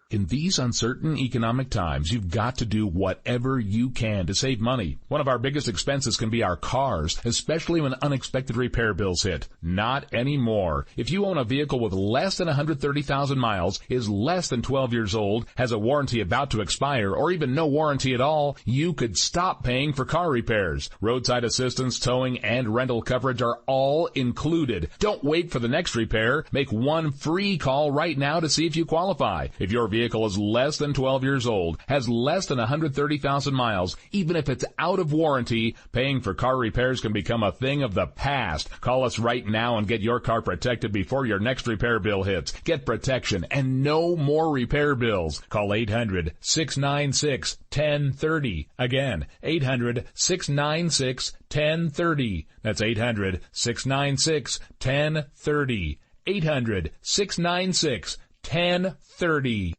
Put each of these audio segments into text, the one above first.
In these uncertain economic times, you've got to do whatever you can to save money. One of our biggest expenses can be our cars, especially when unexpected repair bills hit. Not anymore. If you own a vehicle with less than 130,000 miles, is less than 12 years old, has a warranty about to expire, or even no warranty at all, you could stop paying for car repairs. Roadside assistance, towing, and rental coverage are all included. Don't wait for the next repair. Make one free call right now to see if you qualify. If your vehicle is less than 12 years old, has less than 130,000 miles, even if it's out of warranty, paying for car repairs can become a thing of the past. Call us right now and get your car protected before your next repair bill hits. Get protection and no more repair bills. Call 800-696-1030. Again, 800-696-1030. That's 800-696-1030. 800-696-1030.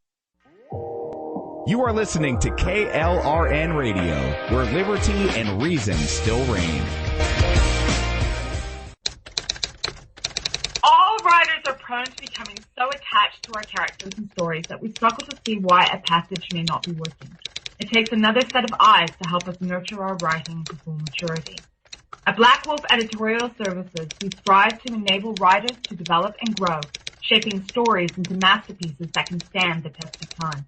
You are listening to KLRN Radio, where liberty and reason still reign. All writers are prone to becoming so attached to our characters and stories that we struggle to see why a passage may not be working. It takes another set of eyes to help us nurture our writing to full maturity. At Black Wolf Editorial Services, we strive to enable writers to develop and grow, shaping stories into masterpieces that can stand the test of time.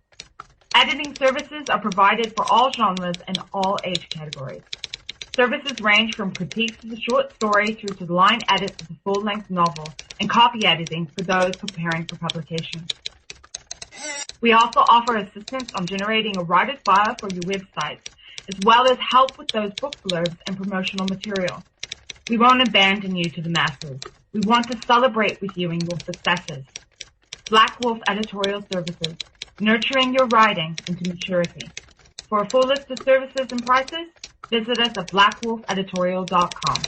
Editing services are provided for all genres and all age categories. Services range from critiques of the short story through to the line edits of the full-length novel and copy editing for those preparing for publication. We also offer assistance on generating a writer's bio for your websites, as well as help with those book blurbs and promotional material. We won't abandon you to the masses. We want to celebrate with you in your successes. Black Wolf Editorial Services, nurturing your writing into maturity. For a full list of services and prices, visit us at blackwolfeditorial.com.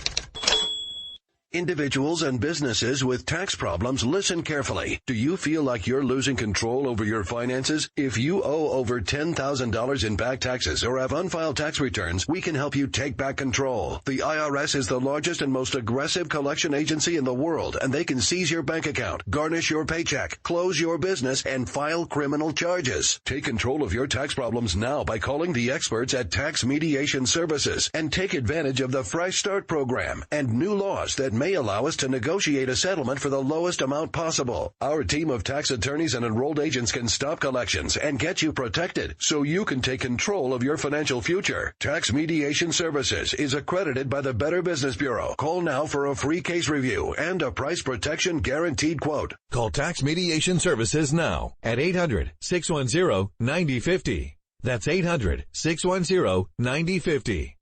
Individuals and businesses with tax problems, listen carefully. Do you feel like you're losing control over your finances? If you owe over $10,000 in back taxes or have unfiled tax returns, we can help you take back control. The IRS is the largest and most aggressive collection agency in the world, and they can seize your bank account, garnish your paycheck, close your business, and file criminal charges. Take control of your tax problems now by calling the experts at Tax Mediation Services and take advantage of the Fresh Start program and new laws that may allow us to negotiate a settlement for the lowest amount possible. Our team of tax attorneys and enrolled agents can stop collections and get you protected so you can take control of your financial future. Tax Mediation Services is accredited by the Better Business Bureau. Call now for a free case review and a price protection guaranteed quote. Call Tax Mediation Services now at 800-610-9050. That's 800-610-9050.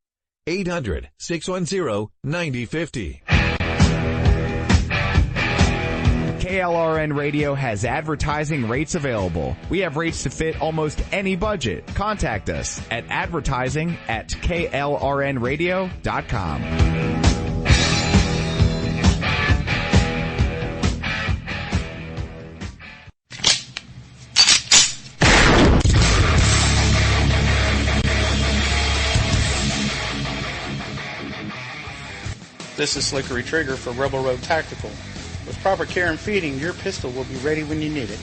800-610-9050. KLRN Radio has advertising rates available. We have rates to fit almost any budget. Contact us at advertising@klrnradio.com. This is Slickery Trigger for Rebel Road Tactical. With proper care and feeding, your pistol will be ready when you need it,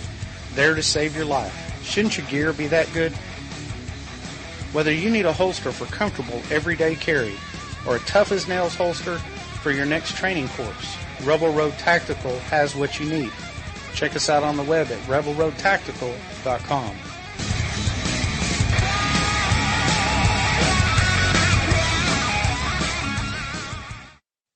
there to save your life. Shouldn't your gear be that good? Whether you need a holster for comfortable everyday carry or a tough-as-nails holster for your next training course, Rebel Road Tactical has what you need. Check us out on the web at rebelroadtactical.com.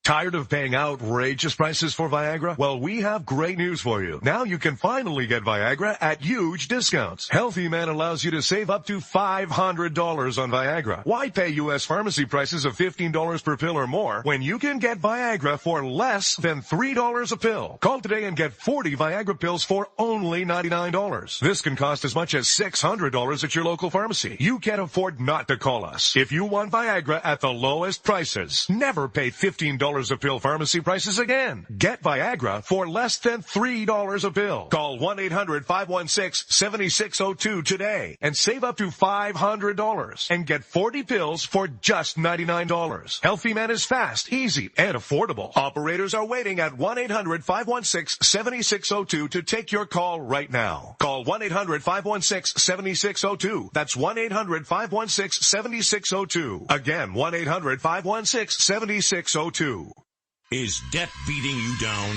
Tired of paying outrageous prices for Viagra? Well, we have great news for you. Now you can finally get Viagra at huge discounts. Healthy Man allows you to save up to $500 on Viagra. Why pay U.S. pharmacy prices of $15 per pill or more when you can get Viagra for less than $3 a pill? Call today and get 40 Viagra pills for only $99. This can cost as much as $600 at your local pharmacy. You can't afford not to call us. If you want Viagra at the lowest prices, never pay $15 $3 a pill pharmacy prices again. Get Viagra for less than $3 a pill. Call 1-800-516-7602 today and save up to $500 and get 40 pills for just $99. Healthy Man is fast, easy, and affordable. Operators are waiting at 1-800-516-7602 to take your call right now. Call 1-800-516-7602. That's 1-800-516-7602. Again, 1-800-516-7602. Is debt beating you down?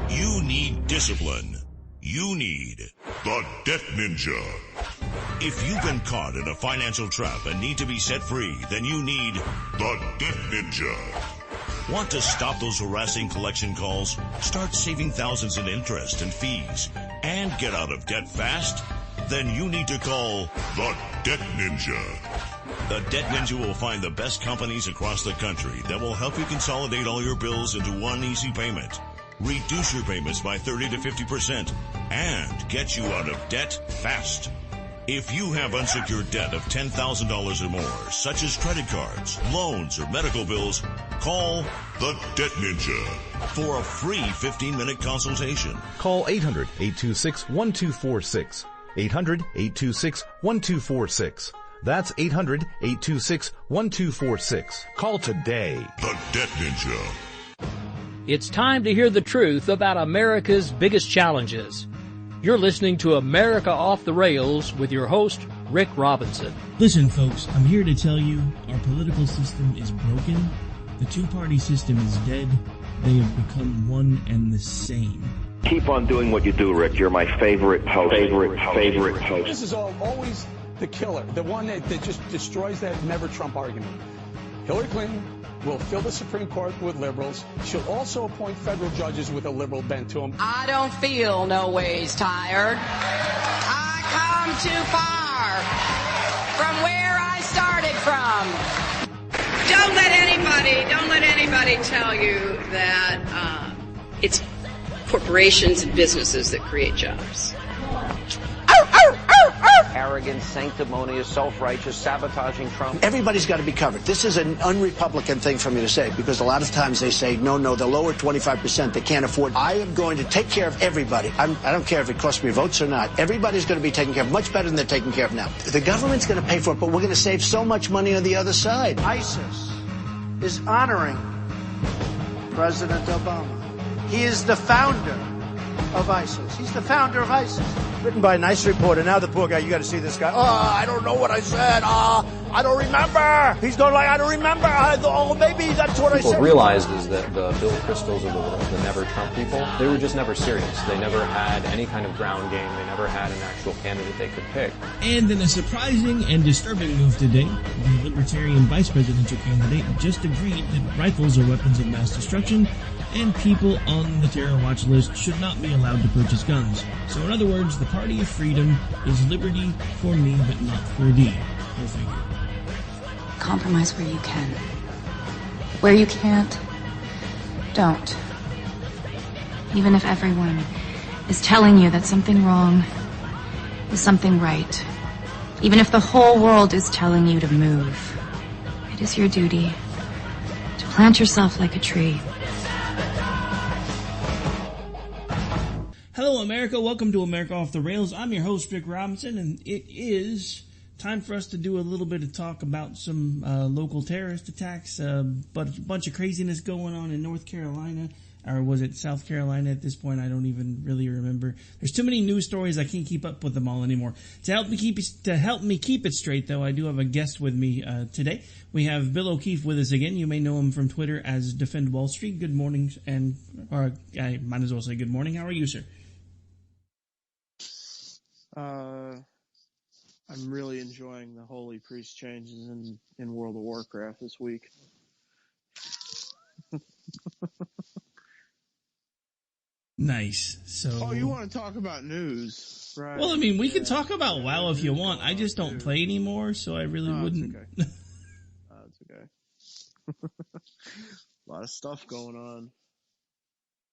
You need discipline. You need the Debt Ninja. If you've been caught in a financial trap and need to be set free, then you need the Debt Ninja. Want to stop those harassing collection calls? Start saving thousands in interest and fees and get out of debt fast? Then you need to call the Debt Ninja. The Debt Ninja will find the best companies across the country that will help you consolidate all your bills into one easy payment, reduce your payments by 30 to 50%, and get you out of debt fast. If you have unsecured debt of $10,000 or more, such as credit cards, loans, or medical bills, call the Debt Ninja for a free 15-minute consultation. Call 800-826-1246. 800-826-1246. That's 800-826-1246. Call today. The Debt Ninja. It's time to hear the truth about America's biggest challenges. You're listening to America Off the Rails with your host, Rick Robinson. Listen, folks, I'm here to tell you our political system is broken. The two-party system is dead. They have become one and the same. Keep on doing what you do, Rick. You're my favorite host. Favorite host. This is always the killer, the one that just destroys that never Trump argument. Hillary Clinton will fill the Supreme Court with liberals. She'll also appoint federal judges with a liberal bent to them. I don't feel no ways tired. I come too far from where I started from. Don't let anybody tell you that it's corporations and businesses that create jobs. Arrogant, sanctimonious, self-righteous, sabotaging Trump. Everybody's got to be covered. This is an un-Republican thing for me to say, because a lot of times they say, no, the lower 25%, they can't afford. I am going to take care of everybody. I don't care if it costs me votes or not. Everybody's going to be taken care of much better than they're taken care of now. The government's going to pay for it, but we're going to save so much money on the other side. ISIS is honoring President Obama. He is the founder of ISIS. He's the founder of ISIS. Written by a nice reporter. Now the poor guy, you got to see this guy. Oh, I don't know what I said. I don't remember. He's going like, I don't remember. Maybe that's what I said. What realized is that the Bill Kristols of the world, the never Trump people, they were just never serious. They never had any kind of ground game. They never had an actual candidate they could pick. And in a surprising and disturbing move today, the Libertarian vice presidential candidate just agreed that rifles are weapons of mass destruction and people on the terror watch list should not be allowed to purchase guns. So in other words, the party of freedom is liberty for me but not for thee. Go figure. Compromise where you can. Where you can't, don't. Even if everyone is telling you that something wrong is something right. Even if the whole world is telling you to move, it is your duty to plant yourself like a tree. Hello, America. Welcome to America Off the Rails. I'm your host, Rick Robinson, and it is time for us to do a little bit of talk about some local terrorist attacks, but a bunch of craziness going on in North Carolina, or was it South Carolina at this point? I don't even really remember. There's too many news stories. I can't keep up with them all anymore. To help me keep it straight, though, I do have a guest with me today. We have Bill O'Keefe with us again. You may know him from Twitter as Defend Wall Street. Good morning, or I might as well say good morning. How are you, sir? I'm really enjoying the holy priest changes in World of Warcraft this week. Nice. So. You want to talk about news, right? Well, I mean, we can talk about WoW if you want. I just don't play anymore, so I really wouldn't. It's okay. A lot of stuff going on.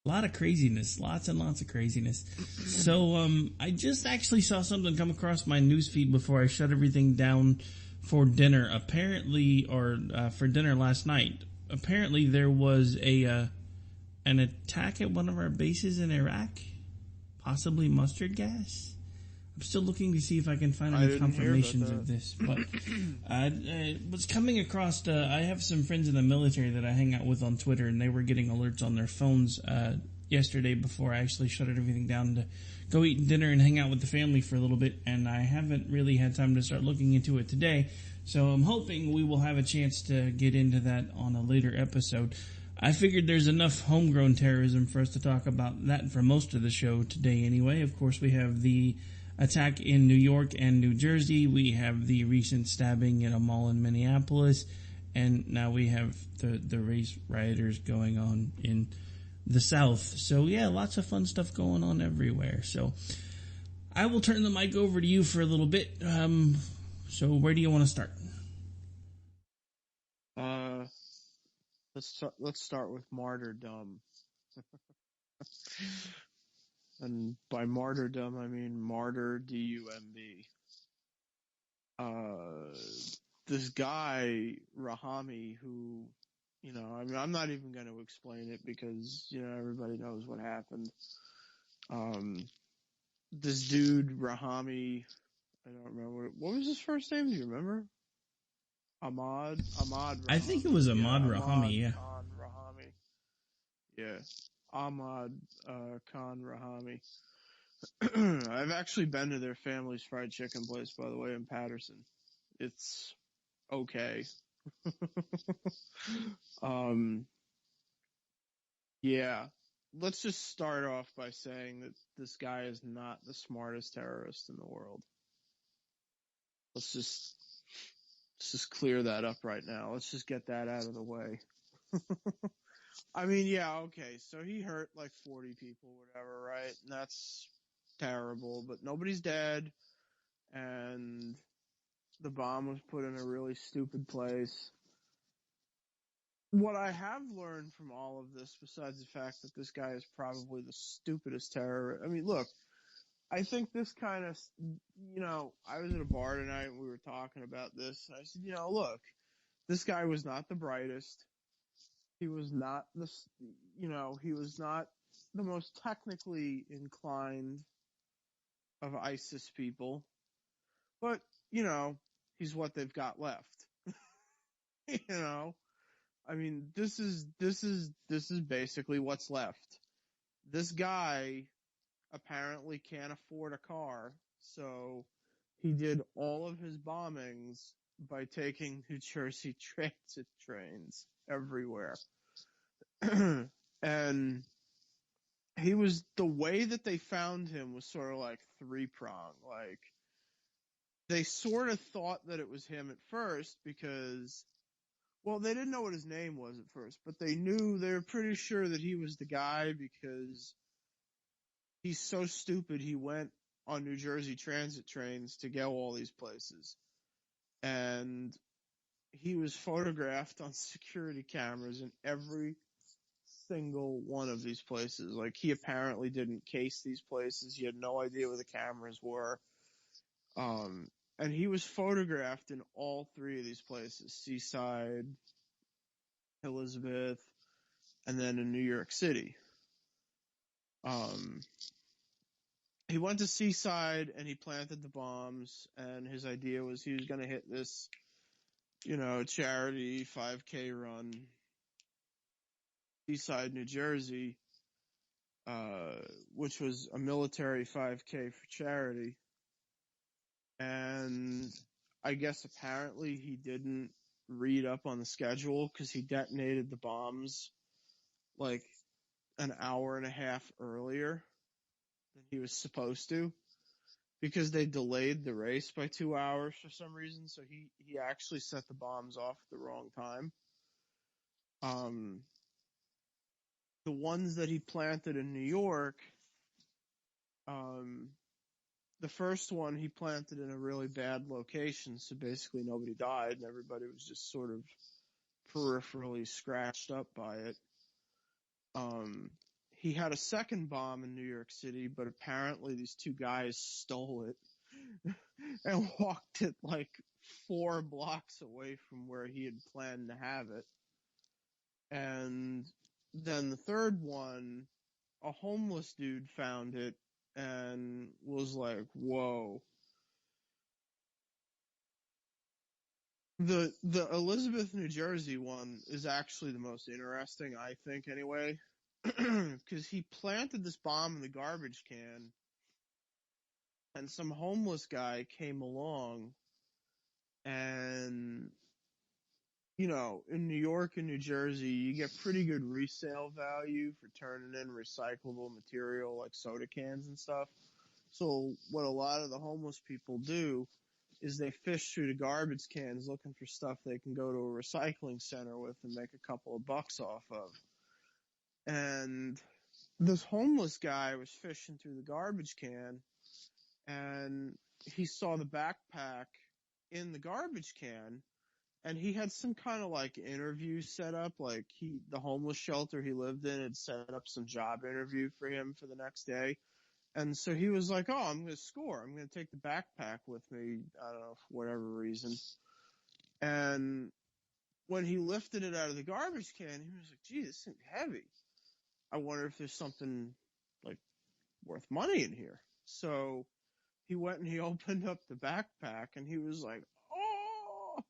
A lot of craziness, lots and lots of craziness. So, I just actually saw something come across my newsfeed before I shut everything down for dinner. Apparently, for dinner last night, apparently there was an attack at one of our bases in Iraq, possibly mustard gas. I'm still looking to see if I can find any confirmations of this. But was coming across. I have some friends in the military that I hang out with on Twitter, and they were getting alerts on their phones yesterday before I actually shut everything down to go eat dinner and hang out with the family for a little bit. And I haven't really had time to start looking into it today. So I'm hoping we will have a chance to get into that on a later episode. I figured there's enough homegrown terrorism for us to talk about that for most of the show today anyway. Of course, we have the attack in New York and New Jersey. We have the recent stabbing at a mall in Minneapolis. And now we have the race rioters going on in the South. So yeah, lots of fun stuff going on everywhere. So I will turn the mic over to you for a little bit. So where do you want to start? Let's start with martyrdom. And by martyrdom, I mean martyr, D-U-M-B. This guy, Rahami, who, I mean, I'm not even going to explain it because, everybody knows what happened. This dude, Rahami, I don't remember. What was his first name? Do you remember? Ahmad Rahami. I think it was Ahmad Rahami, yeah. Khan Rahami. Yeah. Ahmad Khan Rahami. I've actually been to their family's fried chicken place, by the way, in Patterson. It's okay. Yeah. Let's just start off by saying that this guy is not the smartest terrorist in the world. Let's just clear that up right now. Let's just get that out of the way. I mean, yeah, okay, so he hurt like 40 people, whatever, right? And that's terrible, but nobody's dead, and the bomb was put in a really stupid place. What I have learned from all of this, besides the fact that this guy is probably the stupidest terrorist, I mean, look, I think this kind of, I was at a bar tonight and we were talking about this, and I said, look, this guy was not the brightest. He was not he was not the most technically inclined of ISIS people, but, he's what they've got left. I mean, this is basically what's left. This guy apparently can't afford a car, so he did all of his bombings by taking New Jersey transit trains everywhere. And the way that they found him was sort of like three-pronged. Like, they sort of thought that it was him at first because, well, they didn't know what his name was at first, but they were pretty sure that he was the guy because he's so stupid he went on New Jersey transit trains to go all these places. And he was photographed on security cameras in every single one of these places. Like, he apparently didn't case these places. He had no idea where the cameras were. And he was photographed in all three of these places: Seaside, Elizabeth, and then in New York City. He went to Seaside and he planted the bombs, and his idea was he was going to hit this, charity 5K run, Seaside, New Jersey, which was a military 5K for charity. And I guess apparently he didn't read up on the schedule because he detonated the bombs like an hour and a half earlier than he was supposed to, because they delayed the race by 2 hours for some reason. So he actually set the bombs off at the wrong time. The ones that he planted in New York, the first one he planted in a really bad location, so basically nobody died and everybody was just sort of peripherally scratched up by it. He had a second bomb in New York City, but apparently these two guys stole it and walked it like 4 blocks away from where he had planned to have it. And then the third one, a homeless dude found it and was like, whoa. The Elizabeth, New Jersey one is actually the most interesting, I think, anyway. Because he planted this bomb in the garbage can, and some homeless guy came along, and, you know, in New York and New Jersey, you get pretty good resale value for turning in recyclable material like soda cans and stuff. So what a lot of the homeless people do is they fish through the garbage cans looking for stuff they can go to a recycling center with and make a couple of bucks off of. And this homeless guy was fishing through the garbage can, and he saw the backpack in the garbage can, and he had some kind of like interview set up, like the homeless shelter he lived in had set up some job interview for him for the next day. And so he was like, oh, I'm going to score. I'm going to take the backpack with me. I don't know, for whatever reason. And when he lifted it out of the garbage can, he was like, gee, this thing's heavy. I wonder if there's something like worth money in here. So he went and he opened up the backpack, and he was like, oh,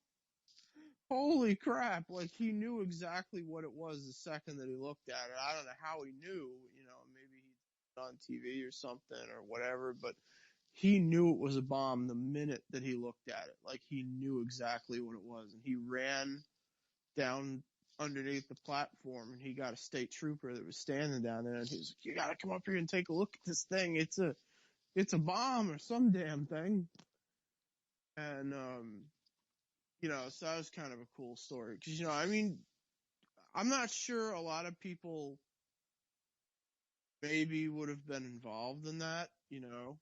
holy crap. Like, he knew exactly what it was the second that he looked at it. I don't know how he knew, you know, maybe he on TV or something or whatever, but he knew it was a bomb the minute that he looked at it. Like, he knew exactly what it was, and he ran down underneath the platform, and he got a state trooper that was standing down there, and he was like, you gotta come up here and take a look at this thing. It's a bomb or some damn thing. And you know, so that was kind of a cool story, because, you know, I mean, I'm not sure a lot of people maybe would have been involved in that, you know.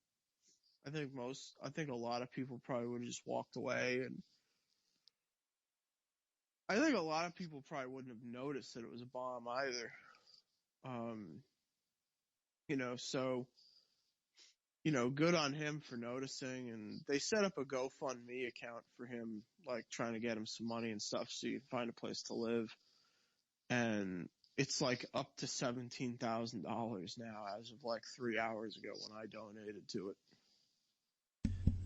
I think a lot of people probably would have just walked away, and I think a lot of people probably wouldn't have noticed that it was a bomb either. You know, so, you know, good on him for noticing, and they set up a GoFundMe account for him, like trying to get him some money and stuff so you can find a place to live. And it's like up to $17,000 now as of like 3 hours ago when I donated to it.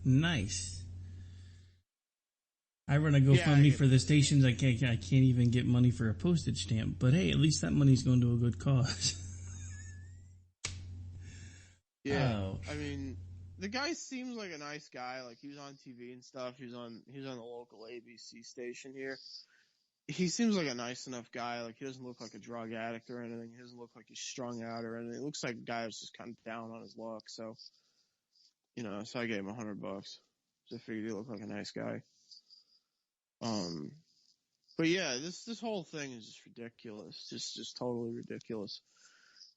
Nice. I run a GoFundMe for the stations. I can't even get money for a postage stamp, but hey, at least that money's going to a good cause. Yeah. Oh. I mean, the guy seems like a nice guy. Like, he was on TV and stuff. He was on the local ABC station here. He seems like a nice enough guy. Like, he doesn't look like a drug addict or anything. He doesn't look like he's strung out or anything. It looks like a guy who's just kind of down on his luck. So, you know, so I gave him $100. So I figured he looked like a nice guy. But yeah, this whole thing is just ridiculous. Just totally ridiculous.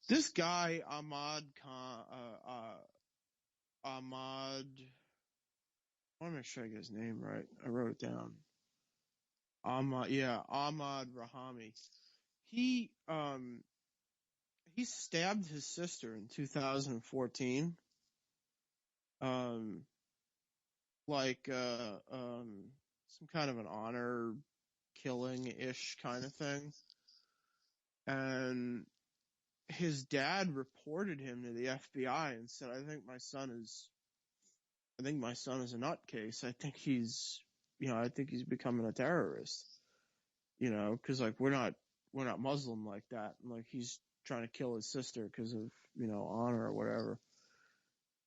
This guy, Ahmad Khan, I want to make sure I get his name right. I wrote it down. Ahmad Rahami. He stabbed his sister in 2014. Some kind of an honor killing-ish kind of thing. And his dad reported him to the FBI and said, I think my son is a nutcase. I think he's becoming a terrorist. You know, cause like we're not Muslim like that. And like he's trying to kill his sister because of, you know, honor or whatever.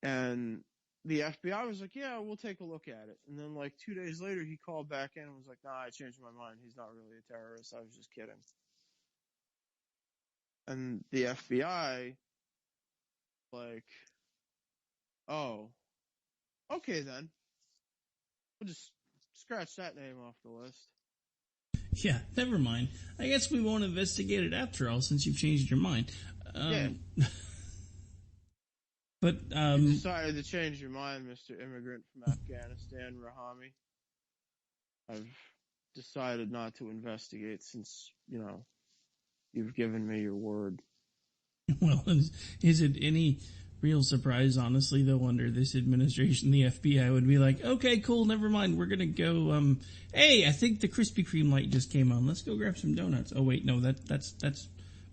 And the FBI was like, yeah, we'll take a look at it. And then like 2 days later, he called back in and was like, nah, I changed my mind. He's not really a terrorist. I was just kidding. And the FBI, like, oh, okay then. We'll just scratch that name off the list. Yeah, never mind. I guess we won't investigate it after all since you've changed your mind. Yeah. But, you decided to change your mind, Mr. Immigrant from Afghanistan, Rahami. I've decided not to investigate since, you know, you've given me your word. Well, is it any Real surprise, honestly, though, under this administration, the FBI would be like, okay, cool, never mind, we're gonna go, hey, I think the Krispy Kreme light just came on, let's go grab some donuts. Oh, wait, no, that's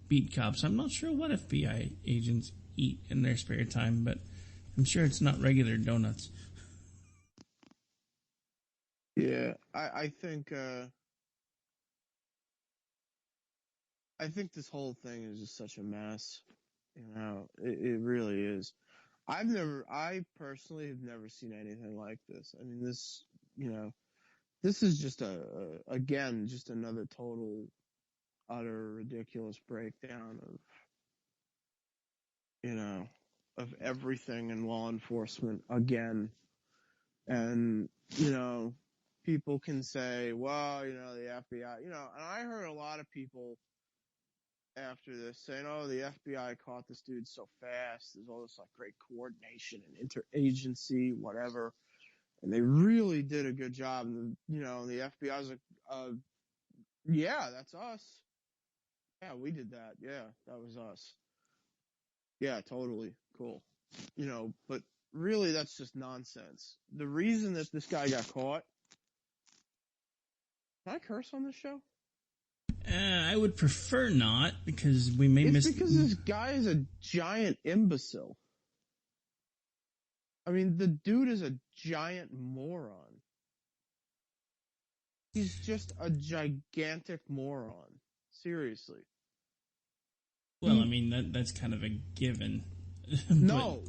beat cops. I'm not sure what FBI agents eat in their spare time, but I'm sure it's not regular donuts. Yeah, I think this whole thing is just such a mess. It really is. I personally have never seen anything like this. I mean, this is just again, just another total, utter, ridiculous breakdown of everything in law enforcement again. And, people can say, well, the FBI, and I heard a lot of people after this saying, oh, the FBI caught this dude so fast. There's all this like great coordination and interagency, whatever. And they really did a good job. And, the FBI's like, yeah, that's us. Yeah, we did that. Yeah, that was us. Yeah, totally. Cool. But really that's just nonsense. The reason that this guy got caught. Can I curse on this show? I would prefer not, because we may miss... It's because this guy is a giant imbecile. I mean, the dude is a giant moron. He's just a gigantic moron. Seriously. Well, I mean, that's kind of a given. No.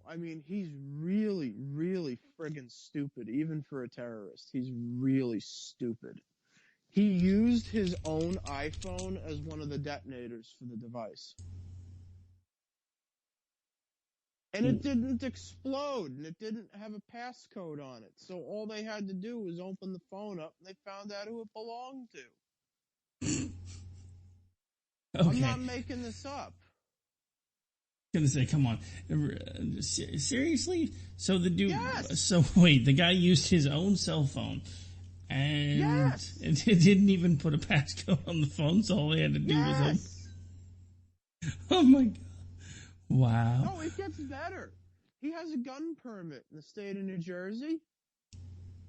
I mean, he's really, really friggin' stupid, even for a terrorist. He's really stupid. He used his own iPhone as one of the detonators for the device. And it didn't explode, and it didn't have a passcode on it. So all they had to do was open the phone up, and they found out who it belonged to. Okay. I'm not making this up. Gonna say, come on, seriously? So the dude, yes. So wait, the guy used his own cell phone, and yes. it didn't even put a passcode on the phone, so all he had to do was oh my god. Wow. No, it gets better. He has a gun permit in the state of New Jersey.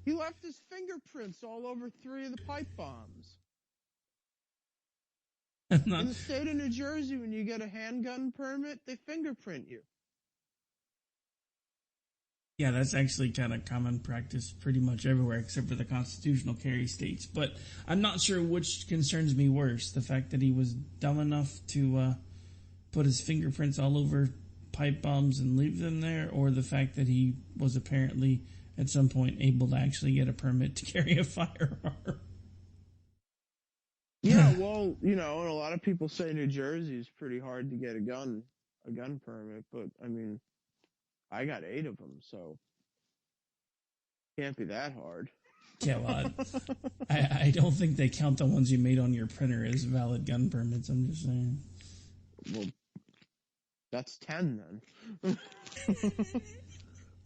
He left his fingerprints all over 3 of the pipe bombs. In the state of New Jersey, when you get a handgun permit, they fingerprint you. Yeah, that's actually kind of common practice pretty much everywhere except for the constitutional carry states. But I'm not sure which concerns me worse, the fact that he was dumb enough to put his fingerprints all over pipe bombs and leave them there, or the fact that he was apparently at some point able to actually get a permit to carry a firearm. Yeah, well, and a lot of people say New Jersey is pretty hard to get a gun permit, but I mean, I got 8 of them, so can't be that hard. Yeah, well, I don't think they count the ones you made on your printer as valid gun permits, I'm just saying. Well, that's 10 then.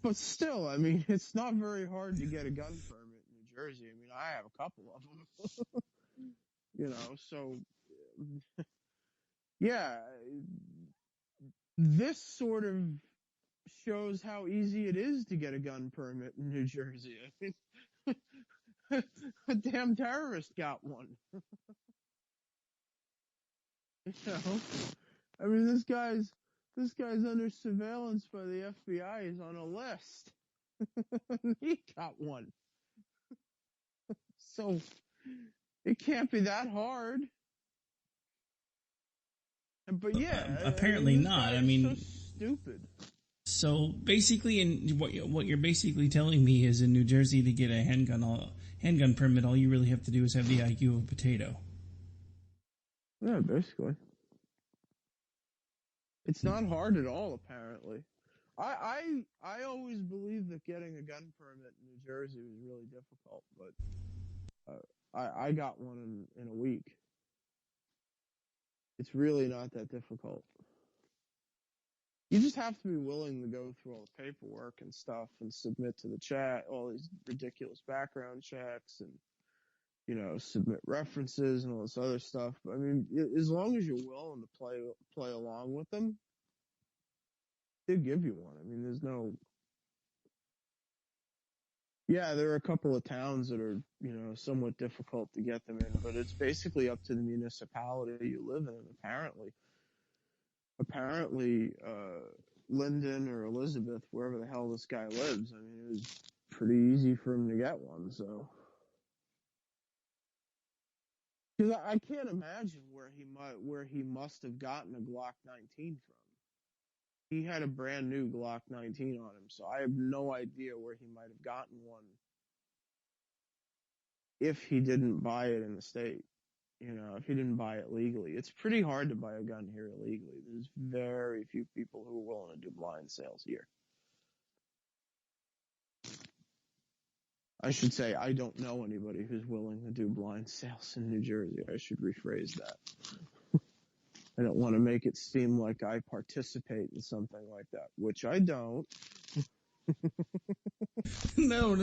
But still, I mean, it's not very hard to get a gun permit in New Jersey. I mean, I have a couple of them. So, yeah, this sort of shows how easy it is to get a gun permit in New Jersey. I mean, a damn terrorist got one. I mean, this guy's under surveillance by the FBI. He's on a list. He got one. So it can't be that hard. But yeah, apparently not. I mean, so stupid. So basically, in what you're basically telling me is, in New Jersey, to get a handgun permit, all you really have to do is have the IQ of a potato. Yeah, basically. It's not hard at all, apparently. I always believed that getting a gun permit in New Jersey was really difficult, but I got one in a week. It's really not that difficult. You just have to be willing to go through all the paperwork and stuff and submit to the chat all these ridiculous background checks and, submit references and all this other stuff. But, I mean, as long as you're willing to play along with them, They'll give you one. I mean, there's no. Yeah, there are a couple of towns that are, somewhat difficult to get them in, but it's basically up to the municipality you live in. Apparently, Linden or Elizabeth, wherever the hell this guy lives, I mean, it was pretty easy for him to get one. So, because I can't imagine where he must have gotten a Glock 19 from. He had a brand new Glock 19 on him, so I have no idea where he might have gotten one if he didn't buy it in the state. If he didn't buy it legally. It's pretty hard to buy a gun here illegally. There's very few people who are willing to do blind sales here. I should say I don't know anybody who's willing to do blind sales in New Jersey. I should rephrase that. I don't want to make it seem like I participate in something like that, which I don't. No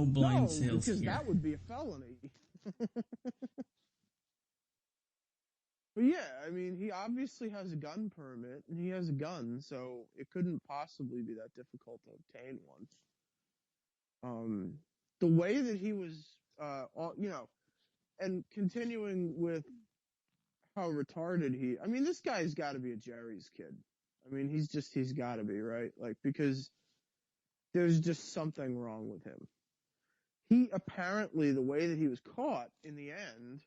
blind sales because here. That would be a felony. But yeah, I mean, he obviously has a gun permit and he has a gun, so it couldn't possibly be that difficult to obtain one. The way that he was, and continuing with how retarded I mean, this guy's got to be a Jerry's kid. I mean, he's got to be, right? Like, because there's just something wrong with him. He apparently, the way that he was caught in the end,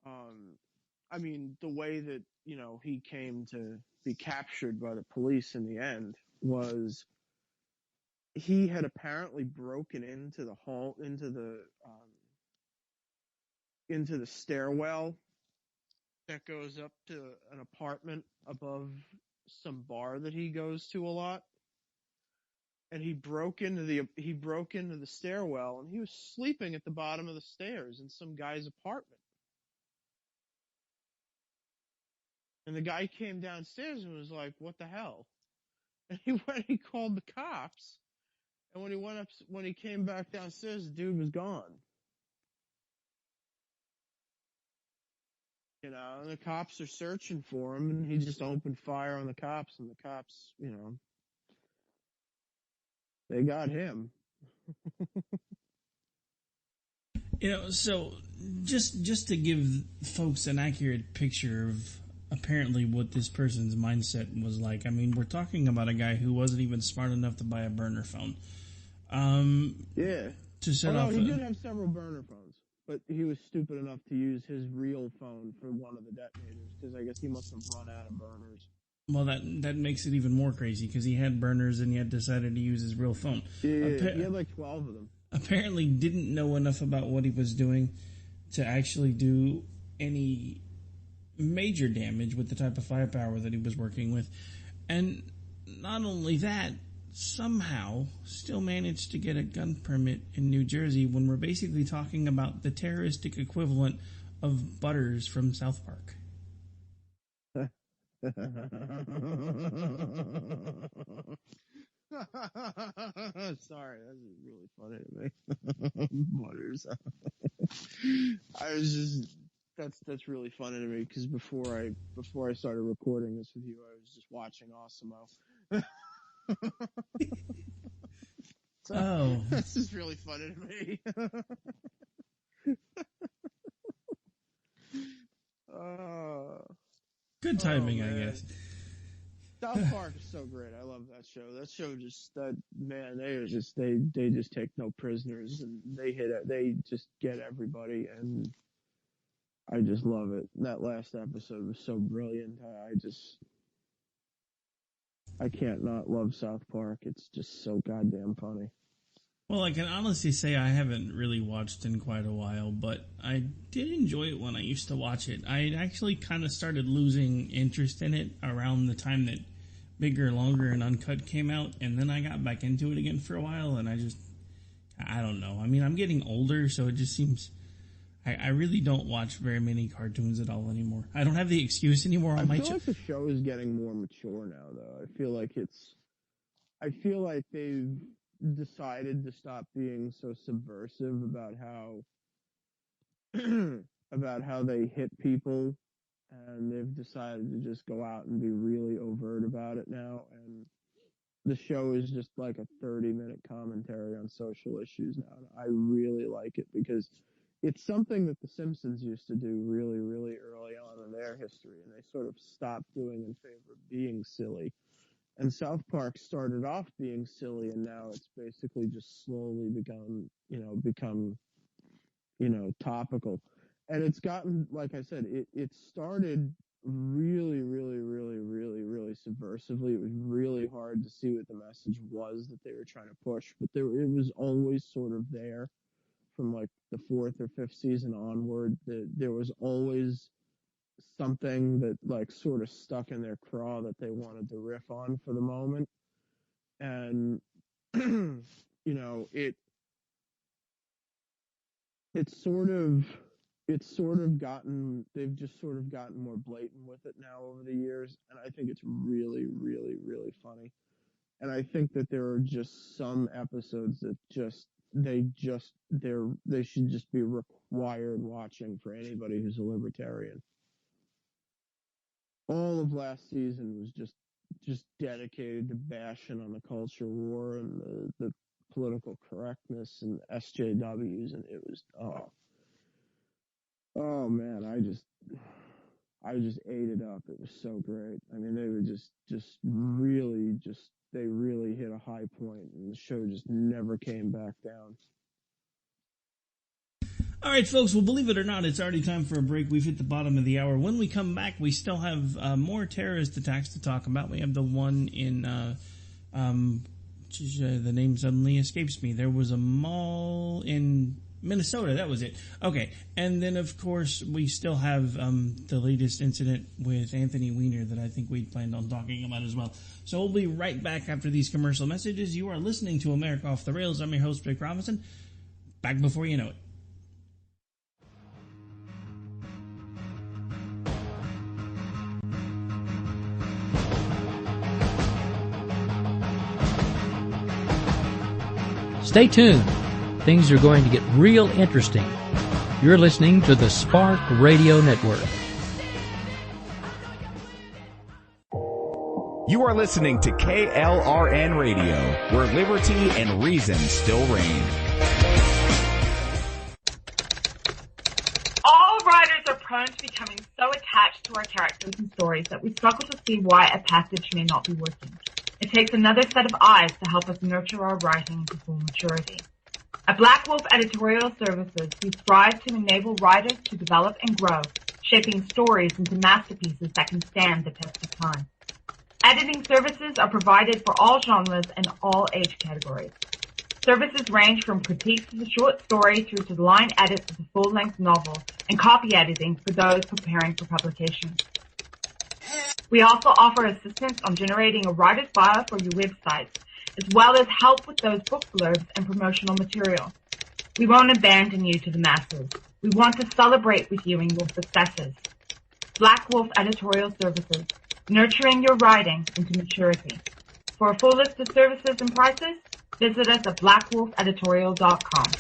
I mean, the way that, he came to be captured by the police in the end was he had apparently broken into the hall, into the stairwell that goes up to an apartment above some bar that he goes to a lot. And he broke into the stairwell and he was sleeping at the bottom of the stairs in some guy's apartment. And the guy came downstairs and was like, "What the hell?" And he called the cops. And when he came back downstairs, the dude was gone. And the cops are searching for him, and he just opened fire on the cops, and the cops, they got him. So just to give folks an accurate picture of apparently what this person's mindset was like. I mean, we're talking about a guy who wasn't even smart enough to buy a burner phone. Yeah. To set off. He did have several burner phones, but he was stupid enough to use his real phone for one of the detonators because I guess he must have run out of burners. Well, that makes it even more crazy because he had burners and he had decided to use his real phone. Yeah, he had like 12 of them. Apparently didn't know enough about what he was doing to actually do any major damage with the type of firepower that he was working with. And not only that, somehow still managed to get a gun permit in New Jersey when we're basically talking about the terroristic equivalent of Butters from South Park. Sorry, that's really funny to me. Butters. That's really funny to me because before I started recording this with you, I was just watching Osimo. So, this is really funny to me. Good timing, I guess. South Park is so great. I love that show. That show they just take no prisoners and they just get everybody and I just love it. That last episode was so brilliant. I can't not love South Park. It's just so goddamn funny. Well, I can honestly say I haven't really watched in quite a while, but I did enjoy it when I used to watch it. I actually kind of started losing interest in it around the time that Bigger, Longer, and Uncut came out, and then I got back into it again for a while, and I don't know. I mean, I'm getting older, so it just seems... I really don't watch very many cartoons at all anymore. I don't have the excuse anymore on my channel. I feel like the show is getting more mature now, though. I feel like they've decided to stop being so subversive about how they hit people and they've decided to just go out and be really overt about it now. And the show is just like a 30-minute commentary on social issues now. And I really like it because it's something that The Simpsons used to do really, really early on in their history, and they sort of stopped doing in favor of being silly. And South Park started off being silly, and now it's basically just slowly become topical. And it's gotten, like I said, it started really, really, really, really, really subversively. It was really hard to see what the message was that they were trying to push, but it was always sort of there from like the 4th or 5th season onward. There was always something that like sort of stuck in their craw that they wanted to riff on for the moment. And, they've just sort of gotten more blatant with it now over the years. And I think it's really, really, really funny. And I think that there are just some episodes that they should just be required watching for anybody who's a libertarian. All of last season was just dedicated to bashing on the culture war and the political correctness and SJWs, and it was oh man, I just ate it up. It was so great. I mean, they were they really hit a high point, and the show just never came back down. All right, folks, well, believe it or not, it's already time for a break. We've hit the bottom of the hour. When we come back, we still have more terrorist attacks to talk about. We have the one in, the name suddenly escapes me. There was a mall in Minnesota. That was it. Okay. And then, of course, we still have the latest incident with Anthony Weiner that I think we planned on talking about as well. So we'll be right back after these commercial messages. You are listening to America Off the Rails. I'm your host, Rick Robinson. Back before you know it. Stay tuned. Things are going to get real interesting. You're listening to the Spark Radio Network. You are listening to KLRN Radio, where liberty and reason still reign. All writers are prone to becoming so attached to our characters and stories that we struggle to see why a passage may not be working. It takes another set of eyes to help us nurture our writing to full maturity. At Black Wolf Editorial Services, we strive to enable writers to develop and grow, shaping stories into masterpieces that can stand the test of time. Editing services are provided for all genres and all age categories. Services range from critiques of the short story through to the line edits of the full-length novel and copy editing for those preparing for publication. We also offer assistance on generating a writer's bio for your websites, as well as help with those book blurbs and promotional material. We won't abandon you to the masses. We want to celebrate with you in your successes. Black Wolf Editorial Services, nurturing your writing into maturity. For a full list of services and prices, visit us at blackwolfeditorial.com.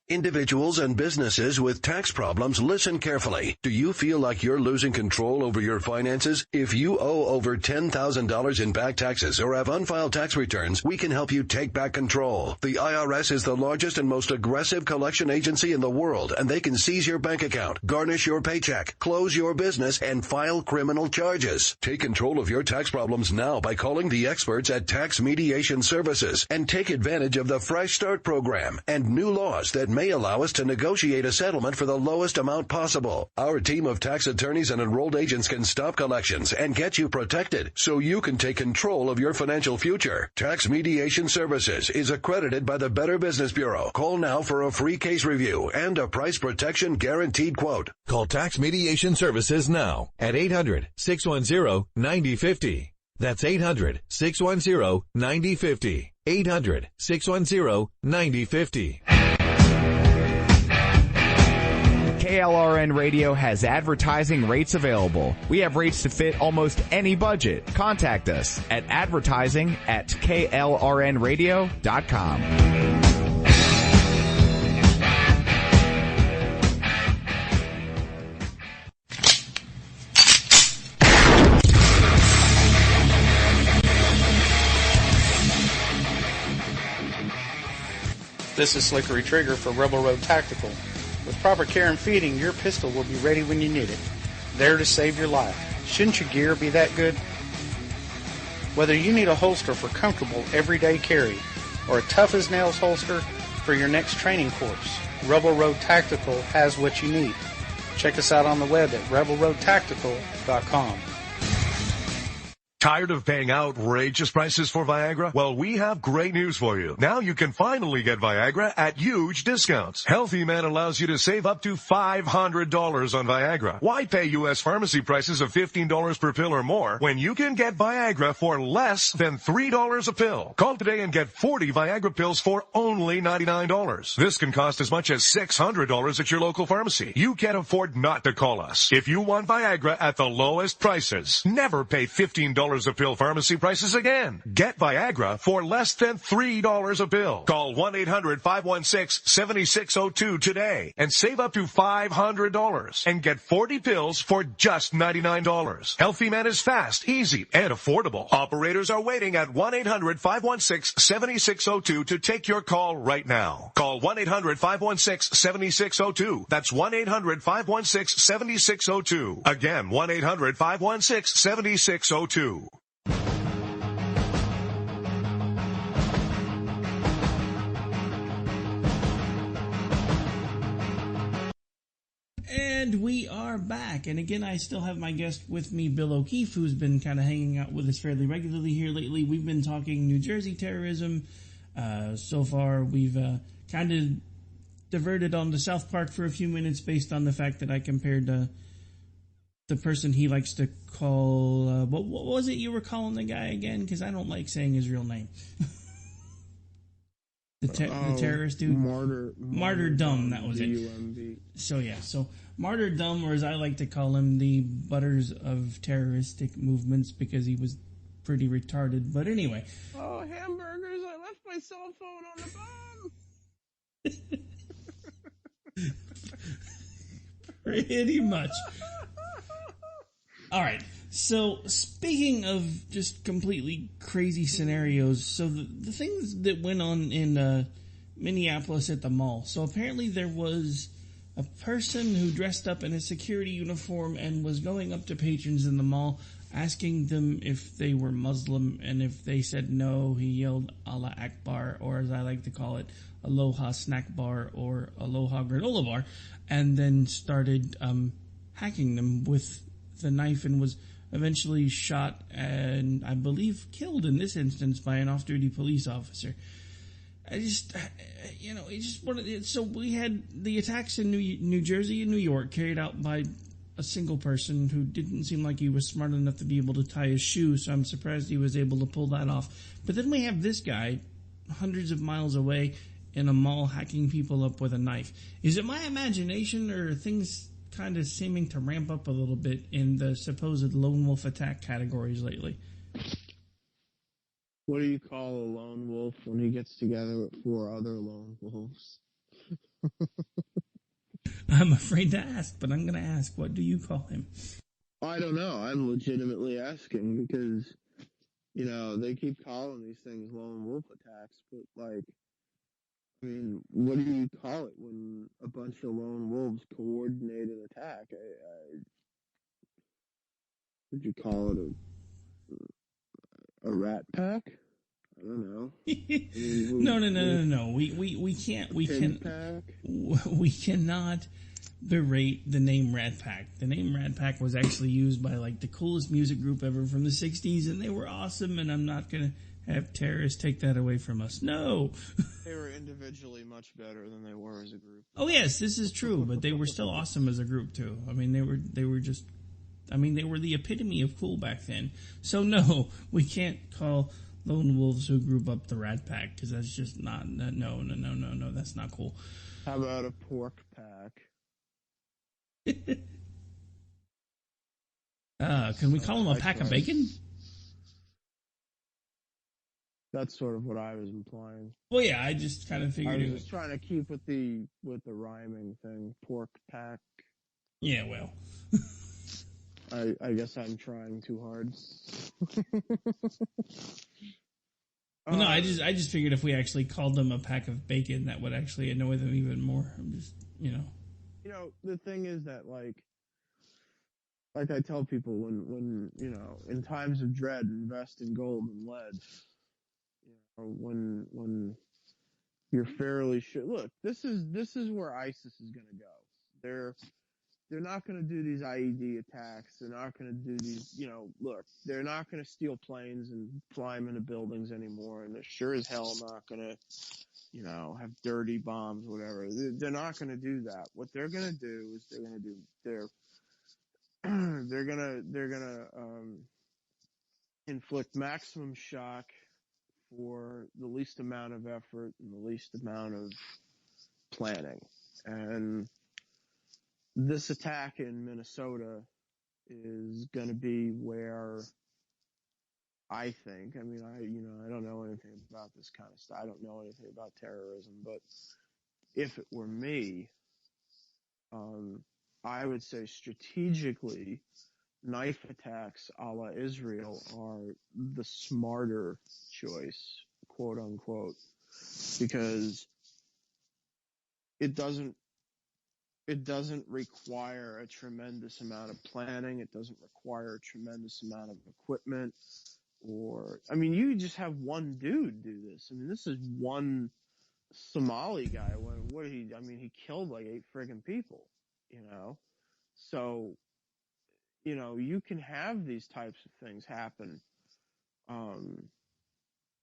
Individuals and businesses with tax problems, listen carefully. Do you feel like you're losing control over your finances? If you owe over $10,000 in back taxes or have unfiled tax returns, we can help you take back control. The IRS is the largest and most aggressive collection agency in the world, and they can seize your bank account, garnish your paycheck, close your business, and file criminal charges. Take control of your tax problems now by calling the experts at Tax Mediation Services and take advantage of the Fresh Start program and new laws that may allow us to negotiate a settlement for the lowest amount possible. Our team of tax attorneys and enrolled agents can stop collections and get you protected so you can take control of your financial future. Tax Mediation Services is accredited by the Better Business Bureau. Call now for a free case review and a price protection guaranteed quote. Call Tax Mediation Services now at 800-610-9050. That's 800-610-9050. 800-610-9050. KLRN Radio has advertising rates available. We have rates to fit almost any budget. Contact us at advertising@klrnradio.com. This is Slickery Trigger for Rebel Road Tactical. With proper care and feeding, your pistol will be ready when you need it. There to save your life. Shouldn't your gear be that good? Whether you need a holster for comfortable everyday carry or a tough-as-nails holster for your next training course, Rebel Road Tactical has what you need. Check us out on the web at rebelroadtactical.com. Tired of paying outrageous prices for Viagra? Well, we have great news for you. Now you can finally get Viagra at huge discounts. Healthy Man allows you to save up to $500 on Viagra. Why pay U.S. pharmacy prices of $15 per pill or more when you can get Viagra for less than $3 a pill? Call today and get 40 Viagra pills for only $99. This can cost as much as $600 at your local pharmacy. You can't afford not to call us. If you want Viagra at the lowest prices, never pay $15 a pill pharmacy prices again. Get Viagra for less than $3 a pill. Call 1-800-516-7602 today and save up to $500 and get 40 pills for just $99. Healthy Man is fast, easy, and affordable. Operators are waiting at 1-800-516-7602 to take your call right now. Call 1-800-516-7602. That's 1-800-516-7602. Again, 1-800-516-7602. And we are back. And again, I still have my guest with me, Bill O'Keefe, who's been kind of hanging out with us fairly regularly here lately. We've been talking New Jersey terrorism. So far, we've kind of diverted on to South Park for a few minutes based on the fact that I compared the person he likes to call... what was it you were calling the guy again? Because I don't like saying his real name. The terrorist dude? Martyrdom, that was it. So yeah, so Martyrdom, or as I like to call him, the Butters of terroristic movements, because he was pretty retarded. But anyway. Oh, hamburgers, I left my cell phone on the bomb. Pretty much. All right. So, speaking of just completely crazy scenarios, so the things that went on in Minneapolis at the mall. So, apparently there was a person who dressed up in a security uniform and was going up to patrons in the mall, asking them if they were Muslim, and if they said no, he yelled Allah Akbar, or as I like to call it, Aloha Snack Bar or Aloha Granola Bar, and then started hacking them with the knife, and was eventually shot and I believe killed in this instance by an off-duty police officer. So we had the attacks in New Jersey and New York carried out by a single person who didn't seem like he was smart enough to be able to tie his shoe, so I'm surprised he was able to pull that off. But then we have this guy hundreds of miles away in a mall hacking people up with a knife. Is it my imagination, or are things kind of seeming to ramp up a little bit in the supposed lone wolf attack categories lately? What do you call a lone wolf when he gets together with 4 other lone wolves? I'm afraid to ask, but I'm going to ask. What do you call him? I don't know. I'm legitimately asking because, they keep calling these things lone wolf attacks, but what do you call it when a bunch of lone wolves coordinate an attack? Would you call it a rat pack? I don't know. No. We cannot berate the name Rat Pack. The name Rat Pack was actually used by the coolest music group ever from the 60s, and they were awesome, and I'm not going to have terrorists take that away from us. No. They were individually much better than they were as a group. Oh yes, this is true, but they were still awesome as a group too. I mean, they were the epitome of cool back then. So no, we can't call lone wolves who group up the Rat Pack, because that's just not, no, that's not cool. How about a pork pack? Can we call them a pack of bacon? That's sort of what I was implying. Well, yeah, I just kind of figured. I was just trying to keep with the rhyming thing. Pork pack. Yeah, well. I guess I'm trying too hard. Well, no, I just figured if we actually called them a pack of bacon, that would actually annoy them even more. I'm just, You know, the thing is that, like I tell people, when in times of dread, invest in gold and lead. When you're fairly sure. Look, this is where ISIS is going to go. They're not going to do these IED attacks. They're not going to do these, look, they're not going to steal planes and fly them into buildings anymore. And they're sure as hell not going to, have dirty bombs, whatever. They're not going to do that. What they're going to do is they're going to inflict maximum shock for the least amount of effort and the least amount of planning. And this attack in Minnesota is going to be where I think, I don't know anything about this kind of stuff. I don't know anything about terrorism, but if it were me, I would say strategically, knife attacks a la Israel are the smarter choice, quote unquote, because it doesn't require a tremendous amount of planning. It doesn't require a tremendous amount of equipment you just have one dude do this. This is one Somali guy. He killed like 8 friggin' people, So, you can have these types of things happen,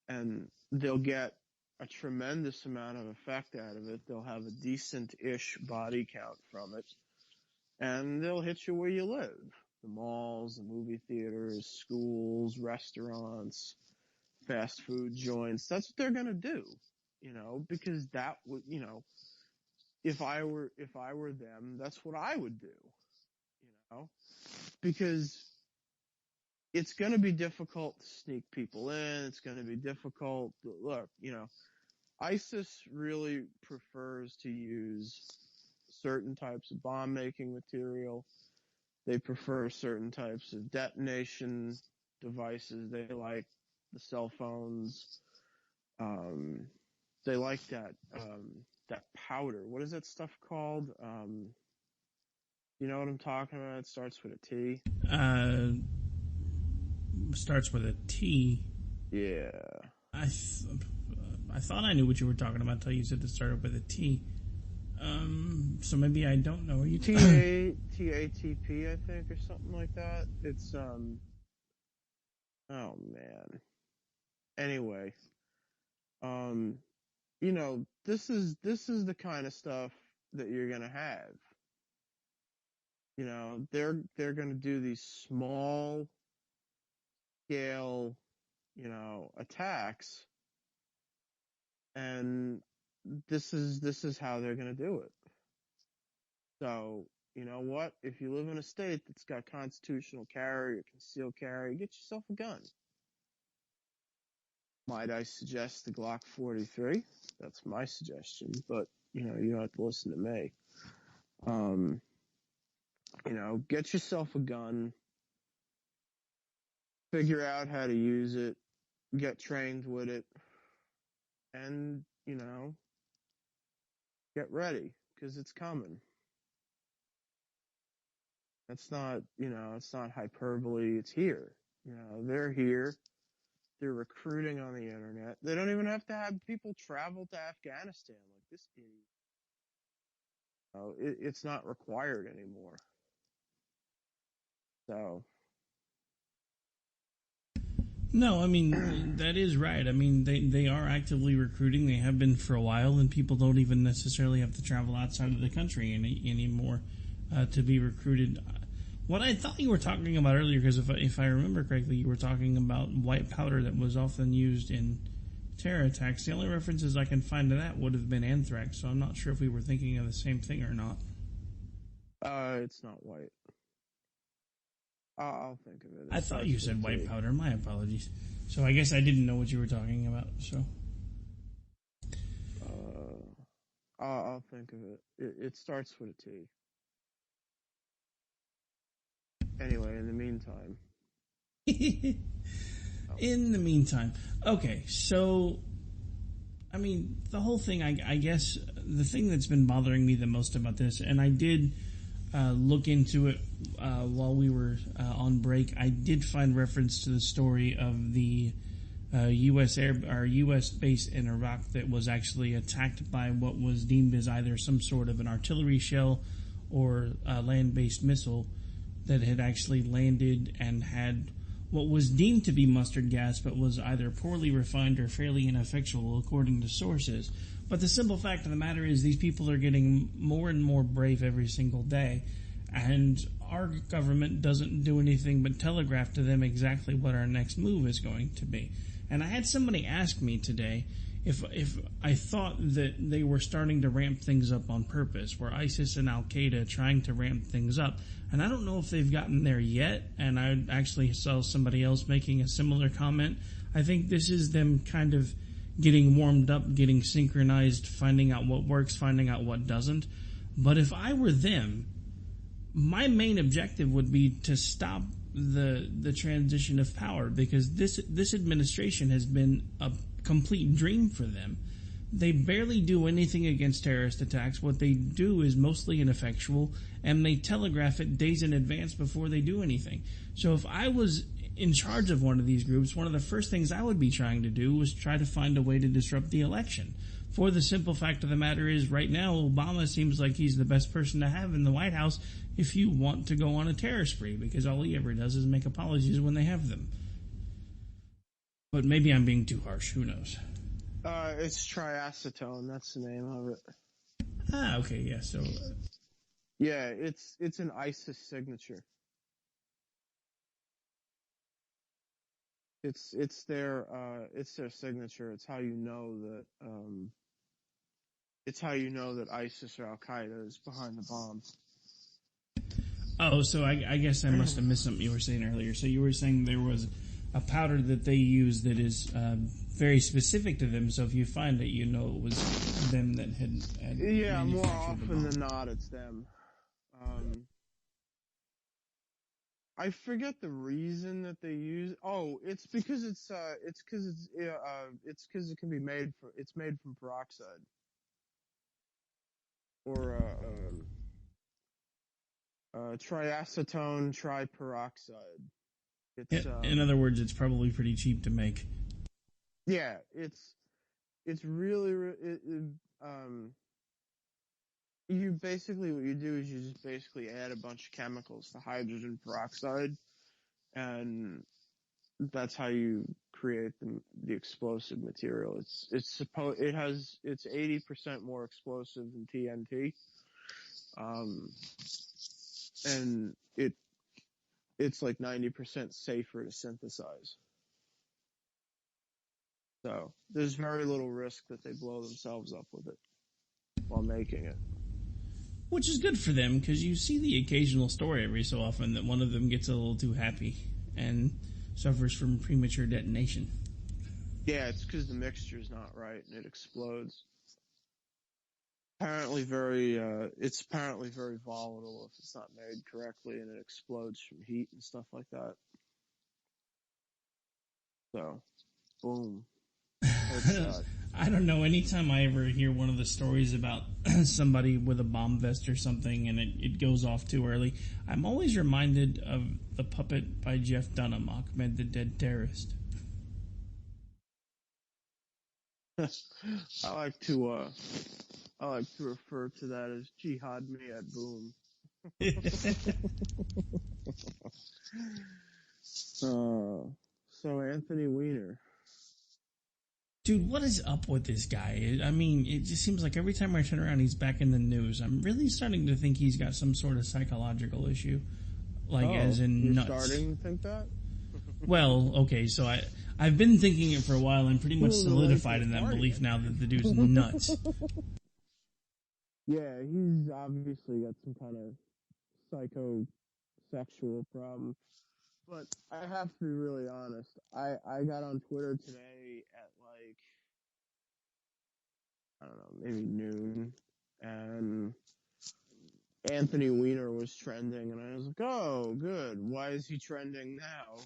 and they'll get a tremendous amount of effect out of it. They'll have a decent-ish body count from it, and they'll hit you where you live. The malls, the movie theaters, schools, restaurants, fast food joints. That's what they're going to do, because that would, if I were them, that's what I would do, because it's going to be difficult to sneak people in. It's going to be difficult to look, ISIS really prefers to use certain types of bomb making material. They prefer certain types of detonation devices. They like the cell phones. They like that powder. What is that stuff called? You know what I'm talking about? It starts with a T. Starts with a T. Yeah. I thought I knew what you were talking about until you said it started with a T. So maybe I don't know. Are you TATP, I think, or something like that. It's oh man. Anyway, this is the kind of stuff that you're gonna have. They're gonna do these small scale, attacks, and this is how they're gonna do it. So, you know what? If you live in a state that's got constitutional carry or concealed carry, get yourself a gun. Might I suggest the Glock 43? That's my suggestion, but, you don't have to listen to me. Get yourself a gun, figure out how to use it, get trained with it, and, get ready, because it's coming. It's not, it's not hyperbole, it's here. They're here. They're recruiting on the internet. They don't even have to have people travel to Afghanistan like this idiot. It's not required anymore. So. No, that is right. They are actively recruiting. They have been for a while, and people don't even necessarily have to travel outside of the country anymore to be recruited. What I thought you were talking about earlier, because if I remember correctly, you were talking about white powder that was often used in terror attacks. The only references I can find to that would have been anthrax, so I'm not sure if we were thinking of the same thing or not. It's not white. I'll think of it. I thought you said white powder. My apologies. So I guess I didn't know what you were talking about, so. I'll think of it. It starts with a T. Anyway, in the meantime. In the meantime, okay, so, I mean, the whole thing, I guess, the thing that's been bothering me the most about this, and I did look into it while we were on break, I did find reference to the story of the U.S. base in Iraq that was actually attacked by what was deemed as either some sort of an artillery shell or a land-based missile that had actually landed and had what was deemed to be mustard gas, but was either poorly refined or fairly ineffectual according to sources. But the simple fact of the matter is these people are getting more and more brave every single day, and our government doesn't do anything but telegraph to them exactly what our next move is going to be. And I had somebody ask me today if I thought that they were starting to ramp things up on purpose, were ISIS and Al-Qaeda trying to ramp things up. And I don't know if they've gotten there yet, and I actually saw somebody else making a similar comment. I think this is them kind of getting warmed up, getting synchronized, finding out what works, finding out what doesn't. But if I were them, my main objective would be to stop the transition of power, because this administration has been a complete dream for them. They barely do anything against terrorist attacks. What they do is mostly ineffectual, and they telegraph it days in advance before they do anything. So if I was in charge of one of these groups, one of the first things I would be trying to do was try to find a way to disrupt the election. For the simple fact of the matter is, right now, Obama seems like he's the best person to have in the White House if you want to go on a terror spree, because all he ever does is make apologies when they have them. But maybe I'm being too harsh. Who knows? It's triacetone. That's the name of it. Ah, okay, yeah. So, yeah, it's an ISIS signature. It's their signature. It's how you know that ISIS or Al Qaeda is behind the bomb. Oh, so I guess I must have missed something you were saying earlier. So you were saying there was a powder that they use that is very specific to them. So if you find it, you know it was them that had yeah, more often than not, it's them. I forget the reason that they use. Oh, it's because it can be made from. It's made from peroxide or triacetone triperoxide. It's in other words, it's probably pretty cheap to make. Yeah, it's really you basically, what you do is you just basically add a bunch of chemicals to hydrogen peroxide, and that's how you create the explosive material. It's 80% more explosive than TNT, and it's like 90% safer to synthesize. So there's very little risk that they blow themselves up with it while making it. Which is good for them, because you see the occasional story every so often that one of them gets a little too happy and suffers from premature detonation. Yeah, it's because the mixture's not right and it explodes. It's apparently very volatile if it's not made correctly, and it explodes from heat and stuff like that. So, boom. I don't know, anytime I ever hear one of the stories about somebody with a bomb vest or something and it goes off too early, I'm always reminded of The Puppet by Jeff Dunham, Ahmed the Dead Terrorist. I like to refer to that as Jihad Me at Boom. So Anthony Weiner. Dude, what is up with this guy? I mean, it just seems like every time I turn around, he's back in the news. I'm really starting to think he's got some sort of psychological issue. Like, as in you're nuts. Starting to think that? Well, okay, so I've been thinking it for a while. I'm pretty much solidified in that belief now that the dude's nuts. Yeah, he's obviously got some kind of psychosexual problem. But I have to be really honest. I got on Twitter today at like, I don't know, maybe noon, and Anthony Weiner was trending, and I was like, oh, good. Why is he trending now?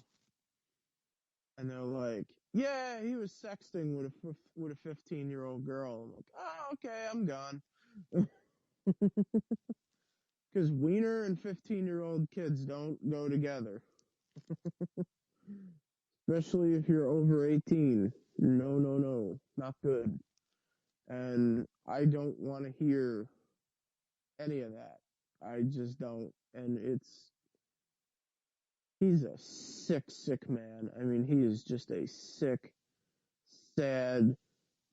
And they're like, yeah, he was sexting with a 15-year-old girl. I'm like, oh, okay, I'm gone. Because wiener and 15-year-old kids don't go together. Especially if you're over 18. No. Not good. And I don't want to hear any of that. I just don't. And he's a sick man. I mean, he is just a sick, sad,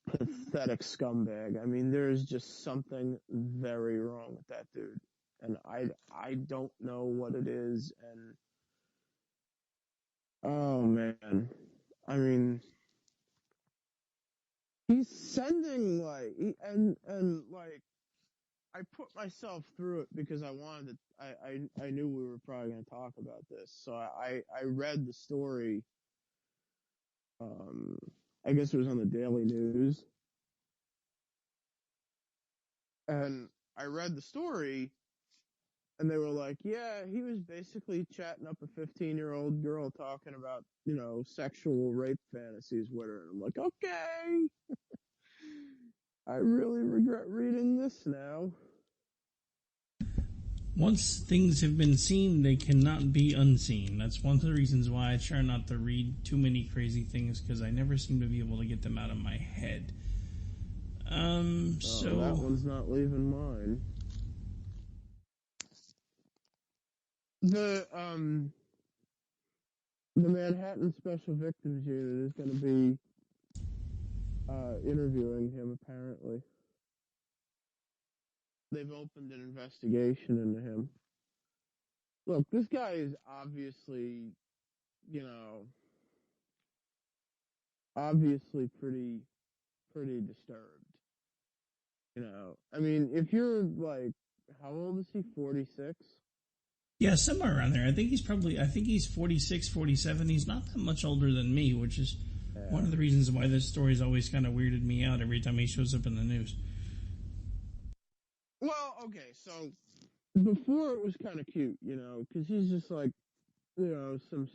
pathetic scumbag. I mean, there's just something very wrong with that dude. And I don't know what it is. And, oh man. I mean, he's sending and I put myself through it because I wanted to, I knew we were probably going to talk about this. So I read the story. I guess it was on the Daily News. And I read the story and they were like, yeah, he was basically chatting up a 15-year-old girl talking about, sexual rape fantasies with her. And I'm like, okay. I really regret reading this now. Once things have been seen, they cannot be unseen. That's one of the reasons why I try not to read too many crazy things, because I never seem to be able to get them out of my head. So that one's not leaving mine. The Manhattan Special Victims Unit is going to be interviewing him, apparently. They've opened an investigation into him. Look, this guy is obviously, pretty disturbed. I mean, if you're how old is he? 46? Yeah, somewhere around there. I think he's 46, 47. He's not that much older than me, which is one of the reasons why this story's always kind of weirded me out every time he shows up in the news. Well, okay, so before it was kind of cute, because he's just some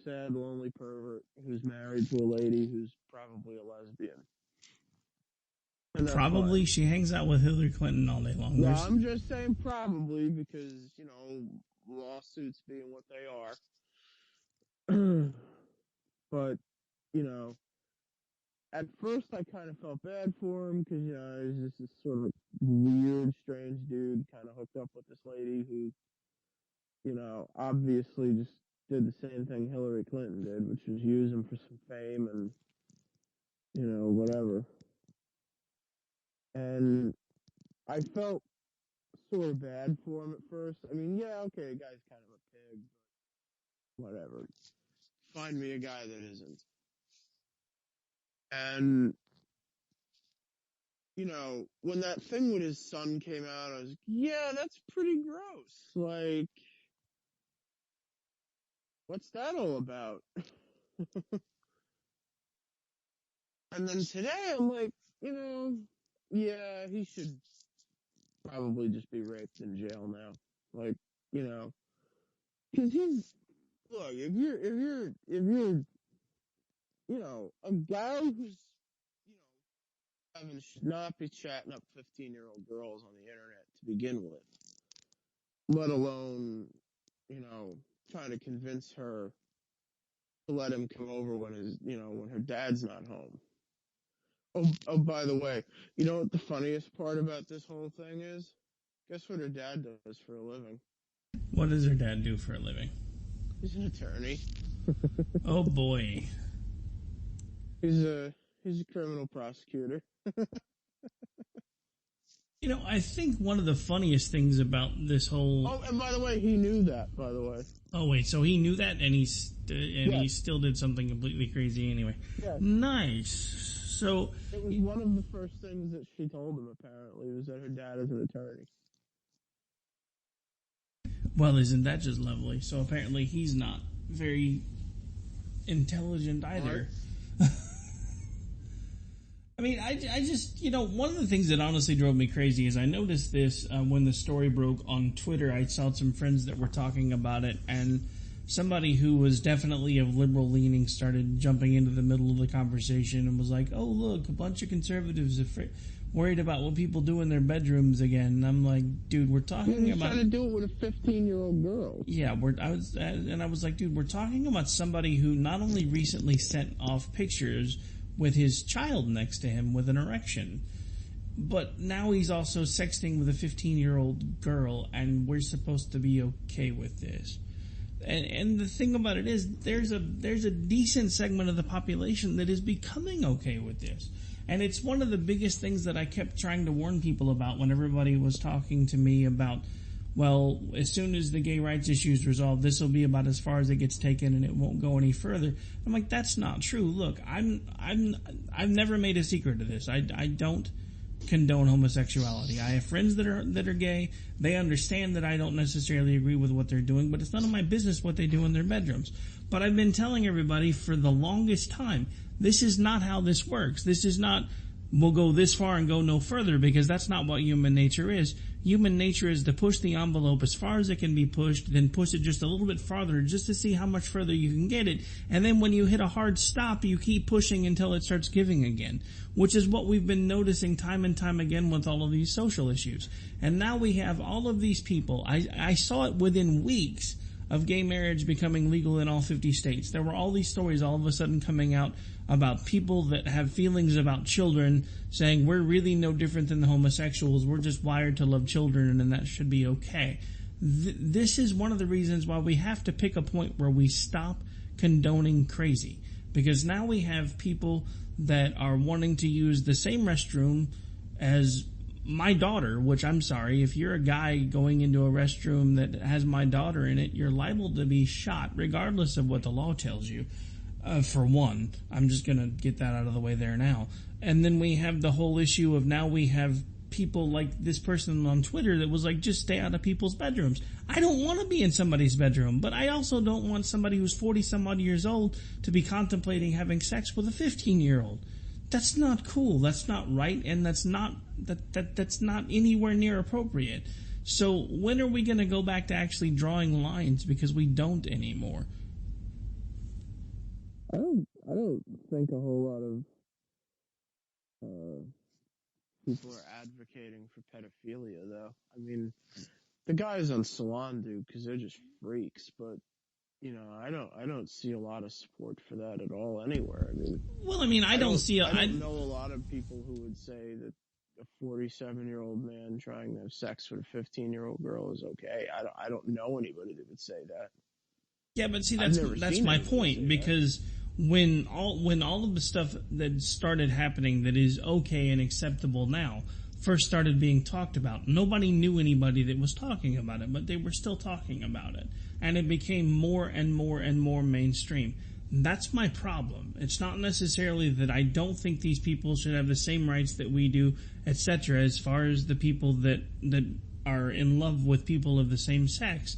sad, lonely pervert who's married to a lady who's probably a lesbian. Probably fine. She hangs out with Hillary Clinton all day long. No, I'm just saying probably because, lawsuits being what they are. But, at first I kind of felt bad for him because, he's just this sort of weird, strange dude kind of hooked up with this lady who, obviously just did the same thing Hillary Clinton did, which was use him for some fame and, whatever. And I felt sort of bad for him at first. I mean, yeah, okay, the guy's kind of a pig, but whatever. Find me a guy that isn't. And, when that thing with his son came out, I was like, yeah, that's pretty gross. What's that all about? And then today I'm like, yeah, he should probably just be raped in jail now. Cause look, if you're, a guy who's, should not be chatting up 15-year-old girls on the internet to begin with, let alone, trying to convince her to let him come over when her dad's not home. Oh, by the way, you know what the funniest part about this whole thing is? Guess what her dad does for a living? What does her dad do for a living? He's an attorney. Oh boy. He's a criminal prosecutor. I think one of the funniest things about this whole... Oh, and by the way, he knew that, by the way. Oh, wait, so he knew that, and he still did something completely crazy anyway. Yes. Nice. So... It was one of the first things that she told him, apparently, was that her dad is an attorney. Well, isn't that just lovely? So apparently he's not very intelligent either. I mean, I just, one of the things that honestly drove me crazy is I noticed this when the story broke on Twitter. I saw some friends that were talking about it, and somebody who was definitely of liberal leaning started jumping into the middle of the conversation and was like, "Oh, look, a bunch of conservatives are worried about what people do in their bedrooms again." And I'm like, dude, we're talking about trying to do it with a 15-year-old girl. Yeah, I was like, dude, we're talking about somebody who not only recently sent off pictures with his child next to him with an erection, but now he's also sexting with a 15-year-old girl, and we're supposed to be okay with this. And the thing about it is, there's a decent segment of the population that is becoming okay with this. And it's one of the biggest things that I kept trying to warn people about when everybody was talking to me about, well, as soon as the gay rights issue is resolved, this will be about as far as it gets taken and it won't go any further. I'm like, that's not true. Look, I've never made a secret of this. I don't condone homosexuality. I have friends that are gay. They understand that I don't necessarily agree with what they're doing, but it's none of my business what they do in their bedrooms. But I've been telling everybody for the longest time, this is not how this works. This is not, we'll go this far and go no further, because that's not what human nature is. Human nature is to push the envelope as far as it can be pushed, then push it just a little bit farther just to see how much further you can get it. And then when you hit a hard stop, you keep pushing until it starts giving again, which is what we've been noticing time and time again with all of these social issues. And now we have all of these people. I saw it within weeks of gay marriage becoming legal in all 50 states. There were all these stories all of a sudden coming out about people that have feelings about children saying, we're really no different than the homosexuals, we're just wired to love children and that should be okay. This is one of the reasons why we have to pick a point where we stop condoning crazy. Because now we have people that are wanting to use the same restroom as my daughter, which I'm sorry, if you're a guy going into a restroom that has my daughter in it, you're liable to be shot regardless of what the law tells you. For one, I'm just going to get that out of the way there now. And then we have the whole issue of now we have people like this person on Twitter that was like, just stay out of people's bedrooms. I don't want to be in somebody's bedroom, but I also don't want somebody who's 40 some odd years old to be contemplating having sex with a 15-year-old. That's not cool. That's not right. And that's not anywhere near appropriate. So when are we going to go back to actually drawing lines? Because we don't anymore. I don't think a whole lot of people are advocating for pedophilia, though. I mean, the guys on Salon do because they're just freaks, but you know, I don't see a lot of support for that at all anywhere. I mean, well, I mean, I don't know a lot of people who would say that a 47-year-old man trying to have sex with a 15-year-old girl is okay. I don't know anybody that would say that. Yeah, but see, that's my point, because when all of the stuff that started happening that is okay and acceptable now first started being talked about, nobody knew anybody that was talking about it, but they were still talking about it. And it became more and more and more mainstream. That's my problem. It's not necessarily that I don't think these people should have the same rights that we do, etc., as far as the people that are in love with people of the same sex.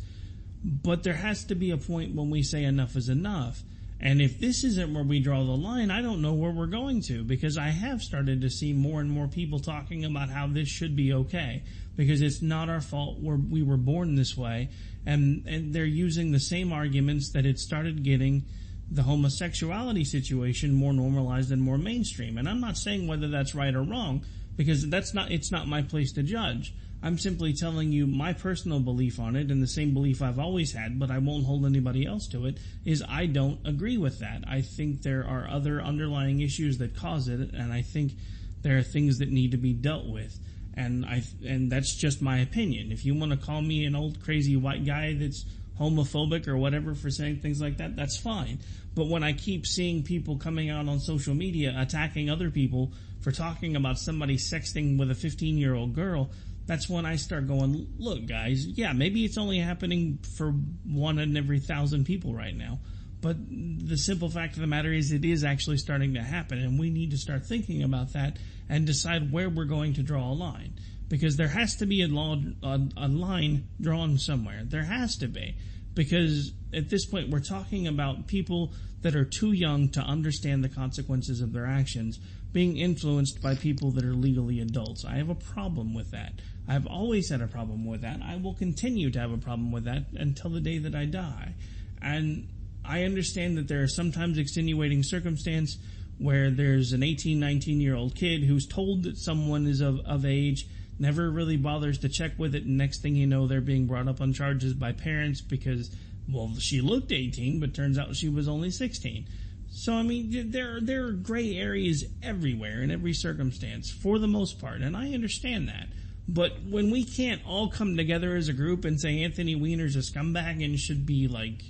But there has to be a point when we say enough is enough. And if this isn't where we draw the line, I don't know where we're going to, because I have started to see more and more people talking about how this should be okay, because it's not our fault. We were born this way, and they're using the same arguments that it started getting the homosexuality situation more normalized and more mainstream. And I'm not saying whether that's right or wrong, because it's not my place to judge. I'm simply telling you my personal belief on it, and the same belief I've always had, but I won't hold anybody else to it, is I don't agree with that. I think there are other underlying issues that cause it, and I think there are things that need to be dealt with. And that's just my opinion. If you want to call me an old crazy white guy that's homophobic or whatever for saying things like that, that's fine. But when I keep seeing people coming out on social media attacking other people for talking about somebody sexting with a 15-year-old girl, that's when I start going, look, guys, yeah, maybe it's only happening for 1 in every 1,000 people right now. But the simple fact of the matter is it is actually starting to happen, and we need to start thinking about that and decide where we're going to draw a line. Because there has to be a line drawn somewhere. There has to be. Because at this point we're talking about people that are too young to understand the consequences of their actions being influenced by people that are legally adults. I have a problem with that. I've always had a problem with that. I will continue to have a problem with that until the day that I die. And I understand that there are sometimes extenuating circumstances where there's an 18, 19-year-old kid who's told that someone is of age, never really bothers to check with it, and next thing you know, they're being brought up on charges by parents because, well, she looked 18, but turns out she was only 16. So, I mean, there are gray areas everywhere in every circumstance, for the most part, and I understand that. But when we can't all come together as a group and say Anthony Weiner's a scumbag and should be, like,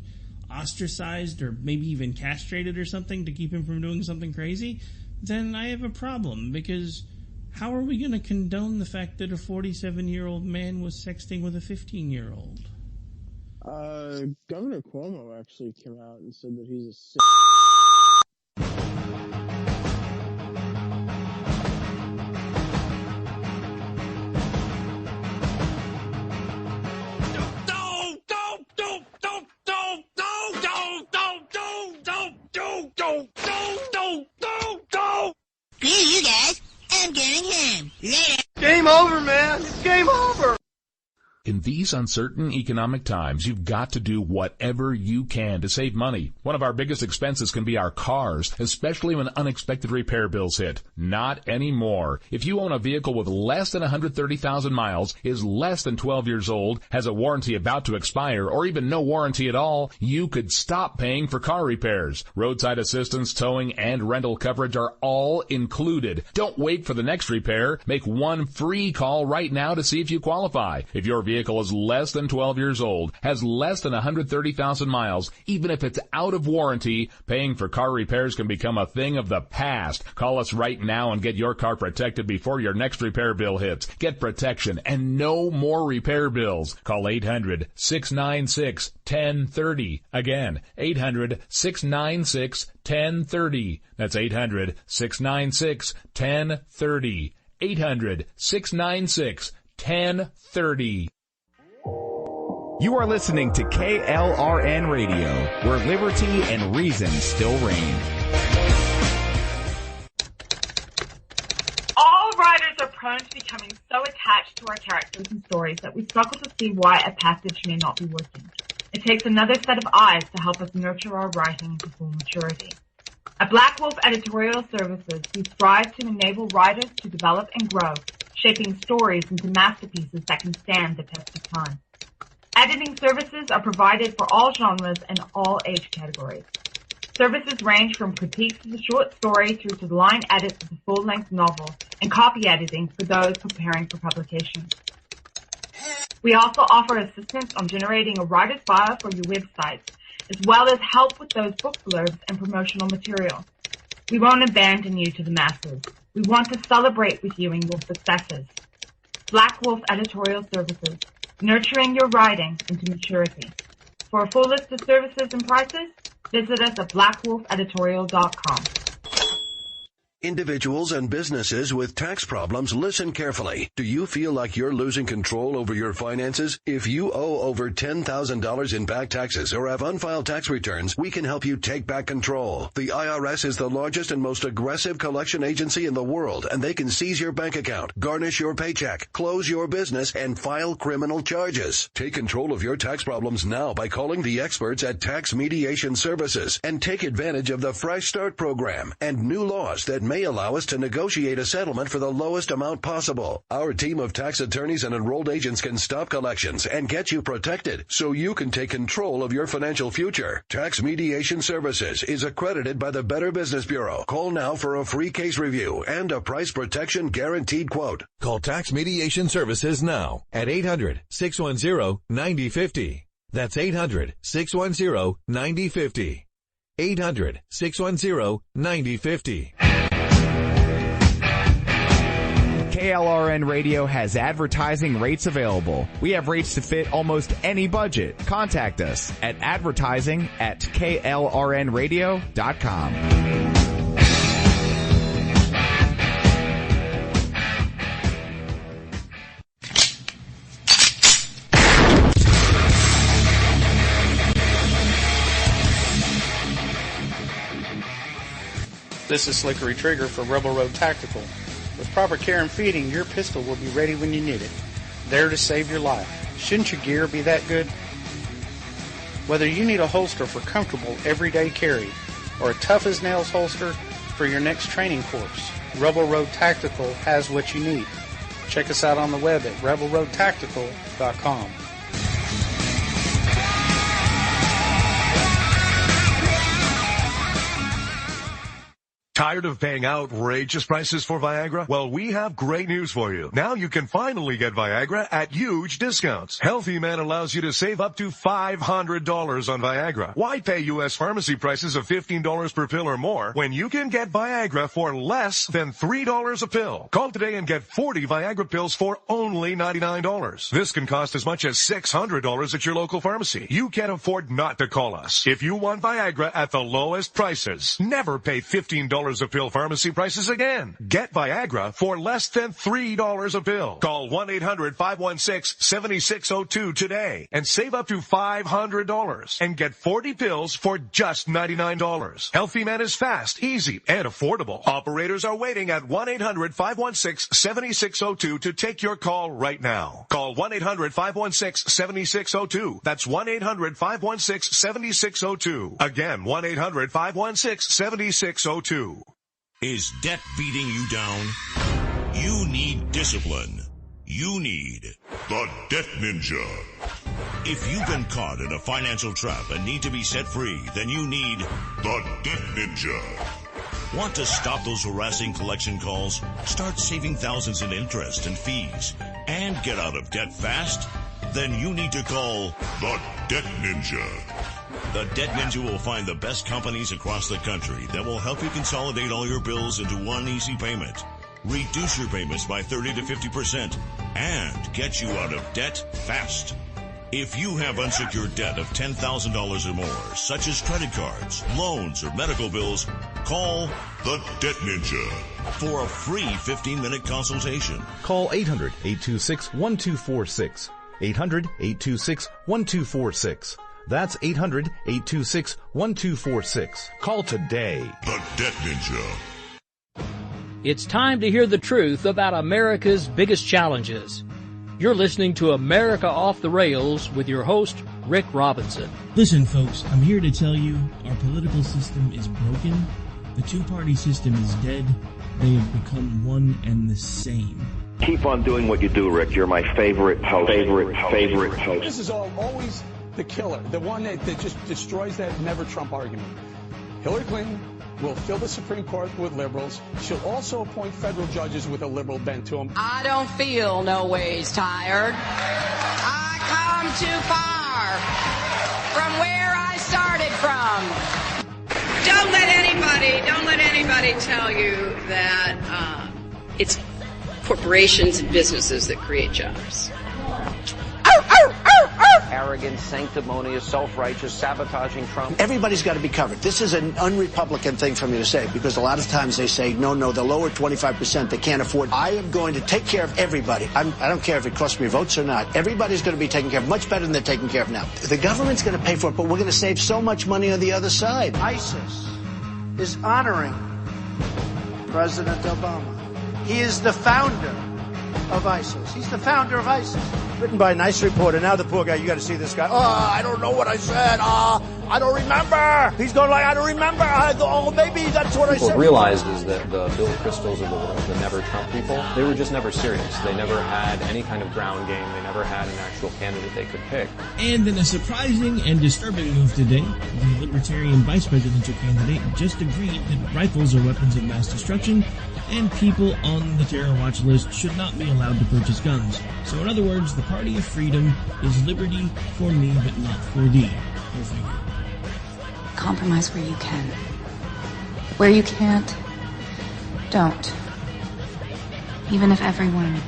ostracized or maybe even castrated or something to keep him from doing something crazy, then I have a problem, because how are we going to condone the fact that a 47-year-old man was sexting with a 15-year-old? Governor Cuomo actually came out and said that he's a sick. Screw you guys. I'm going home. Later. Game over, man. It's game over. In these uncertain economic times, you've got to do whatever you can to save money. One of our biggest expenses can be our cars, especially when unexpected repair bills hit. Not anymore. If you own a vehicle with less than 130,000 miles, is less than 12 years old, has a warranty about to expire, or even no warranty at all, you could stop paying for car repairs. Roadside assistance, towing, and rental coverage are all included. Don't wait for the next repair. Make one free call right now to see if you qualify. If your vehicle is less than 12 years old, has less than 130,000 miles, even if it's out of warranty, paying for car repairs can become a thing of the past. Call us right now and get your car protected before your next repair bill hits. Get protection and no more repair bills. Call 800-696-1030. Again, 800-696-1030. That's 800-696-1030. 800-696-1030. You are listening to KLRN Radio, where liberty and reason still reign. All writers are prone to becoming so attached to our characters and stories that we struggle to see why a passage may not be working. It takes another set of eyes to help us nurture our writing to full maturity. At Black Wolf Editorial Services, we strive to enable writers to develop and grow, shaping stories into masterpieces that can stand the test of time. Editing services are provided for all genres and all age categories. Services range from critiques of the short story through to the line edits of the full-length novel and copy editing for those preparing for publication. We also offer assistance on generating a writer's bio for your websites, as well as help with those book blurbs and promotional material. We won't abandon you to the masses. We want to celebrate with you and your successes. Black Wolf Editorial Services, nurturing your writing into maturity. For a full list of services and prices, visit us at blackwolfeditorial.com. Individuals and businesses with tax problems, listen carefully. Do you feel like you're losing control over your finances? If you owe over $10,000 in back taxes or have unfiled tax returns, we can help you take back control. The IRS is the largest and most aggressive collection agency in the world, and they can seize your bank account, garnish your paycheck, close your business, and file criminal charges. Take control of your tax problems now by calling the experts at Tax Mediation Services and take advantage of the Fresh Start program and new laws that may allow us to negotiate a settlement for the lowest amount possible. Our team of tax attorneys and enrolled agents can stop collections and get you protected so you can take control of your financial future. Tax Mediation Services is accredited by the Better Business Bureau. Call now for a free case review and a price protection guaranteed quote. Call Tax Mediation Services now at 800-610-9050. That's 800-610-9050. 800-610-9050. KLRN Radio has advertising rates available. We have rates to fit almost any budget. Contact us at advertising@klrnradio.com. This is Slickery Trigger for Rebel Road Tactical. With proper care and feeding, your pistol will be ready when you need it, there to save your life. Shouldn't your gear be that good? Whether you need a holster for comfortable everyday carry or a tough as nails holster for your next training course, Rebel Road Tactical has what you need. Check us out on the web at rebelroadtactical.com. Tired of paying outrageous prices for Viagra? Well, we have great news for you. Now you can finally get Viagra at huge discounts. Healthy Man allows you to save up to $500 on Viagra. Why pay U.S. pharmacy prices of $15 per pill or more when you can get Viagra for less than $3 a pill? Call today and get 40 Viagra pills for only $99. This can cost as much as $600 at your local pharmacy. You can't afford not to call us. If you want Viagra at the lowest prices, never pay $15 a pill pharmacy prices again. Get Viagra for less than $3 a pill. Call 1-800-516-7602 today and save up to $500 and get 40 pills for just $99. Healthy Man is fast, easy, and affordable. Operators are waiting at 1-800-516-7602 to take your call right now. Call 1-800-516-7602. That's 1-800-516-7602. Again, 1-800-516-7602. Is debt beating you down? You need discipline. You need the Debt Ninja. If you've been caught in a financial trap and need to be set free, then you need the Debt Ninja. Want to stop those harassing collection calls, start saving thousands in interest and fees, and get out of debt fast? Then you need to call the Debt Ninja. The Debt Ninja will find the best companies across the country that will help you consolidate all your bills into one easy payment, reduce your payments by 30 to 50%, and get you out of debt fast. If you have unsecured debt of $10,000 or more, such as credit cards, loans, or medical bills, call the Debt Ninja for a free 15-minute consultation. Call 800-826-1246. 800-826-1246. That's 800-826-1246. Call today. The Debt Ninja. It's time to hear the truth about America's biggest challenges. You're listening to America Off the Rails with your host, Rick Robinson. Listen, folks, I'm here to tell you our political system is broken. The two-party system is dead. They have become one and the same. Keep on doing what you do, Rick. You're my favorite host. Favorite host. This is always the killer, the one that just destroys that never Trump argument. Hillary Clinton will fill the Supreme Court with liberals. She'll also appoint federal judges with a liberal bent to them. I don't feel no ways tired. I come too far from where I started from. Don't let anybody tell you that it's corporations and businesses that create jobs. Arrogant, sanctimonious, self-righteous, sabotaging Trump. Everybody's got to be covered. This is an un-Republican thing for me to say, because a lot of times they say, no, the lower 25% they can't afford. I am going to take care of everybody. I don't care if it costs me votes or not. Everybody's going to be taken care of much better than they're taken care of now. The government's going to pay for it, but we're going to save so much money on the other side. ISIS is honoring President Obama. He is the founder of ISIS. He's the founder of ISIS. Written by a nice reporter. Now the poor guy, you got to see this guy. Oh, I don't know what I said. I don't remember. He's going like, I don't remember. Maybe that's what I said. What realized is that the Bill Kristols of the world, the never Trump people, they were just never serious. They never had any kind of ground game. They never had an actual candidate they could pick. And in a surprising and disturbing move today, the Libertarian vice presidential candidate just agreed that rifles are weapons of mass destruction and people on the terror watch list should not be allowed to purchase guns. So in other words, the party of freedom is liberty for me but not for thee. Go figure. Compromise where you can. Where you can't, don't. Even if everyone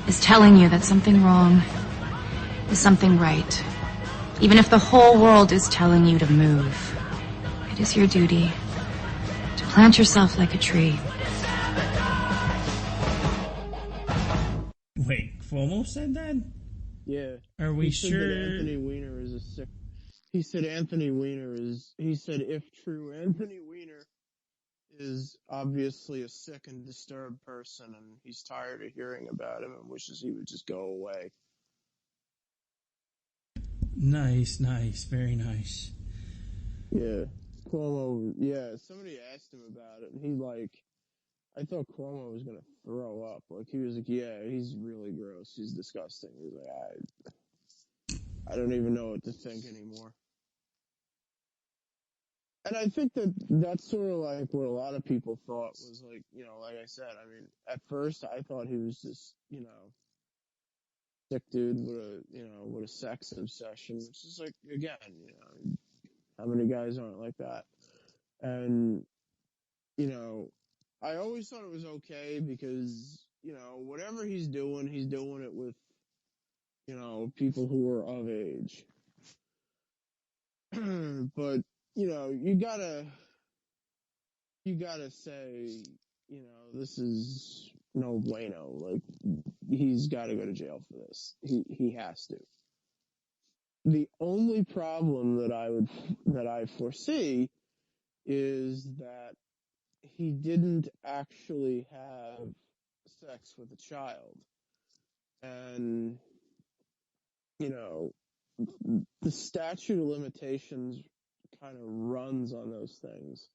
is telling you that something wrong is something right. Even if the whole world is telling you to move. It is your duty to plant yourself like a tree. Wait, Cuomo said that? Yeah. Are we sure? Anthony Weiner is a sick. He said Anthony Weiner is. He said if true, Anthony Weiner is obviously a sick and disturbed person, and he's tired of hearing about him and wishes he would just go away. Nice, very nice. Yeah, Cuomo. Yeah, somebody asked him about it, and he I thought Cuomo was gonna throw up. Like, he was like, "Yeah, he's really gross. He's disgusting." He's like, I don't even know what to think anymore. And I think that's sort of like what a lot of people thought was like, like I said, I mean, at first I thought he was just, sick dude with a sex obsession, which is like, again, how many guys aren't like that? And, I always thought it was okay because, whatever he's doing it with, people who are of age. But, you gotta say, this is no bueno. Like, he's gotta go to jail for this. He has to. The only problem that I foresee is that he didn't actually have sex with a child. And, the statute of limitations kind of runs on those things.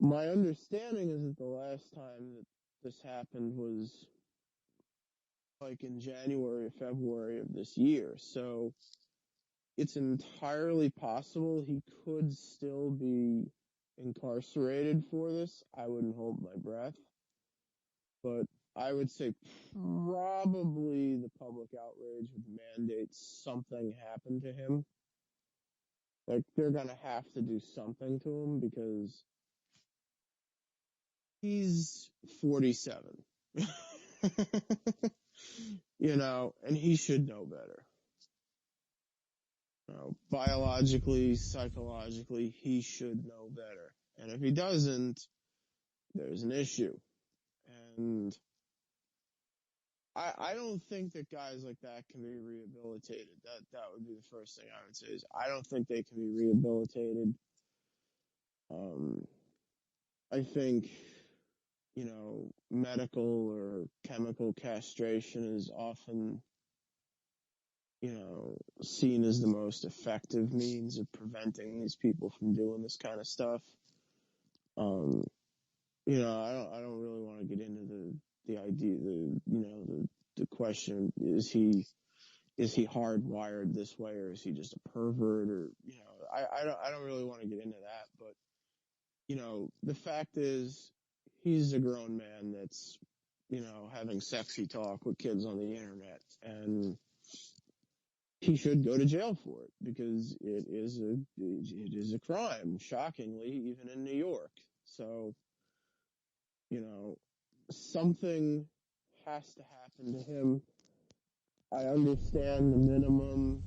My understanding is that the last time that this happened was like in January or February of this year. So it's entirely possible he could still be incarcerated for this. I wouldn't hold my breath. But I would say probably the public outrage would mandate something happen to him. Like, they're going to have to do something to him because he's 47. And he should know better. Biologically, psychologically, he should know better. And if he doesn't, there's an issue. And I don't think that guys like that can be rehabilitated. That would be the first thing I would say is I don't think they can be rehabilitated. I think, medical or chemical castration is often, seen as the most effective means of preventing these people from doing this kind of stuff. I don't really want to get into the idea, the question, is he hardwired this way, or is he just a pervert, or, I don't really want to get into that, but, the fact is, he's a grown man that's, having sexy talk with kids on the internet, and he should go to jail for it, because it is a crime, shockingly, even in New York. So, something has to happen to him. I understand the minimum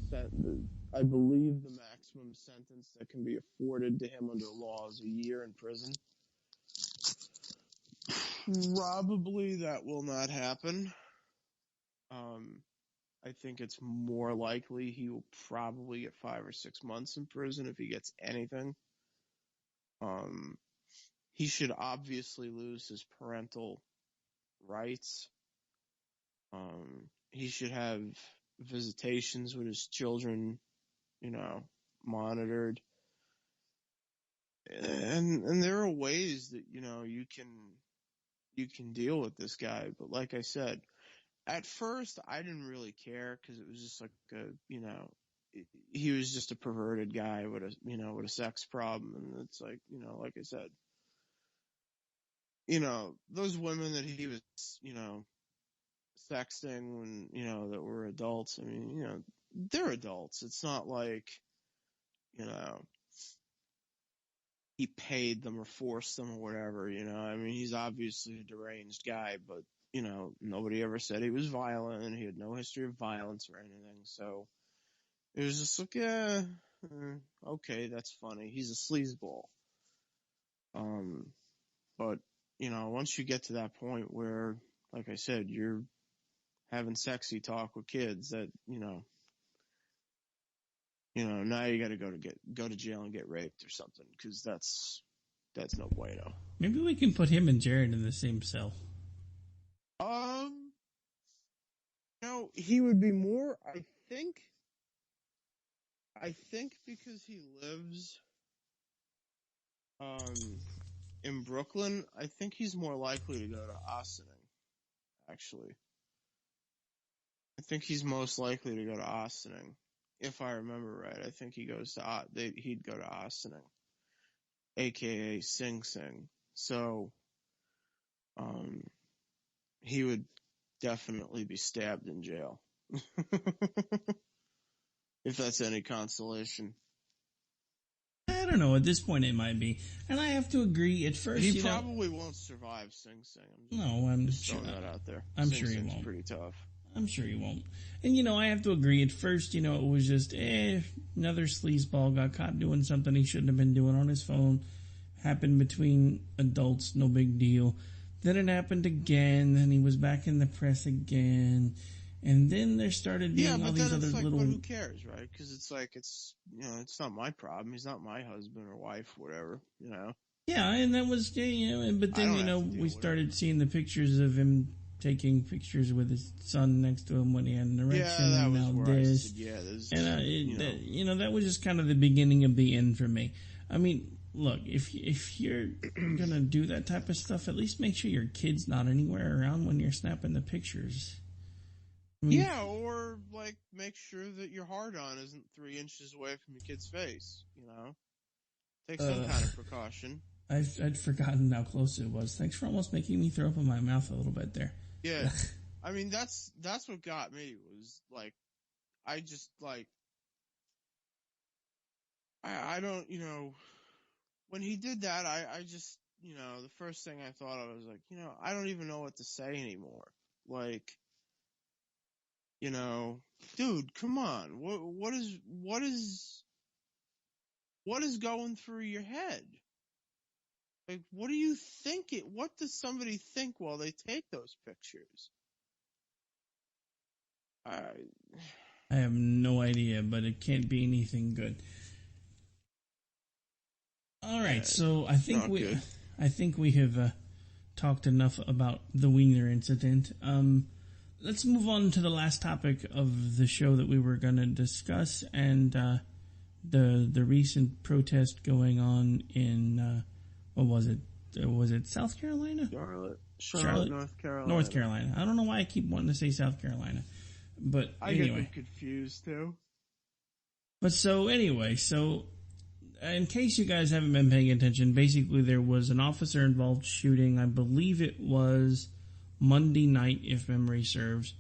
sentence. I believe the maximum sentence that can be afforded to him under law is a year in prison. Probably that will not happen. I think it's more likely he will probably get 5 or 6 months in prison if he gets anything. He should obviously lose his parental rights. He should have visitations with his children, monitored. And there are ways that, you can deal with this guy. But like I said, at first I didn't really care because it was just like he was just a perverted guy with a sex problem. And it's like, like I said, those women that he was, sexting when, that were adults. I mean, they're adults. It's not like, he paid them or forced them or whatever, I mean, he's obviously a deranged guy, but, nobody ever said he was violent, and he had no history of violence or anything. So it was just like, yeah, okay, that's funny. He's a sleazeball. But, once you get to that point where, like I said, you're having sexy talk with kids that, now you got to go to jail and get raped or something, because that's no bueno. Maybe we can put him and Jared in the same cell. He would be more, I think, I think because he lives in Brooklyn, I think he's more likely to go to Ossining, actually. I think he's most likely to go to Ossining. If I remember right, I think he goes to he'd go to Ossining, aka Sing Sing. So he would definitely be stabbed in jail. If that's any consolation. I don't know. At this point, it might be, and I have to agree. At first, He probably won't survive Sing Sing. I'm just sure throwing that out there. I'm Sing sure he Sing's won't. Pretty tough. I'm sure he won't. And I have to agree. At first, it was just another sleazeball got caught doing something he shouldn't have been doing on his phone. Happened between adults, no big deal. Then it happened again. Then he was back in the press again. And then there started being all these other little. But who cares, right? Because it's it's not my problem. He's not my husband or wife, whatever, Yeah, and that was, but then, we started seeing the pictures of him taking pictures with his son next to him when he had an erection, and now this. That was just kind of the beginning of the end for me. I mean, look, if you're gonna do that type of stuff, at least make sure your kid's not anywhere around when you're snapping the pictures. Or make sure that your hard-on isn't 3 inches away from your kid's face, Take some kind of precaution. I'd forgotten how close it was. Thanks for almost making me throw up in my mouth a little bit there. Yeah. I mean, that's what got me was, I just, I don't, when he did that, I just, the first thing I thought of was I don't even know what to say anymore. Dude, come on. What is going through your head? What do you think what does somebody think while they take those pictures? I have no idea, but it can't be anything good. All right, so I think we have talked enough about the Wiener incident. Let's move on to the last topic of the show that we were going to discuss, and the recent protest going on in what was it? Was it South Carolina? Charlotte, North Carolina. North Carolina. I don't know why I keep wanting to say South Carolina, but I anyway. get them confused too. But so in case you guys haven't been paying attention, basically there was an officer involved shooting. I believe it was Monday night, if memory serves,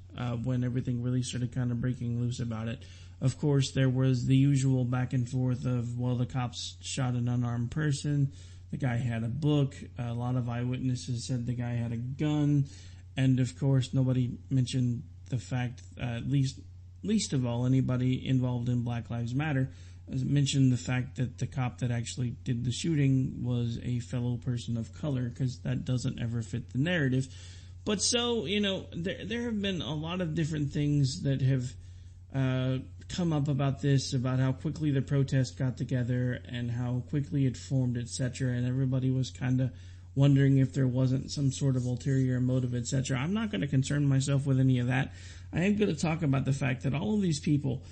when everything really started kind of breaking loose about it. Of course, there was the usual back and forth of, the cops shot an unarmed person. The guy had a book. A lot of eyewitnesses said the guy had a gun. And of course, nobody mentioned the fact, least of all, anybody involved in Black Lives Matter mentioned the fact that the cop that actually did the shooting was a fellow person of color, because that doesn't ever fit the narrative. But so, there have been a lot of different things that have come up about this, about how quickly the protest got together and how quickly it formed, etc. And everybody was kind of wondering if there wasn't some sort of ulterior motive, etc. I'm not going to concern myself with any of that. I am going to talk about the fact that all of these people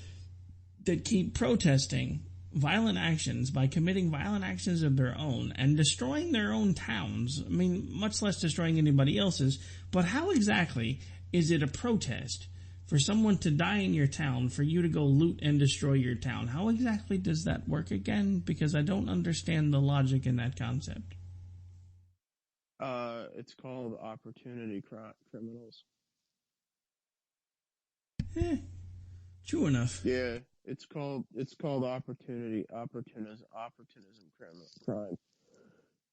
that keep protesting violent actions by committing violent actions of their own and destroying their own towns, I mean, much less destroying anybody else's, but how exactly is it a protest for someone to die in your town, for you to go loot and destroy your town? How exactly does that work again? Because I don't understand the logic in that concept. It's called opportunity criminals. True enough. Yeah, it's called opportunism crime.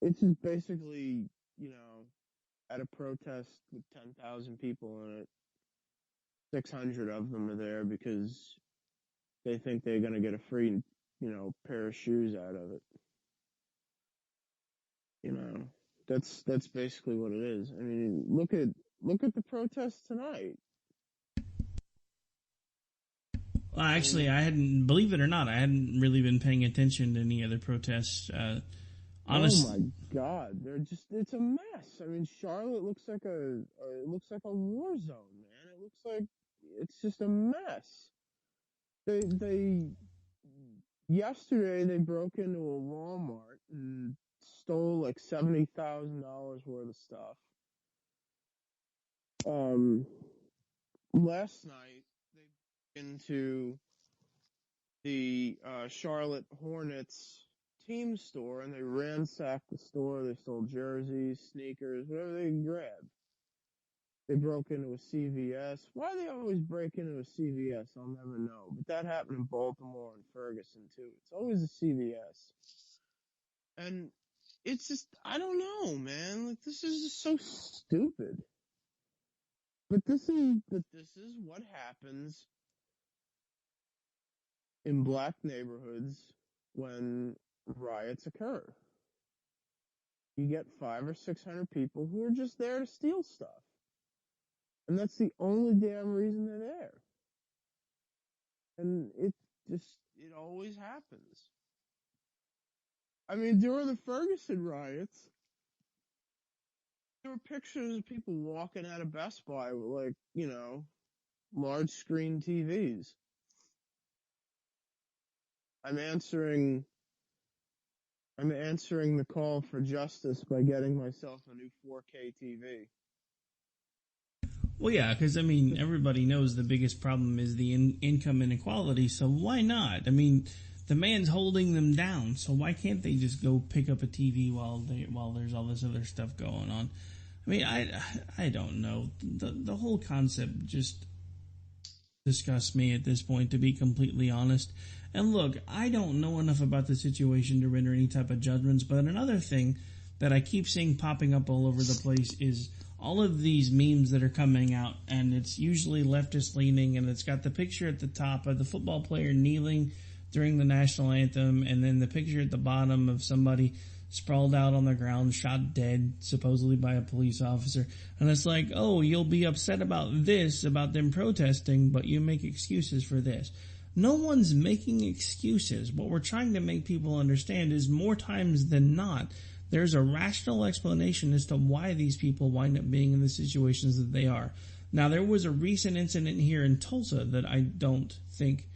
It's just basically, at a protest with 10,000 people in it, 600 of them are there because they think they're going to get a free, pair of shoes out of it. That's basically what it is. I mean, look at the protests tonight. Well, actually, I hadn't, believe it or not, I hadn't really been paying attention to any other protests. Honestly, oh my God, it's a mess. I mean, Charlotte looks like a war zone, man. It looks like it's just a mess. They Yesterday, they broke into a Walmart and stole like $70,000 worth of stuff. Last night, they broke into the Charlotte Hornets team store, and they ransacked the store. They stole jerseys, sneakers, whatever they could grab. They broke into a CVS. Why they always break into a CVS, I'll never know. But that happened in Baltimore and Ferguson, too. It's always a CVS. And it's just, I don't know, man. Like, this is just so stupid. But this is what happens in black neighborhoods when riots occur. You get 500 or 600 people who are just there to steal stuff. And that's the only damn reason they're there. And it always happens. I mean, during the Ferguson riots, there were pictures of people walking out of Best Buy with, like, large screen TVs. I'm answering the call for justice by getting myself a new 4K TV. Well, yeah, because, I mean, everybody knows the biggest problem is the income inequality, so why not? I mean, the man's holding them down, so why can't they just go pick up a TV while there's all this other stuff going on? I mean, I don't know. The whole concept just disgusts me at this point, to be completely honest. And look, I don't know enough about the situation to render any type of judgments, but another thing that I keep seeing popping up all over the place is all of these memes that are coming out, and it's usually leftist leaning, and it's got the picture at the top of the football player kneeling during the national anthem, and then the picture at the bottom of somebody sprawled out on the ground, shot dead, supposedly by a police officer. And it's like, oh, you'll be upset about this, about them protesting, but you make excuses for this. No one's making excuses. What we're trying to make people understand is more times than not, there's a rational explanation as to why these people wind up being in the situations that they are. Now, there was a recent incident here in Tulsa that I don't think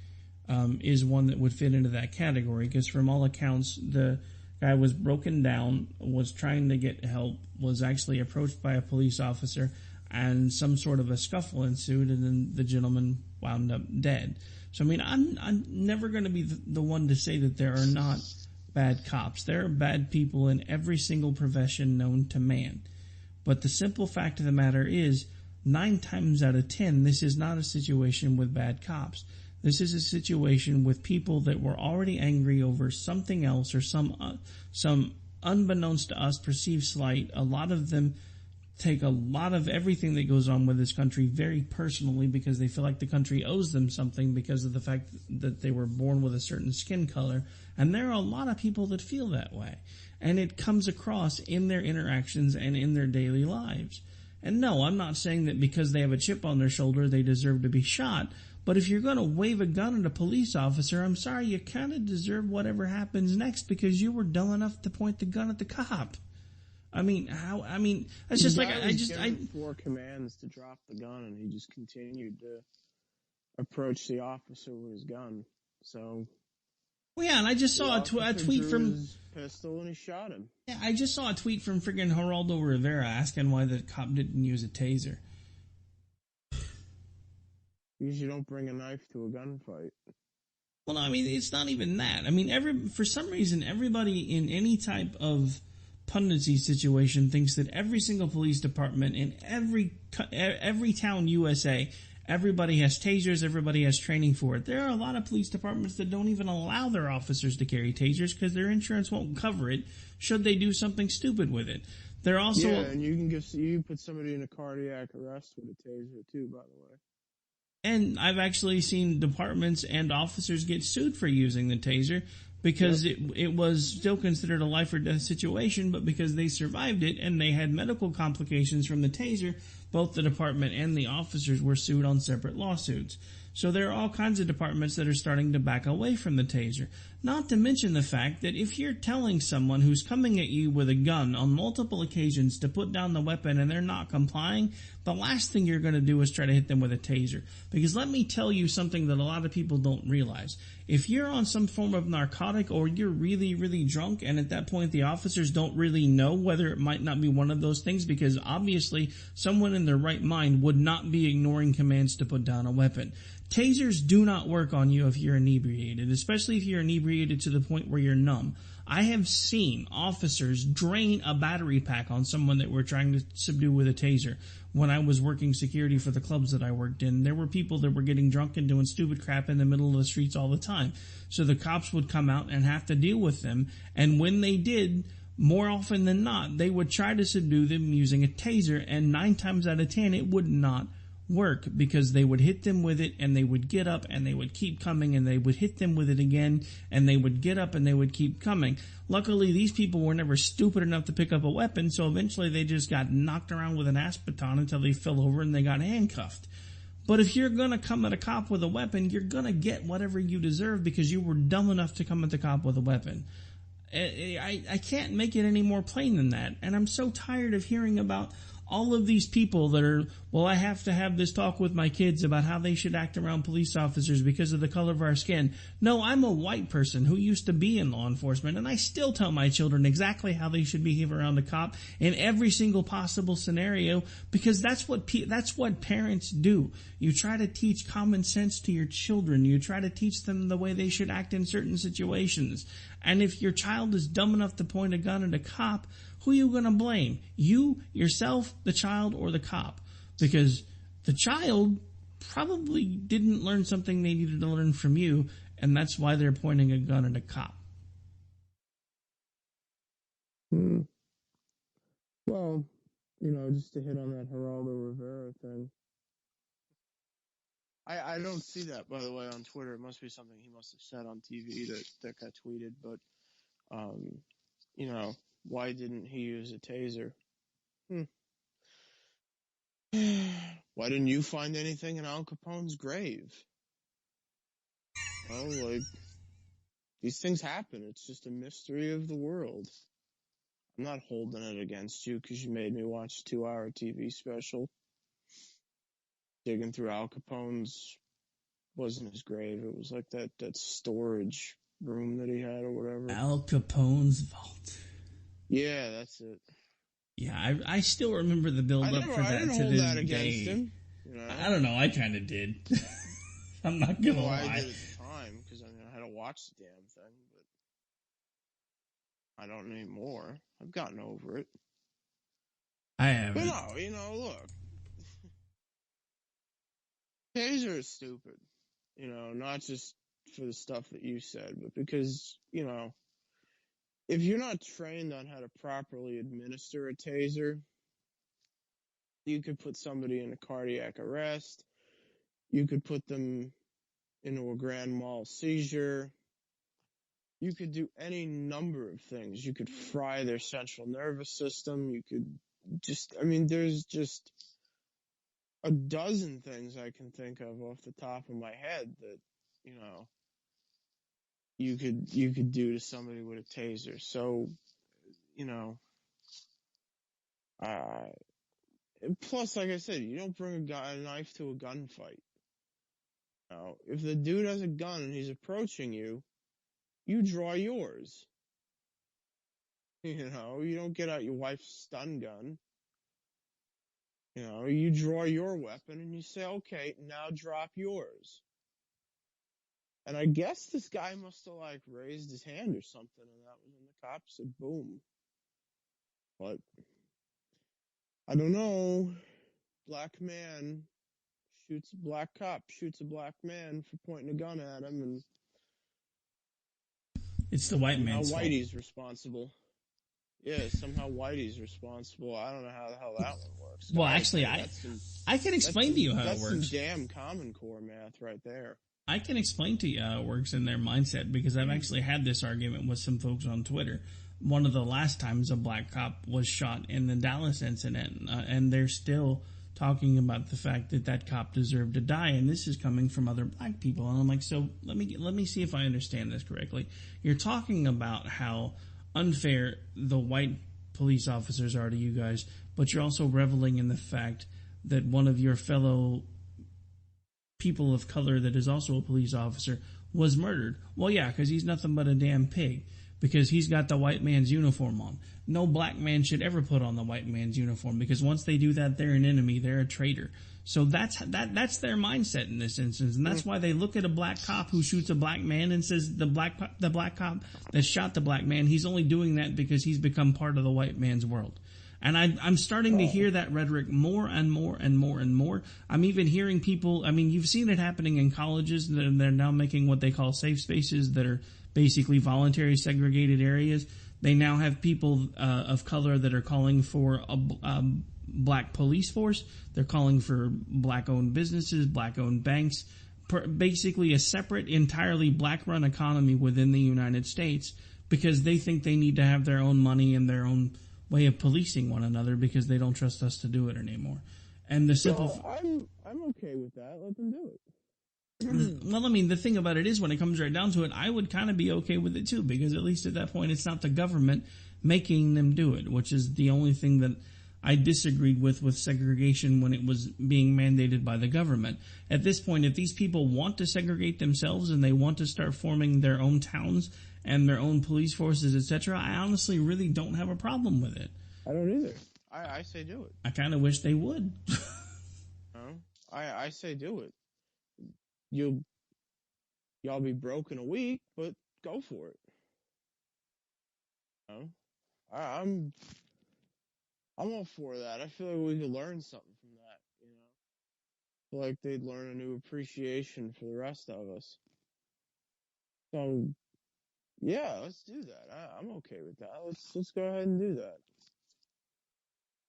is one that would fit into that category, because from all accounts, the guy was broken down, was trying to get help, was actually approached by a police officer, and some sort of a scuffle ensued, and then the gentleman wound up dead. So, I mean, I'm never going to be the one to say that there are not bad cops. There are bad people in every single profession known to man. But the simple fact of the matter is, 9 times out of 10, this is not a situation with bad cops. This is a situation with people that were already angry over something else or some unbeknownst to us perceived slight. A lot of them take a lot of everything that goes on with this country very personally because they feel like the country owes them something because of the fact that they were born with a certain skin color. And there are a lot of people that feel that way. And it comes across in their interactions and in their daily lives. And no, I'm not saying that because they have a chip on their shoulder they deserve to be shot. But if you're going to wave a gun at a police officer, I'm sorry, you kind of deserve whatever happens next because you were dumb enough to point the gun at the cop. I mean, it's just like, I 4 commands to drop the gun, and he just continued to approach the officer with his gun. So, well, yeah, and I just saw a tweet from his pistol, and he shot him. Yeah, I just saw a tweet from friggin' Geraldo Rivera asking why the cop didn't use a taser. Because you don't bring a knife to a gunfight. Well, no, I mean, it's not even that. I mean, for some reason, everybody in any type of pundency situation thinks that every single police department in every town USA, everybody has tasers, everybody has training for it. There are a lot of police departments that don't even allow their officers to carry tasers because their insurance won't cover it should they do something stupid with it. They're also and you can put somebody in a cardiac arrest with a taser too, by the way. And I've actually seen departments and officers get sued for using the taser because it was still considered a life or death situation, but because they survived it and they had medical complications from the taser, both the department and the officers were sued on separate lawsuits. So there are all kinds of departments that are starting to back away from the taser. Not to mention the fact that if you're telling someone who's coming at you with a gun on multiple occasions to put down the weapon and they're not complying, the last thing you're going to do is try to hit them with a taser. Because let me tell you something that a lot of people don't realize. If you're on some form of narcotic or you're really, really drunk, and at that point the officers don't really know whether it might not be one of those things, because obviously someone in their right mind would not be ignoring commands to put down a weapon. Tasers do not work on you if you're inebriated, especially if you're inebriated to the point where you're numb. I have seen officers drain a battery pack on someone that we're trying to subdue with a taser. When I was working security for the clubs that I worked in, there were people that were getting drunk and doing stupid crap in the middle of the streets all the time. So the cops would come out and have to deal with them, and when they did, more often than not, they would try to subdue them using a taser, and 9 times out of 10 it would not work, because they would hit them with it and they would get up and they would keep coming, and they would hit them with it again and they would get up and they would keep coming. Luckily, these people were never stupid enough to pick up a weapon, so eventually they just got knocked around with an ass baton until they fell over and they got handcuffed. But if you're gonna come at a cop with a weapon, you're gonna get whatever you deserve because you were dumb enough to come at the cop with a weapon. I can't make it any more plain than that, and I'm so tired of hearing about all of these people that are, well, I have to have this talk with my kids about how they should act around police officers because of the color of our skin. No, I'm a white person who used to be in law enforcement, and I still tell my children exactly how they should behave around a cop in every single possible scenario, because that's what parents do. You try to teach common sense to your children. You try to teach them the way they should act in certain situations. And if your child is dumb enough to point a gun at a cop, who are you going to blame? You, yourself, the child, or the cop? Because the child probably didn't learn something they needed to learn from you, and that's why they're pointing a gun at a cop. Well, just to hit on that Geraldo Rivera thing. I don't see that, by the way, on Twitter. It must be something he must have said on TV that got tweeted, but, why didn't he use a taser? Why didn't you find anything in Al Capone's grave? These things happen. It's just a mystery of the world. I'm not holding it against you because you made me watch a 2-hour TV special. Digging through Al Capone's, wasn't his grave. It was like that storage room that he had or whatever. Al Capone's vault. Yeah, that's it. Yeah, I still remember the build-up for that I didn't to hold this that against day. him. I don't know. I kind of did. I'm not gonna lie. I did at the time because I had to watch the damn thing, but I don't anymore. I've gotten over it. I haven't. But no, look. Taser is stupid. Not just for the stuff that you said, but because, if you're not trained on how to properly administer a taser, you could put somebody in a cardiac arrest. You could put them into a grand mal seizure. You could do any number of things. You could fry their central nervous system. You could there's just a dozen things I can think of off the top of my head that, you could do to somebody with a taser. So, plus, like I said, you don't bring a knife to a gunfight. If the dude has a gun and he's approaching you, you draw yours. You don't get out your wife's stun gun. You draw your weapon and you say, okay, now drop yours. And I guess this guy must have raised his hand or something, and that was when the cop said boom. But I don't know. Black man shoots a black cop, shoots a black man for pointing a gun at him, and it's the white man's fault. Whitey's responsible. Yeah, somehow Whitey's responsible. I don't know how the hell that one works. Well, actually, I can explain to you how it works. That's some damn Common Core math right there. I can explain to you how it works in their mindset, because I've actually had this argument with some folks on Twitter. One of the last times a black cop was shot in the Dallas incident, and they're still talking about the fact that that cop deserved to die, and this is coming from other black people. And I'm like, so let me see if I understand this correctly. You're talking about how unfair the white police officers are to you guys, but you're also reveling in the fact that one of your fellow people of color that is also a police officer was murdered. Well, yeah, because he's nothing but a damn pig, because he's got the white man's uniform on. No black man should ever put on the white man's uniform, because once they do that, they're an enemy, they're a traitor. So that's their mindset in this instance, and that's why they look at a black cop who shoots a black man and says the black cop that shot the black man, he's only doing that because he's become part of the white man's world. And I'm starting to hear that rhetoric more and more and more and more. I'm even hearing people, I mean, you've seen it happening in colleges. They're now making what they call safe spaces that are basically voluntary segregated areas. They now have people of color that are calling for a black police force. They're calling for black-owned businesses, black-owned banks, basically a separate, entirely black-run economy within the United States, because they think they need to have their own money and their own way of policing one another, because they don't trust us to do it anymore. And the simple... I'm okay with that. Let them do it. Well, I mean, the thing about it is, when it comes right down to it, I would kind of be okay with it too, because at least at that point it's not the government making them do it, which is the only thing that I disagreed with segregation when it was being mandated by the government. At this point, if these people want to segregate themselves and they want to start forming their own towns and their own police forces, etc., I honestly really don't have a problem with it. I don't either. I say do it. I kind of wish they would. I say do it. Y'all be broke in a week, but go for it. I'm all for that. I feel like we could learn something from that, I feel like they'd learn a new appreciation for the rest of us. So, yeah, let's do that. I'm okay with that. Let's go ahead and do that.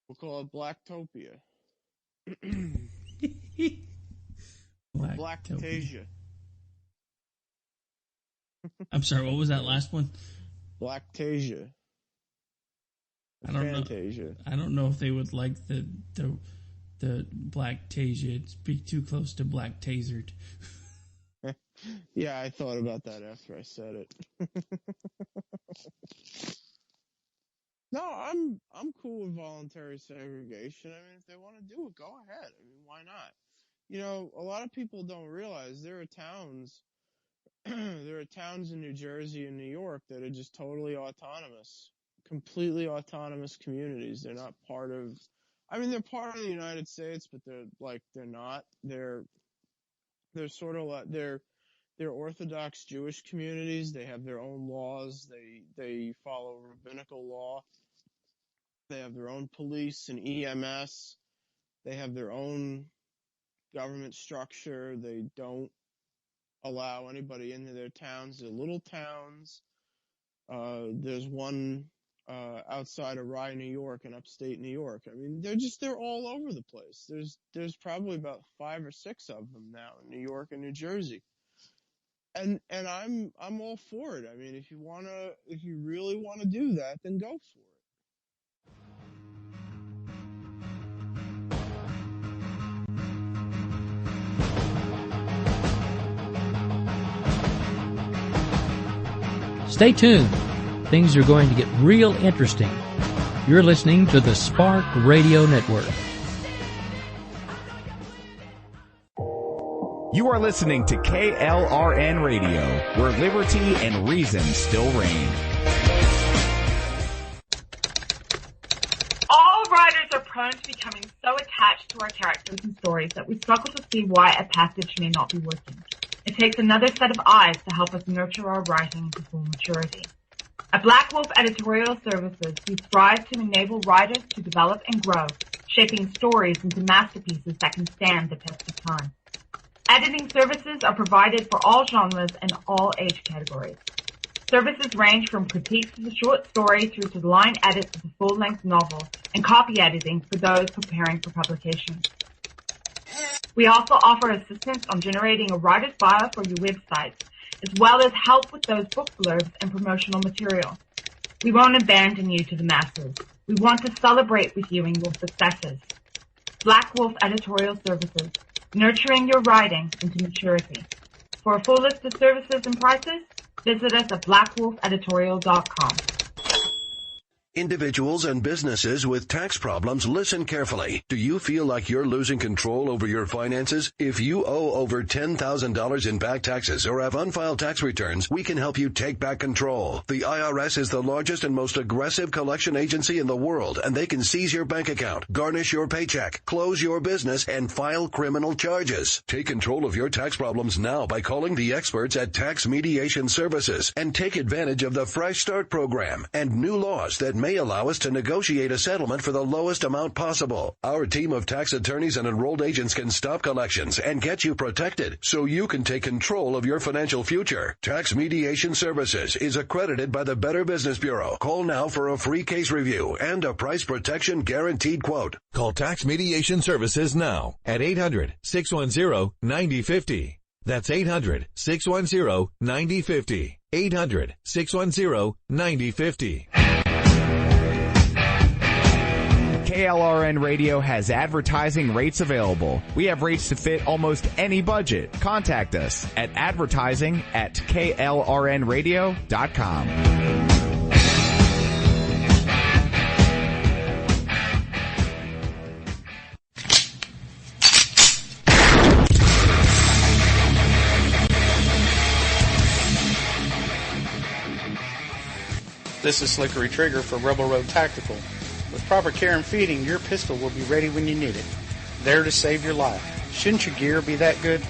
We'll call it Blacktopia. Blacktasia. I'm sorry, what was that last one? Blacktasia. I don't Fantasia. know. I don't know if they would like the Blacktasia. It'd be too close to Black Tasered. Yeah, I thought about that after I said it. No, I'm cool with voluntary segregation. I mean, if they want to do it, go ahead. I mean, why not? A lot of people don't realize there are towns in New Jersey and New York that are just totally autonomous, completely autonomous communities. They're not part of, they're part of the United States, but they're not. They're sort of like, they're Orthodox Jewish communities. They have their own laws. They follow rabbinical law. They have their own police and EMS. They have their own government structure. They don't allow anybody into their towns. They're little towns. There's one outside of Rye, New York, in upstate New York. I mean, they're all over the place. There's probably about 5 or 6 of them now in New York and New Jersey. And I'm all for it. I mean, if you really want to do that, then go for it. Stay tuned. Things are going to get real interesting. You're listening to the Spark Radio Network. You are listening to KLRN Radio, where liberty and reason still reign. All writers are prone to becoming so attached to our characters and stories that we struggle to see why a passage may not be working. It takes another set of eyes to help us nurture our writing to full maturity. At Black Wolf Editorial Services, we strive to enable writers to develop and grow, shaping stories into masterpieces that can stand the test of time. Editing services are provided for all genres and all age categories. Services range from critiques of the short story through to line edits of the full-length novel and copy editing for those preparing for publication. We also offer assistance on generating a writer's bio for your websites, as well as help with those book blurbs and promotional material. We won't abandon you to the masses. We want to celebrate with you in your successes. Black Wolf Editorial Services, nurturing your writing into maturity. For a full list of services and prices, visit us at blackwolfeditorial.com. Individuals and businesses with tax problems, listen carefully. Do you feel like you're losing control over your finances? If you owe over $10,000 in back taxes or have unfiled tax returns, we can help you take back control. The IRS is the largest and most aggressive collection agency in the world, and they can seize your bank account, garnish your paycheck, close your business, and file criminal charges. Take control of your tax problems now by calling the experts at Tax Mediation Services and take advantage of the Fresh Start program and new laws that may allow us to negotiate a settlement for the lowest amount possible. Our team of tax attorneys and enrolled agents can stop collections and get you protected so you can take control of your financial future. Tax Mediation Services is accredited by the Better Business Bureau. Call now for a free case review and a price protection guaranteed quote. Call Tax Mediation Services now at 800-610-9050. That's 800-610-9050. 800-610-9050. KLRN Radio has advertising rates available. We have rates to fit almost any budget. Contact us at advertising@klrnradio.com. This is Slickery Trigger for Rebel Road Tactical. With proper care and feeding, your pistol will be ready when you need it, there to save your life. Shouldn't your gear be that good?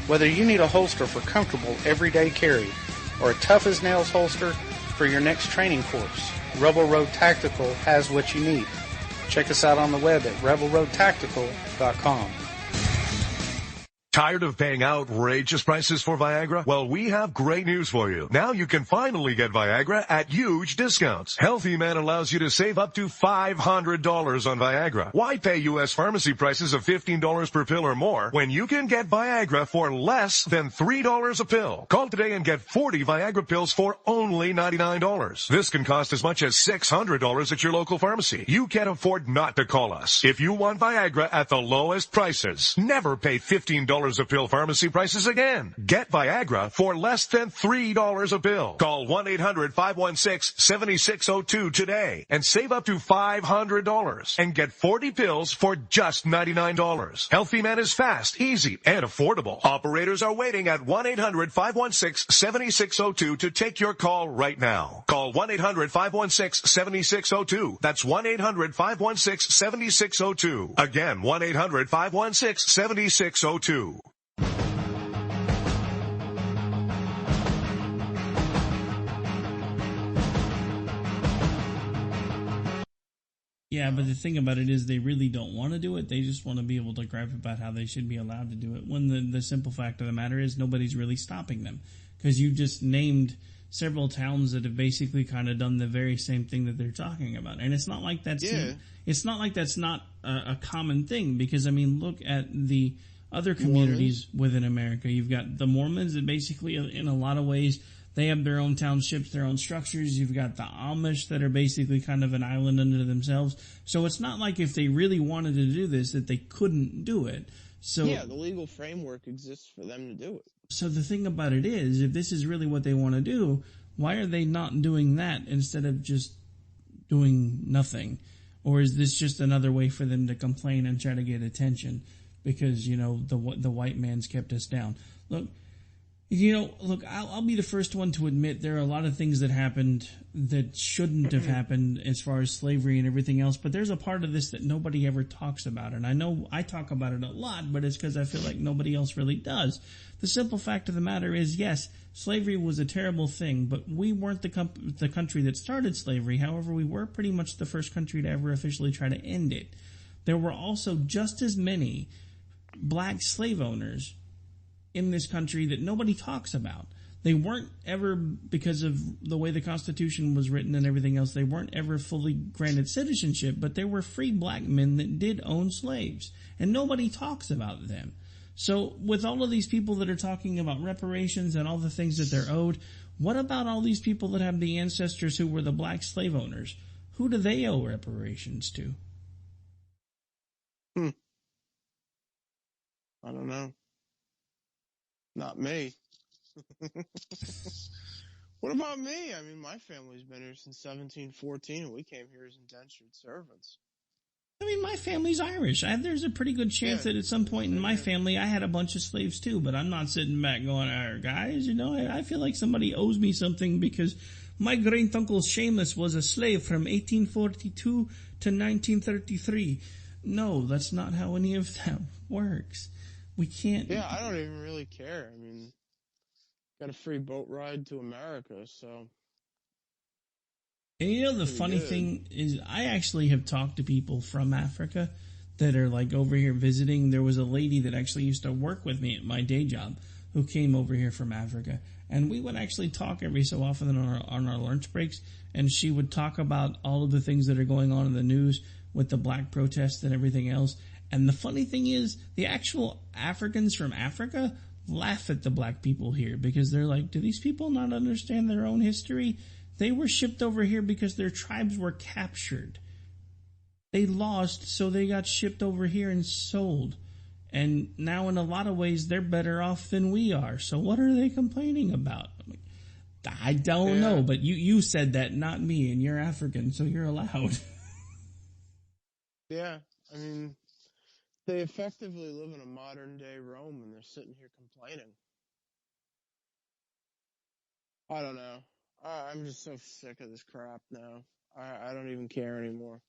Whether you need a holster for comfortable everyday carry or a tough-as-nails holster for your next training course, Rebel Road Tactical has what you need. Check us out on the web at rebelroadtactical.com. Tired of paying outrageous prices for Viagra? Well, we have great news for you. Now you can finally get Viagra at huge discounts. Healthy Man allows you to save up to $500 on Viagra. Why pay U.S. pharmacy prices of $15 per pill or more when you can get Viagra for less than $3 a pill? Call today and get 40 Viagra pills for only $99. This can cost as much as $600 at your local pharmacy. You can't afford not to call us. If you want Viagra at the lowest prices, never pay $15 a pill pharmacy prices again. Get Viagra for less than $3 a pill. Call 1-800-516-7602 today and save up to $500 and get 40 pills for just $99. Healthy Man is fast, easy, and affordable. Operators are waiting at 1-800-516-7602 to take your call right now. Call 1-800-516-7602. That's 1-800-516-7602. Again, 1-800-516-7602. Yeah, but the thing about it is they really don't want to do it. They just want to be able to gripe about how they should be allowed to do it. When the simple fact of the matter is nobody's really stopping them. Because you just named several towns that have basically kind of done the very same thing that they're talking about. And it's not like that's it's not like that's not a common thing. Because, I mean, look at the other communities within America. You've got the Mormons that basically, in a lot of ways, they have their own townships, their own structures. You've got the Amish that are basically kind of an island unto themselves. So it's not like if they really wanted to do this that they couldn't do it. So yeah, the legal framework exists for them to do it. So the thing about it is, if this is really what they want to do, why are they not doing that instead of just doing nothing? Or is this just another way for them to complain and try to get attention? Because, you know, the white man's kept us down. Look, I'll be the first one to admit there are a lot of things that happened that shouldn't have happened as far as slavery and everything else, but there's a part of this that nobody ever talks about. And I know I talk about it a lot, but it's because I feel like nobody else really does. The simple fact of the matter is, yes, slavery was a terrible thing, but we weren't the country that started slavery. However, we were pretty much the first country to ever officially try to end it. There were also just as many black slave owners in this country that nobody talks about. They weren't ever, because of the way the Constitution was written and everything else, they weren't ever fully granted citizenship, but they were free black men that did own slaves. And nobody talks about them. So with all of these people that are talking about reparations and all the things that they're owed, what about all these people that have the ancestors who were the black slave owners? Who do they owe reparations to? I don't know. Not me. What about me? I mean, my family's been here since 1714, and we came here as indentured servants. I mean, my family's Irish. There's a pretty good chance that at some point in my family I had a bunch of slaves too, but I'm not sitting back going, guys, I feel like somebody owes me something because my great-uncle Seamus was a slave from 1842 to 1933. No, that's not how any of that works. We can't... Yeah, I don't even really care. I mean, got a free boat ride to America, so... And the funny thing is, I actually have talked to people from Africa that are like over here visiting. There was a lady that actually used to work with me at my day job who came over here from Africa. And we would actually talk every so often on our lunch breaks. And she would talk about all of the things that are going on in the news with the black protests and everything else. And the funny thing is, the actual Africans from Africa laugh at the black people here because they're like, do these people not understand their own history? They were shipped over here because their tribes were captured. They lost, so they got shipped over here and sold. And now in a lot of ways, they're better off than we are. So what are they complaining about? I don't know, but you said that, not me, and you're African, so you're allowed. Yeah, I mean, they effectively live in a modern-day Rome, and they're sitting here complaining. I don't know. I'm just so sick of this crap now. I don't even care anymore.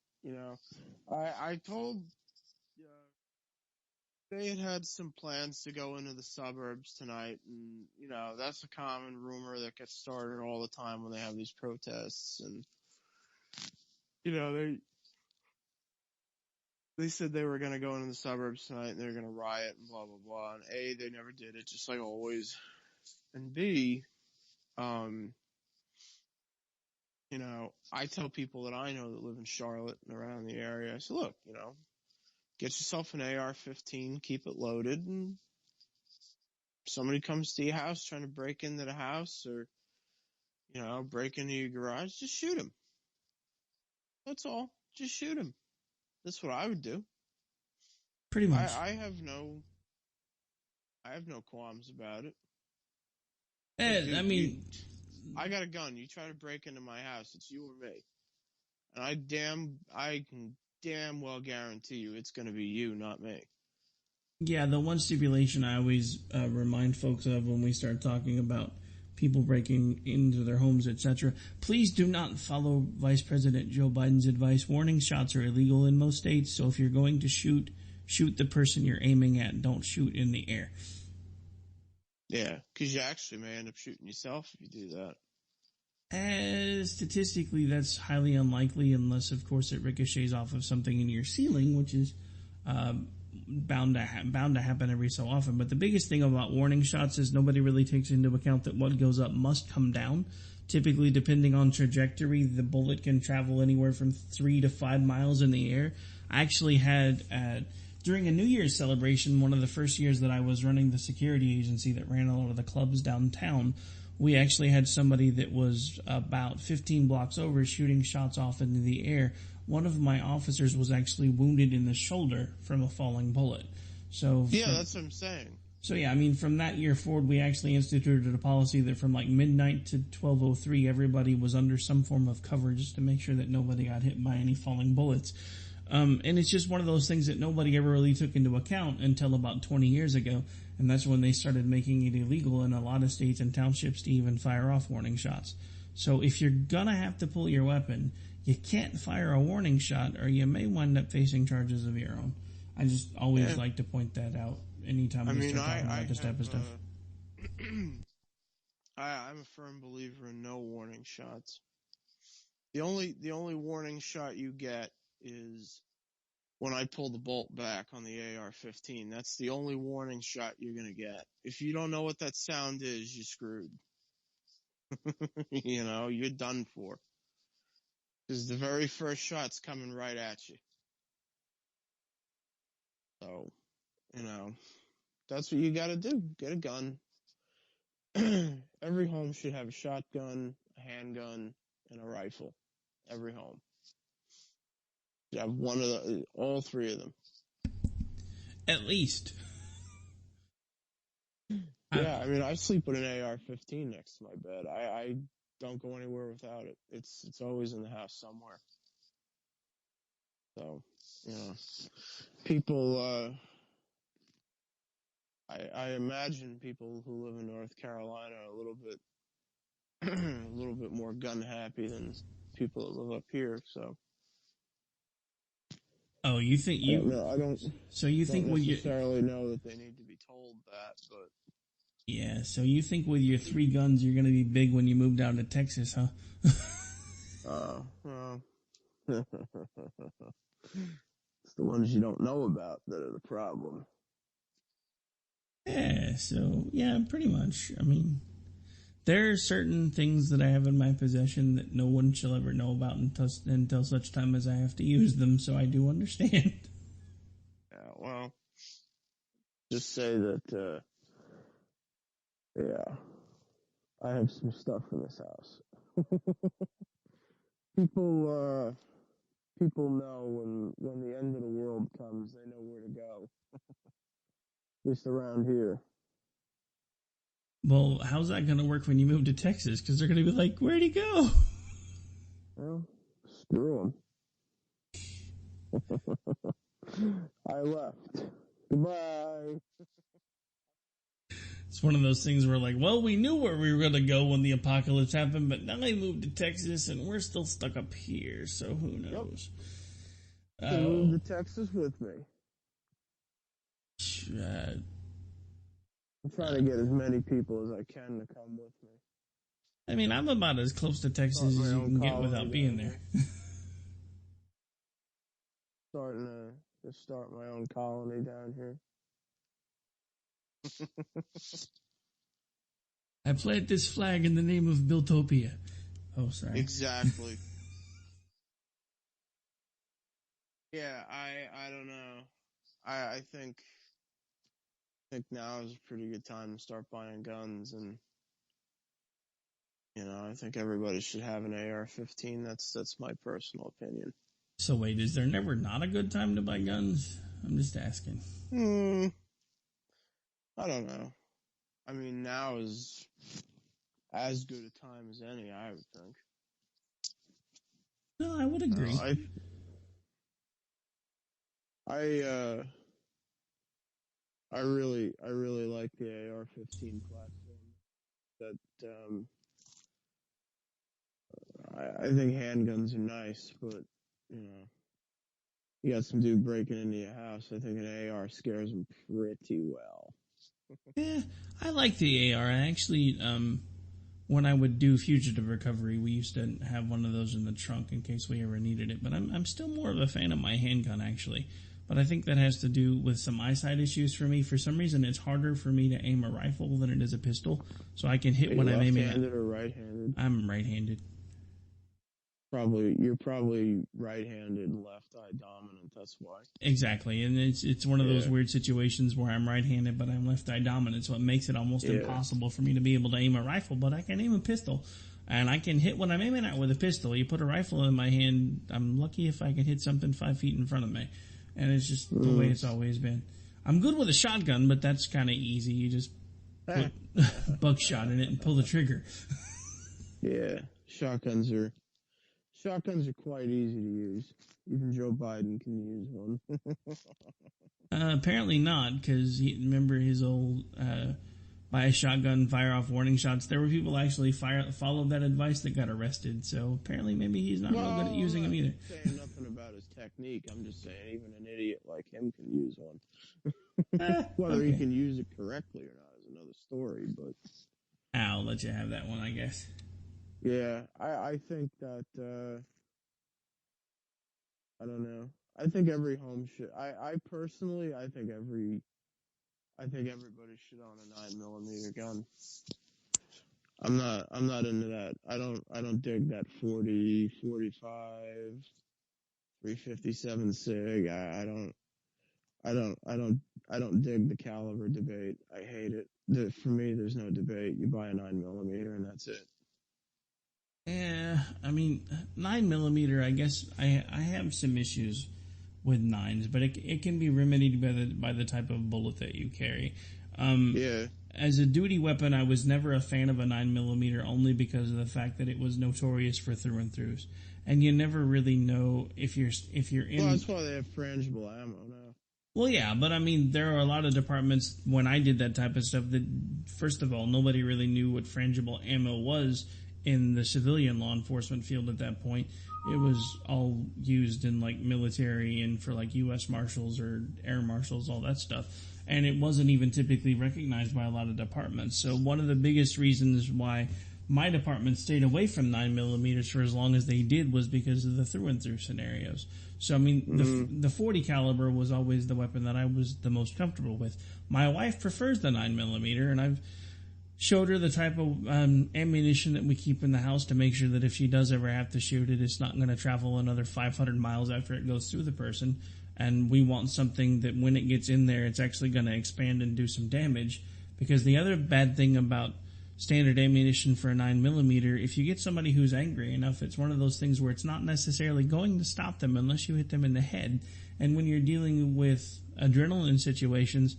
I told they had some plans to go into the suburbs tonight, and that's a common rumor that gets started all the time when they have these protests. And they said they were going to go into the suburbs tonight and they were going to riot and blah blah blah. And A, they never did it, just like always. And B, I tell people that I know that live in Charlotte and around the area, I say, look, get yourself an AR-15, keep it loaded, and if somebody comes to your house trying to break into the house or, break into your garage, just shoot him. That's all. Just shoot him. That's what I would do. Pretty much. I have no qualms about it. I got a gun. You try to break into my house, it's you or me. And I can damn well guarantee you it's going to be you, not me. Yeah, the one stipulation I always remind folks of when we start talking about people breaking into their homes, etc. Please do not follow Vice President Joe Biden's advice. Warning shots are illegal in most states, so if you're going to shoot the person you're aiming at. Don't shoot in the air. Yeah, because you actually may end up shooting yourself if you do that. Statistically, that's highly unlikely unless, of course, it ricochets off of something in your ceiling, which is bound to happen every so often. But the biggest thing about warning shots is nobody really takes into account that what goes up must come down. Typically, depending on trajectory, the bullet can travel anywhere from 3 to 5 miles in the air. I actually had, during a New Year's celebration, one of the first years that I was running the security agency that ran a lot of the clubs downtown, we actually had somebody that was about 15 blocks over shooting shots off into the air. One of my officers was actually wounded in the shoulder from a falling bullet. That's what I'm saying. So yeah, I mean, from that year forward, we actually instituted a policy that from like midnight to 12:03, everybody was under some form of cover just to make sure that nobody got hit by any falling bullets. And it's just one of those things that nobody ever really took into account until about 20 years ago. And that's when they started making it illegal in a lot of states and townships to even fire off warning shots. So if you're gonna have to pull your weapon, you can't fire a warning shot or you may wind up facing charges of your own. I just always like to point that out anytime we start talking about this type of stuff. I'm a firm believer in no warning shots. The only warning shot you get is when I pull the bolt back on the AR-15. That's the only warning shot you're going to get. If you don't know what that sound is, you're screwed. You're done for. Because the very first shot's coming right at you. So, that's what you gotta do. Get a gun. Every home should have a shotgun, a handgun, and a rifle. Every home. You have all three of them. At least. Yeah, I sleep with an AR-15 next to my bed. I don't go anywhere without it. It's always in the house somewhere. So, people, I imagine people who live in North Carolina are a little bit more gun happy than people that live up here, so. Oh, you think you? I don't. So you think with your necessarily know that they need to be told that, but. Yeah, so you think with your 3 guns you're going to be big when you move down to Texas, huh? Well. It's the ones you don't know about that are the problem. Yeah, so, yeah, pretty much. There are certain things that I have in my possession that no one shall ever know about until such time as I have to use them, so I do understand. Yeah, well, just say that, yeah, I have some stuff in this house. People know when the end of the world comes, they know where to go. At least around here. Well, how's that going to work when you move to Texas? Because they're going to be like, where'd he go? Well, screw him. I left. Goodbye. It's one of those things where like, well, we knew where we were going to go when the apocalypse happened, but now I moved to Texas and we're still stuck up here, so who knows? Yep. Move to Texas with me. I'm trying to get as many people as I can to come with me. I'm about as close to Texas as you can get without being there. Start my own colony down here. I plant this flag in the name of Builtopia. Oh, sorry. Exactly. Yeah, I don't know. I think now is a pretty good time to start buying guns, and I think everybody should have an AR-15. That's my personal opinion. So wait, is there never not a good time to buy guns? I'm just asking. I don't know. Now is as good a time as any, I would think. No, I would agree. I really like the AR-15 platform. That I think handguns are nice, but you got some dude breaking into your house. I think an AR scares him pretty well. Yeah, I like the AR. I actually, when I would do fugitive recovery, we used to have one of those in the trunk in case we ever needed it. But I'm still more of a fan of my handgun, actually. But I think that has to do with some eyesight issues for me. For some reason, it's harder for me to aim a rifle than it is a pistol. So I can hit when I'm aiming. Left-handed or right-handed? I'm right-handed. You're probably right-handed, left eye dominant. That's why. Exactly, and it's one of those weird situations where I'm right-handed, but I'm left eye dominant, so it makes it almost impossible for me to be able to aim a rifle. But I can aim a pistol, and I can hit what I'm aiming at with a pistol. You put a rifle in my hand, I'm lucky if I can hit something 5 feet in front of me, and it's just the way it's always been. I'm good with a shotgun, but that's kind of easy. You just put buckshot in it and pull the trigger. Yeah, shotguns are quite easy to use. Even Joe Biden can use one. Apparently not, because remember his old buy a shotgun, fire off warning shots. There were people actually followed that advice that got arrested. So apparently maybe he's not real good at using them either. I'm not saying nothing about his technique. I'm just saying even an idiot like him can use one. Whether he can use it correctly or not is another story. But I'll let you have that one, I guess. Yeah, I think that, I don't know. I think every home should, I personally, I think everybody should own a 9mm gun. I'm not into that. I don't dig that 40, 45, 357 SIG. I don't dig the caliber debate. I hate it. For me, there's no debate. You buy a 9mm and that's it. Yeah, I mean, 9mm, I guess I have some issues with 9s, but it can be remedied by the type of bullet that you carry. Yeah. As a duty weapon, I was never a fan of a 9mm only because of the fact that it was notorious for through and throughs, and you never really know if you're in. Well, that's why they have frangible ammo now. Well, yeah, but I mean, there are a lot of departments when I did that type of stuff that, first of all, nobody really knew what frangible ammo was in the civilian law enforcement field at that point. It was all used in like military and for like U.S. Marshals or Air Marshals, all that stuff. And it wasn't even typically recognized by a lot of departments. So one of the biggest reasons why my department stayed away from 9mm for as long as they did was because of the through and through scenarios. So I mean, the 40 caliber was always the weapon that I was the most comfortable with. My wife prefers the 9mm, and I've showed her the type of ammunition that we keep in the house to make sure that if she does ever have to shoot it, it's not going to travel another 500 miles after it goes through the person. And we want something that when it gets in there, it's actually going to expand and do some damage. Because the other bad thing about standard ammunition for a 9mm, if you get somebody who's angry enough, it's one of those things where it's not necessarily going to stop them unless you hit them in the head. And when you're dealing with adrenaline situations,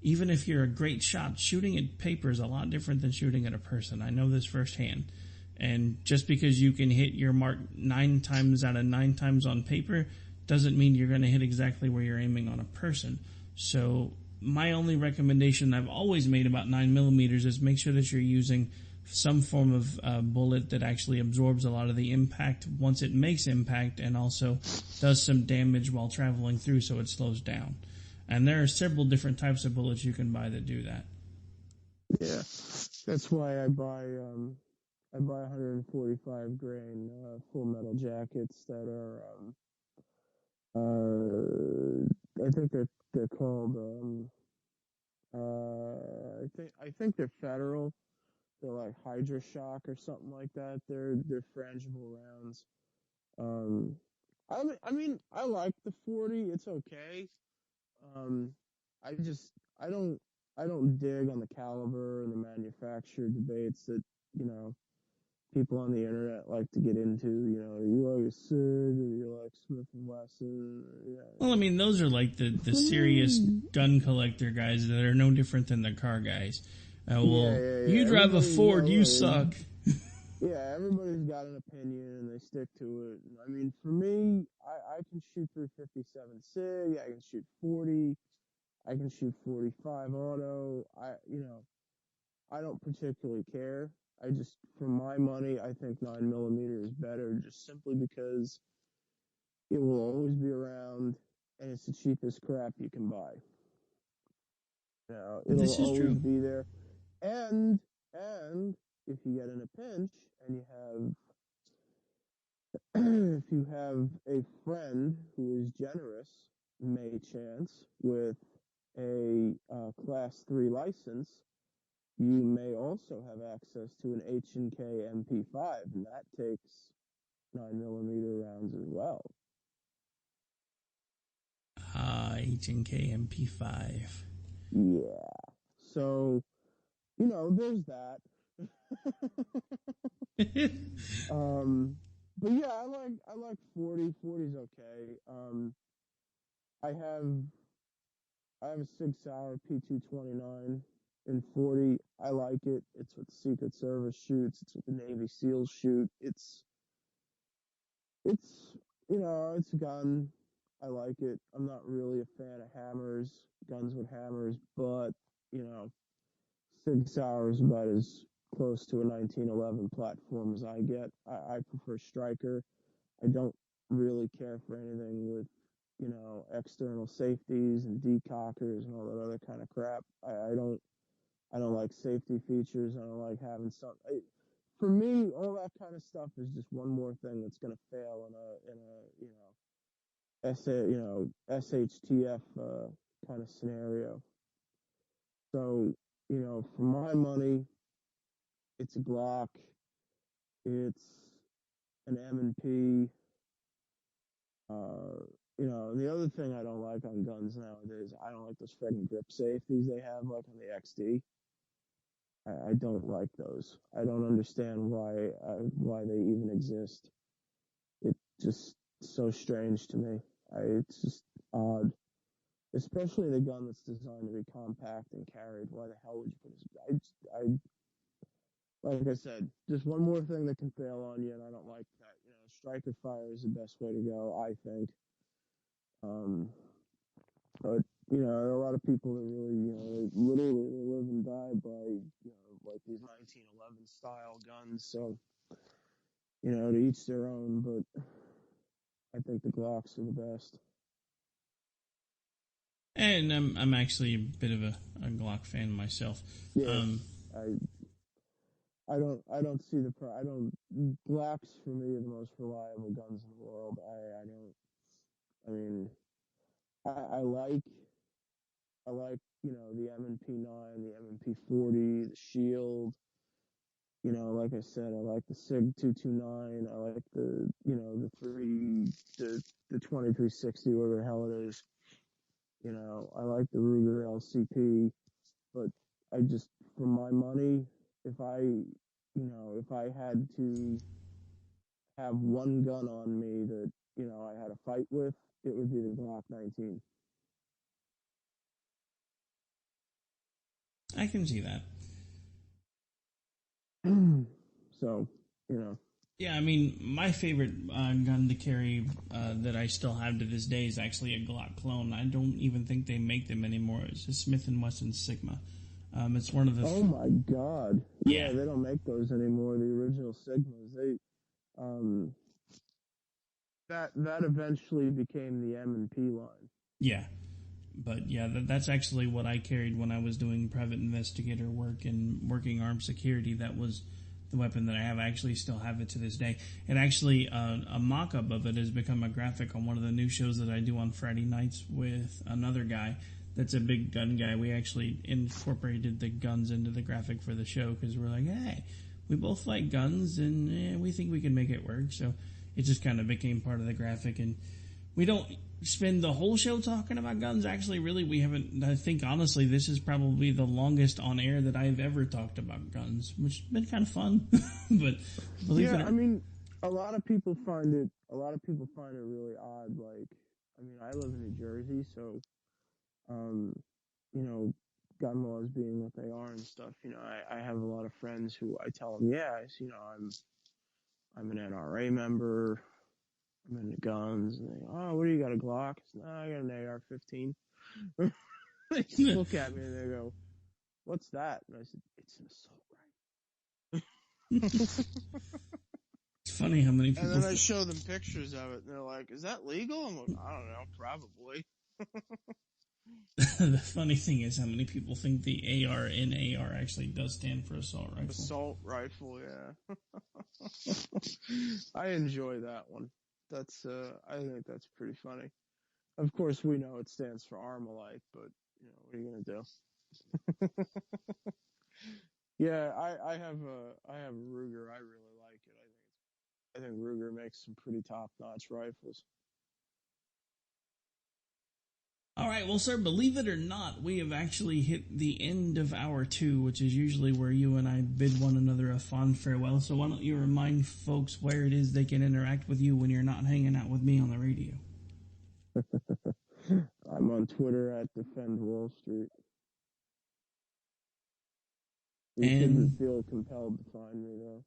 even if you're a great shot, shooting at paper is a lot different than shooting at a person. I know this firsthand. And just because you can hit your mark 9 times out of 9 times on paper doesn't mean you're going to hit exactly where you're aiming on a person. So my only recommendation I've always made about 9mm is make sure that you're using some form of bullet that actually absorbs a lot of the impact once it makes impact and also does some damage while traveling through so it slows down. And there are several different types of bullets you can buy that do that. Yeah, that's why I buy 145 grain full metal jackets that are I think they're called I think they're federal. They're like Hydra Shock or something like that. They're frangible rounds. I mean I like the 40. It's okay. I don't dig on the caliber and the manufacturer debates that, people on the internet like to get into. You like a SIG or you like Smith & Wesson. Well, I mean, those are like the serious gun collector guys that are no different than the car guys. You drive a Ford, you suck. Yeah, everybody's got an opinion and they stick to it. I mean, for me, I can shoot 357 SIG, I can shoot 40, I can shoot 45 auto. I don't particularly care. For my money, I think 9mm is better just simply because it will always be around and it's the cheapest crap you can buy. It'll always be there. And if you get in a pinch and if you have a friend who is generous, may chance, with a Class 3 license, you may also have access to an H&K MP5, and that takes 9mm rounds as well. H&K MP5. Yeah. So, there's that. But yeah, I like 40. 40's okay. I have a Sig Sauer P229 in 40. I like it. It's what the Secret Service shoots. It's what the Navy SEALs shoot. It's a gun. I like it. I'm not really a fan of hammers, guns with hammers, but, Sig Sauer is about as close to a 1911 platform as I get. I prefer Striker. I don't really care for anything with, external safeties and decockers and all that other kind of crap. I don't like safety features. I don't like having for me, all that kind of stuff is just one more thing that's going to fail in a SHTF kind of scenario. So, for my money, It's a Glock. It's an M&P. You know, the other thing I don't like on guns nowadays, I don't like those friggin' grip safeties they have, like on the XD. I don't like those. I don't understand why they even exist. It's just so strange to me. It's just odd. Especially the gun that's designed to be compact and carried. Why the hell would you put this? Like I said, just one more thing that can fail on you, and I don't like that. You know, striker fire is the best way to go, I think. But, you know, there are a lot of people that really, you know, they literally live and die by, you know, like these 1911 style guns. So, you know, to each their own, but I think the Glocks are the best. And I'm actually a bit of a Glock fan myself. Yeah, I don't see the Glocks for me are the most reliable guns in the world. I like, you know, the M&P9, the M&P40, the Shield. You know, like I said, I like the SIG 229. I like the 2360, whatever the hell it is. You know, I like the Ruger LCP, but I just, for my money, if I had to have one gun on me that, you know, I had a fight with, it would be the Glock 19. I can see that. So, you know. Yeah, I mean, my favorite gun to carry that I still have to this day is actually a Glock clone. I don't even think they make them anymore. It's a Smith & Wesson Sigma. It's one of the... Oh my God. Yeah, they don't make those anymore. The original Sigmas. That eventually became the M&P line. Yeah. But yeah, that's actually what I carried when I was doing private investigator work and working armed security. That was the weapon that I have. I actually still have it to this day. And actually, a mock-up of it has become a graphic on one of the new shows that I do on Friday nights with another guy that's a big gun guy. We actually incorporated the guns into the graphic for the show because we're like, hey, we both like guns and we think we can make it work. So it just kind of became part of the graphic. And we don't spend the whole show talking about guns. Actually, really, we haven't. I think, honestly, this is probably the longest on air that I've ever talked about guns, which has been kind of fun. But believe it or not, I mean, a lot of people find it really odd. Like, I mean, I live in New Jersey, so, you know, gun laws being what they are and stuff, you know, I have a lot of friends who I tell them, you know, I'm an NRA member. I'm into guns, and they go, oh, what do you got, a Glock? No, I got an AR-15. They just look at me and they go, what's that? And I said, it's an assault rifle. It's funny how many people... And then I show them pictures of it, and they're like, is that legal? I'm like, I don't know, probably. The funny thing is how many people think the AR in AR actually does stand for assault rifle. Assault rifle, yeah. I enjoy that one. That's I think that's pretty funny. Of course, we know it stands for Armalite, but you know, what are you gonna do? Yeah, I have a Ruger. I really like it. I think Ruger makes some pretty top-notch rifles. All right, well, sir, believe it or not, we have actually hit the end of hour 2, which is usually where you and I bid one another a fond farewell. So why don't you remind folks where it is they can interact with you when you're not hanging out with me on the radio? I'm on Twitter at Defend Wall Street. You shouldn't feel compelled to find me, though.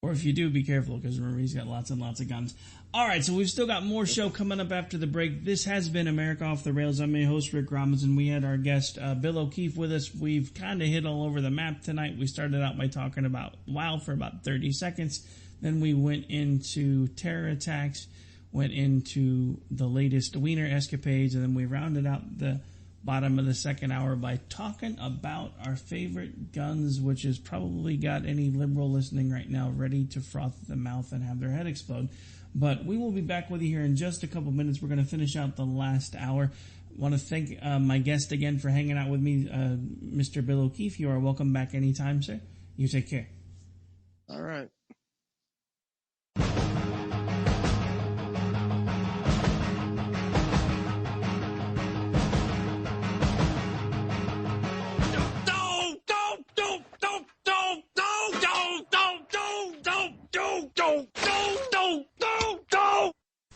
Or if you do, be careful, because remember, he's got lots and lots of guns. All right, so we've still got more show coming up after the break. This has been America Off the Rails. I'm your host, Rick Robinson. We had our guest, Bill O'Keefe, with us. We've kind of hit all over the map tonight. We started out by talking about WoW for about 30 seconds. Then we went into terror attacks, went into the latest Wiener escapades, and then we rounded out the bottom of the second hour by talking about our favorite guns, which has probably got any liberal listening right now ready to froth at the mouth and have their head explode. But we will be back with you here in just a couple minutes. We're going to finish out the last hour. Want to thank my guest again for hanging out with me, Mr. Bill O'Keefe. You are welcome back anytime, sir. You take care. All right.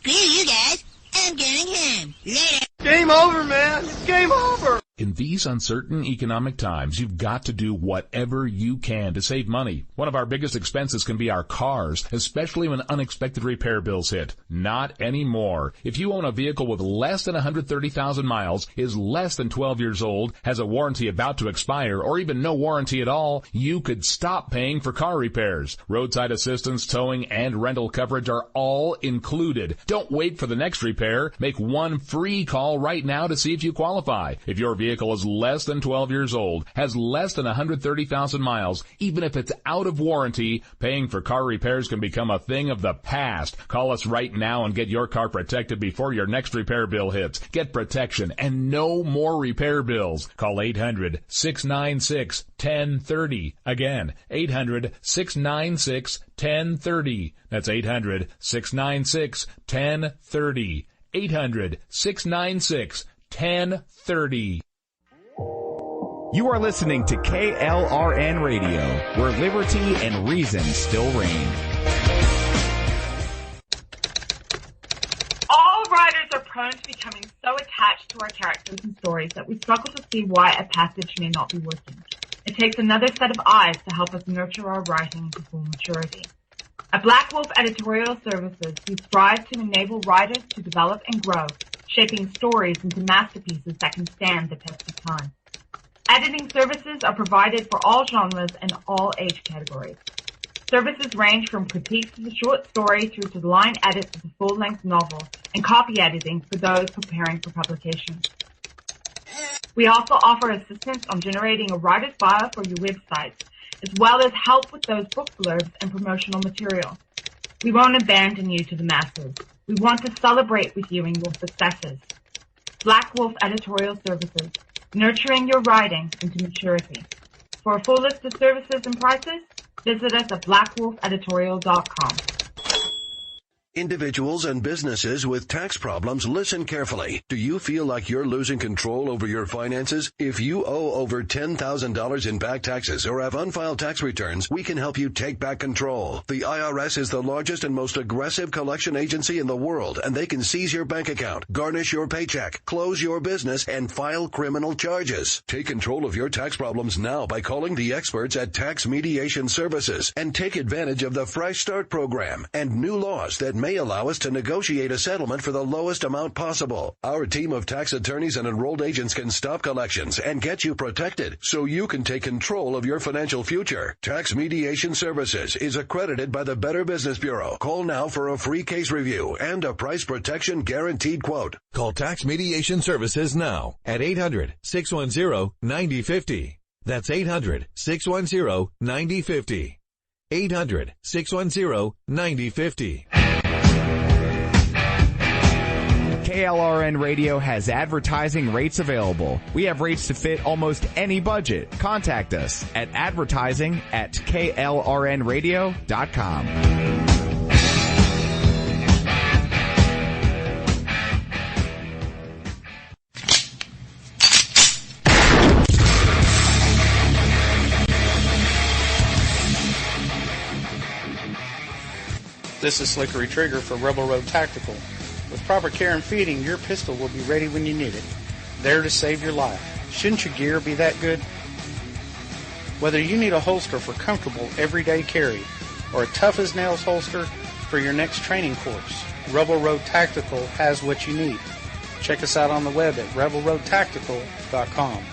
Screw you guys. I'm going home. Later. Game over, man. It's game over. In these uncertain economic times, you've got to do whatever you can to save money. One of our biggest expenses can be our cars, especially when unexpected repair bills hit. Not anymore. If you own a vehicle with less than 130,000 miles, is less than 12 years old, has a warranty about to expire, or even no warranty at all, you could stop paying for car repairs. Roadside assistance, towing, and rental coverage are all included. Don't wait for the next repair. Make one free call right now to see if you qualify. If your vehicle is less than 12 years old, has less than 130,000 miles, even if it's out of warranty, paying for car repairs can become a thing of the past. Call us right now and get your car protected before your next repair bill hits. Get protection and no more repair bills. Call 800-696-1030. Again, 800-696-1030. That's 800-696-1030. 800-696-1030. You are listening to KLRN Radio, where liberty and reason still reign. All writers are prone to becoming so attached to our characters and stories that we struggle to see why a passage may not be working. It takes another set of eyes to help us nurture our writing to full maturity. At Black Wolf Editorial Services, we strive to enable writers to develop and grow, shaping stories into masterpieces that can stand the test of time. Editing services are provided for all genres and all age categories. Services range from critiques of the short story through to the line edits of the full-length novel and copy editing for those preparing for publication. We also offer assistance on generating a writer's bio for your websites, as well as help with those book blurbs and promotional material. We won't abandon you to the masses. We want to celebrate with you in your successes. Black Wolf Editorial Services, nurturing your writing into maturity. For a full list of services and prices, visit us at blackwolfeditorial.com. Individuals and businesses with tax problems, listen carefully. Do you feel like you're losing control over your finances? If you owe over $10,000 in back taxes or have unfiled tax returns, we can help you take back control. The IRS is the largest and most aggressive collection agency in the world, and they can seize your bank account, garnish your paycheck, close your business, and file criminal charges. Take control of your tax problems now by calling the experts at Tax Mediation Services and take advantage of the Fresh Start program and new laws that may allow us to negotiate a settlement for the lowest amount possible. Our team of tax attorneys and enrolled agents can stop collections and get you protected so you can take control of your financial future. Tax Mediation Services is accredited by the Better Business Bureau. Call now for a free case review and a price protection guaranteed quote. Call Tax Mediation Services now at 800-610-9050. That's 800-610-9050. 800-610-9050. KLRN Radio has advertising rates available. We have rates to fit almost any budget. Contact us at advertising@klrnradio.com. This is Slickery Trigger for Rebel Road Tactical. With proper care and feeding, your pistol will be ready when you need it, there to save your life. Shouldn't your gear be that good? Whether you need a holster for comfortable everyday carry or a tough-as-nails holster for your next training course, Rebel Road Tactical has what you need. Check us out on the web at rebelroadtactical.com.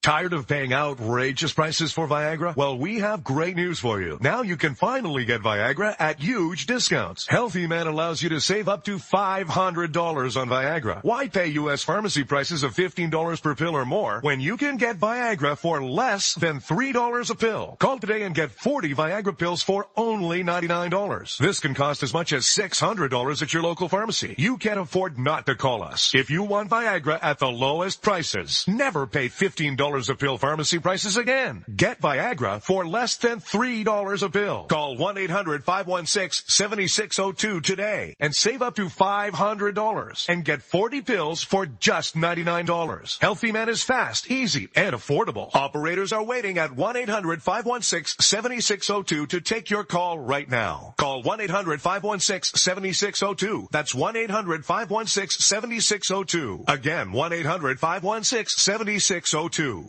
Tired of paying outrageous prices for Viagra? Well, we have great news for you. Now you can finally get Viagra at huge discounts. Healthy Man allows you to save up to $500 on Viagra. Why pay U.S. pharmacy prices of $15 per pill or more when you can get Viagra for less than $3 a pill? Call today and get 40 Viagra pills for only $99. This can cost as much as $600 at your local pharmacy. You can't afford not to call us. If you want Viagra at the lowest prices, never pay $15 a pill pharmacy prices again. Get Viagra for less than $3 a pill. Call 1-800-516-7602 today and save up to $500 and get 40 pills for just $99. Healthy Man is fast, easy, and affordable. Operators are waiting at 1-800-516-7602 to take your call right now. Call 1-800-516-7602. That's 1-800-516-7602. Again, 1-800-516-7602.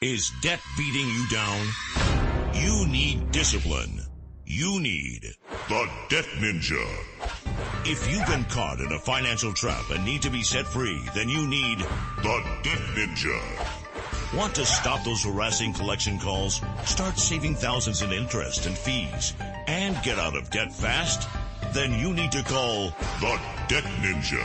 Is debt beating you down? You need discipline. You need the Debt Ninja. If you've been caught in a financial trap and need to be set free, then you need the Debt Ninja. Want to stop those harassing collection calls? Start saving thousands in interest and fees and get out of debt fast? Then you need to call the Debt Ninja.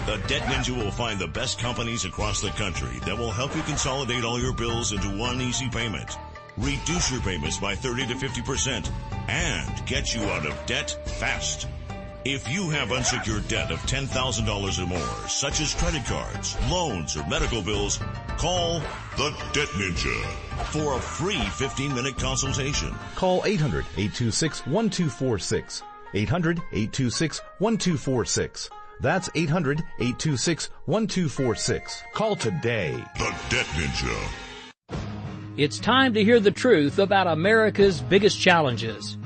The Debt Ninja will find the best companies across the country that will help you consolidate all your bills into one easy payment, reduce your payments by 30 to 50%, and get you out of debt fast. If you have unsecured debt of $10,000 or more, such as credit cards, loans, or medical bills, call the Debt Ninja for a free 15-minute consultation. Call 800-826-1246. 800-826-1246. That's 800-826-1246. Call today. The Debt Ninja. It's time to hear the truth about America's biggest challenges.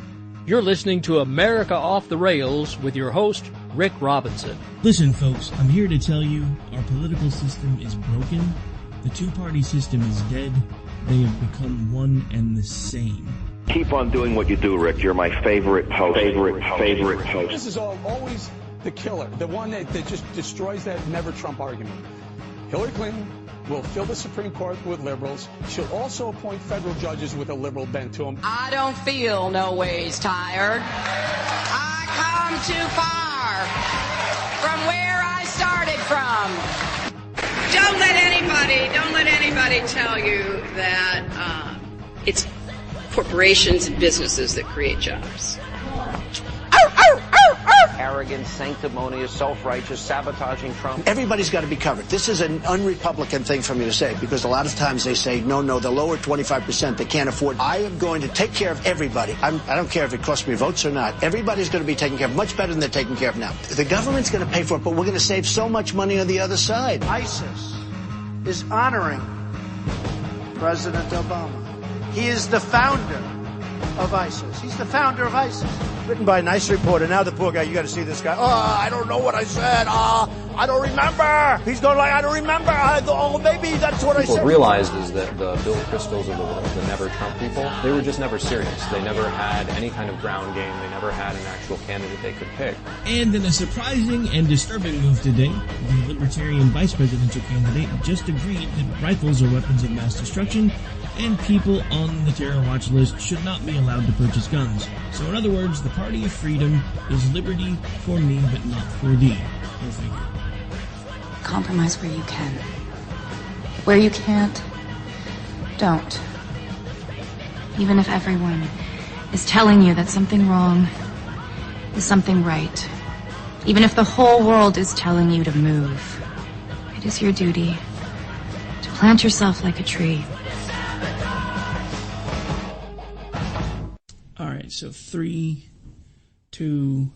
You're listening to America Off the Rails with your host, Rick Robinson. Listen, folks, I'm here to tell you our political system is broken. The two-party system is dead. They have become one and the same. Keep on doing what you do, Rick. You're my favorite host. Favorite host. This is always the killer, the one that just destroys that never Trump argument. Hillary Clinton will fill the Supreme Court with liberals. She'll also appoint federal judges with a liberal bent to them. I don't feel no ways tired. I come too far from where I started from. Don't let anybody tell you that it's corporations and businesses that create jobs. Arrogant, sanctimonious, self-righteous, sabotaging Trump. Everybody's got to be covered. This is an un-Republican thing for me to say, because a lot of times they say, no, the lower 25%, they can't afford. I am going to take care of everybody. I don't care if it costs me votes or not. Everybody's going to be taken care of, much better than they're taken care of now. The government's going to pay for it, but we're going to save so much money on the other side. ISIS is honoring President Obama. He is the founder of ISIS. He's the founder of ISIS. Written by a nice reporter. Now the poor guy, you got to see this guy. Oh, I don't know what I said. I don't remember. He's going like, I don't remember. Maybe that's what I said. What realized is that the Bill Kristols of the world, the never Trump people, they were just never serious. They never had any kind of ground game. They never had an actual candidate they could pick. And in a surprising and disturbing move today, the Libertarian vice presidential candidate just agreed that rifles are weapons of mass destruction and people on the terror watch list should not be allowed to purchase guns. So in other words, the party of freedom is liberty for me but not for thee. Go figure. Compromise where you can. Where you can't, don't. Even if everyone is telling you that something wrong is something right. Even if the whole world is telling you to move, it is your duty to plant yourself like a tree. Alright, so 3, 2,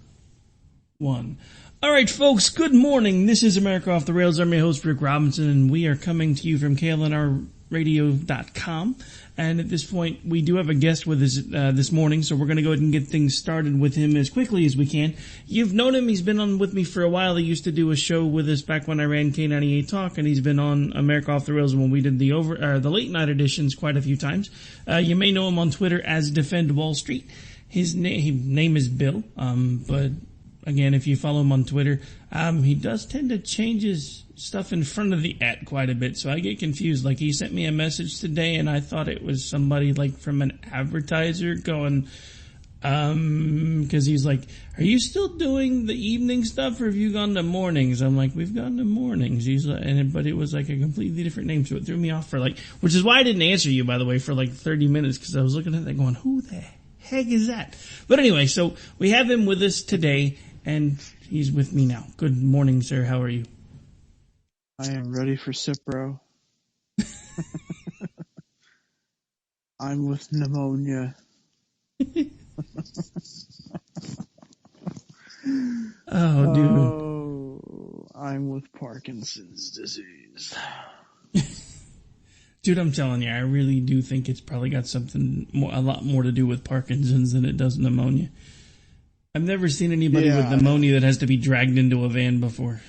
1. Alright, folks, good morning. This is America Off the Rails. I'm your host, Rick Robinson, and we are coming to you from KLNRradio.com. And at this point, we do have a guest with us this morning, so we're going to go ahead and get things started with him as quickly as we can. You've known him. He's been on with me for a while. He used to do a show with us back when I ran K98 Talk, and he's been on America Off the Rails when we did the late night editions quite a few times. You may know him on Twitter as Defend Wall Street. His name is Bill, but again, if you follow him on Twitter, he does tend to change his stuff in front of the @ quite a bit, so I get confused. Like, he sent me a message today, and I thought it was somebody, like, from an advertiser going, because he's like, are you still doing the evening stuff, or have you gone to mornings? I'm like, we've gone to mornings. He's like, but it was like a completely different name, so it threw me off for like, which is why I didn't answer you, by the way, for like 30 minutes, because I was looking at that going, who the heck is that? But anyway, so we have him with us today, and he's with me now. Good morning, sir. How are you? I am ready for Cipro. I'm with pneumonia. Oh, dude. Oh, I'm with Parkinson's disease. Dude, I'm telling you, I really do think it's probably got a lot more to do with Parkinson's than it does pneumonia. I've never seen anybody with pneumonia that has to be dragged into a van before.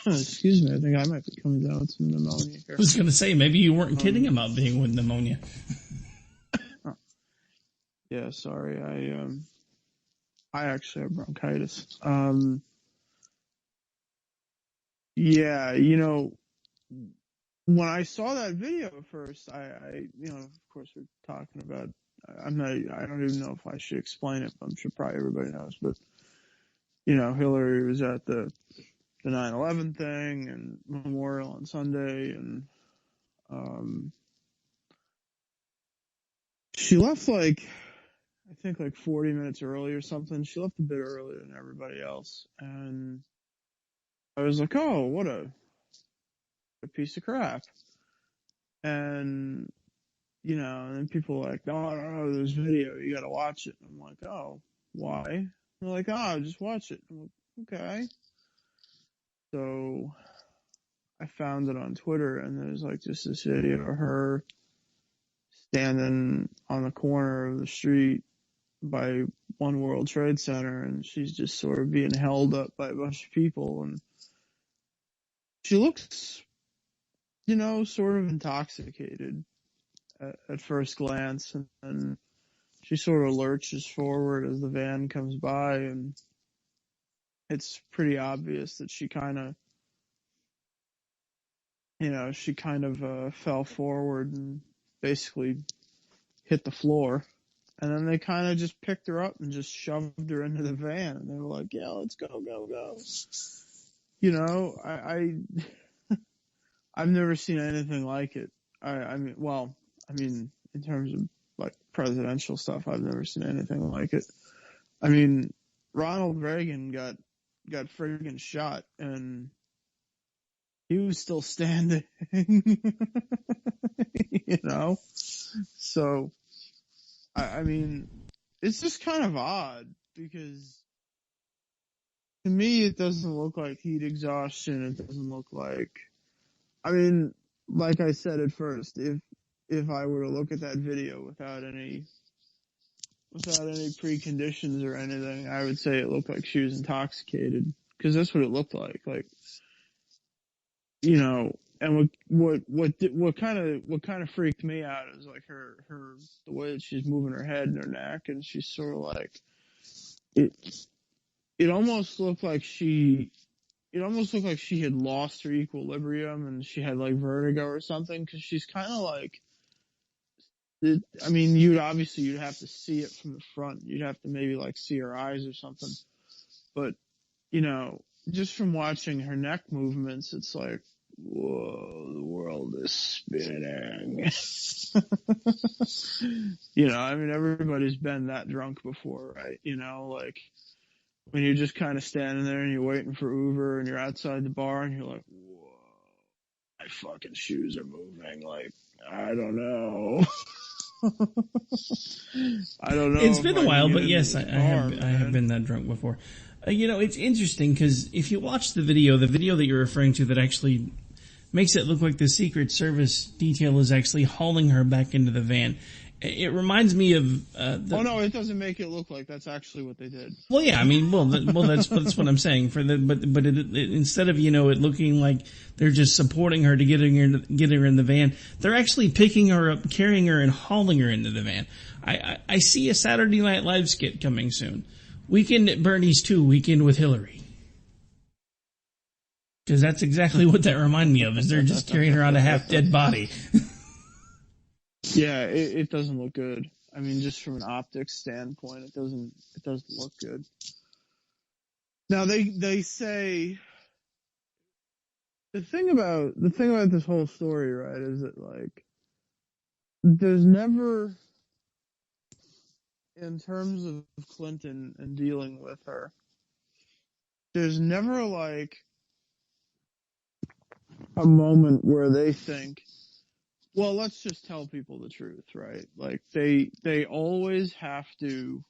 Excuse me, I think I might be coming down with some pneumonia here. I was going to say, maybe you weren't kidding about being with pneumonia. Yeah, sorry, I actually have bronchitis. Yeah, you know, when I saw that video first, I you know, of course we're talking about, I don't even know if I should explain it, but I'm sure probably everybody knows, but, you know, Hillary was at the 9/11 thing and Memorial on Sunday, and, she left I think 40 minutes early or something. She left a bit earlier than everybody else, and I was like, oh, what a piece of crap. And, you know, and then people were like, no, there's video, you gotta watch it. And I'm like, oh, why? And they're like, oh, just watch it. I'm like, okay. So I found it on Twitter, and there's like just this video of her standing on the corner of the street by One World Trade Center, and she's just sort of being held up by a bunch of people, and she looks, you know, sort of intoxicated at first glance, and she sort of lurches forward as the van comes by, and it's pretty obvious that she kind of fell forward and basically hit the floor. And then they kind of just picked her up and just shoved her into the van. And they were like, yeah, let's go. You know, I've never seen anything like it. I mean, in terms of like presidential stuff, I've never seen anything like it. I mean, Ronald Reagan got friggin' shot, and he was still standing. You know? So, I mean, it's just kind of odd, because to me it doesn't look like heat exhaustion. It doesn't look like, I mean, like I said at first, if I were to look at that video without any preconditions or anything, I would say it looked like she was intoxicated, because that's what it looked like. Like, you know, and what kind of freaked me out is like her the way that she's moving her head and her neck, and she's sort of like, it almost looked like she had lost her equilibrium and she had like vertigo or something, because she's kind of like, I mean, you'd have to see it from the front. You'd have to maybe like see her eyes or something. But, you know, just from watching her neck movements, it's like, whoa, the world is spinning. You know, I mean, everybody's been that drunk before, right? You know, like when you're just kind of standing there and you're waiting for Uber and you're outside the bar and you're like, whoa, my fucking shoes are moving. Like, I don't know. I don't know. It's been a while, but yes, I have been that drunk before. You know, it's interesting because if you watch the video that you're referring to that actually makes it look like the Secret Service detail is actually hauling her back into the van, It reminds me of. Oh no, it doesn't make it look like that's actually what they did. Well, yeah, I mean, that's what I'm saying. But instead of it looking like they're just supporting her to get her in the van, they're actually picking her up, carrying her, and hauling her into the van. I see a Saturday Night Live skit coming soon. Weekend at Bernie's 2, Weekend with Hillary. Because that's exactly what that reminded me of. Is they're just carrying her on a half dead body. Yeah, it doesn't look good. I mean, just from an optics standpoint, it doesn't look good. Now they say the thing about this whole story, right, is that like there's never, in terms of Clinton and dealing with her, there's never like a moment where they think, well, let's just tell people the truth, right? Like they always have to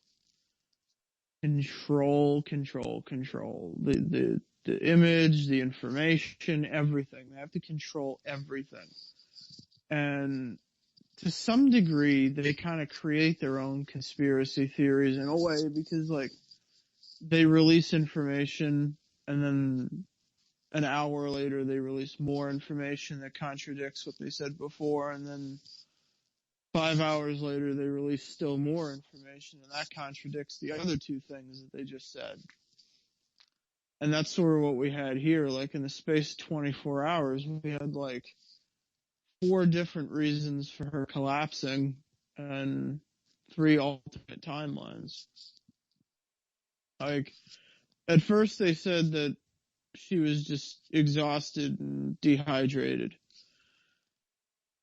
control the image, the information, everything. They have to control everything. And to some degree, they kind of create their own conspiracy theories in a way, because like they release information and then an hour later they release more information that contradicts what they said before, and then 5 hours later they release still more information and that contradicts the other two things that they just said. And that's sort of what we had here. Like in the space of 24 hours, we had like 4 different reasons for her collapsing and 3 alternate timelines. Like at first they said that she was just exhausted and dehydrated.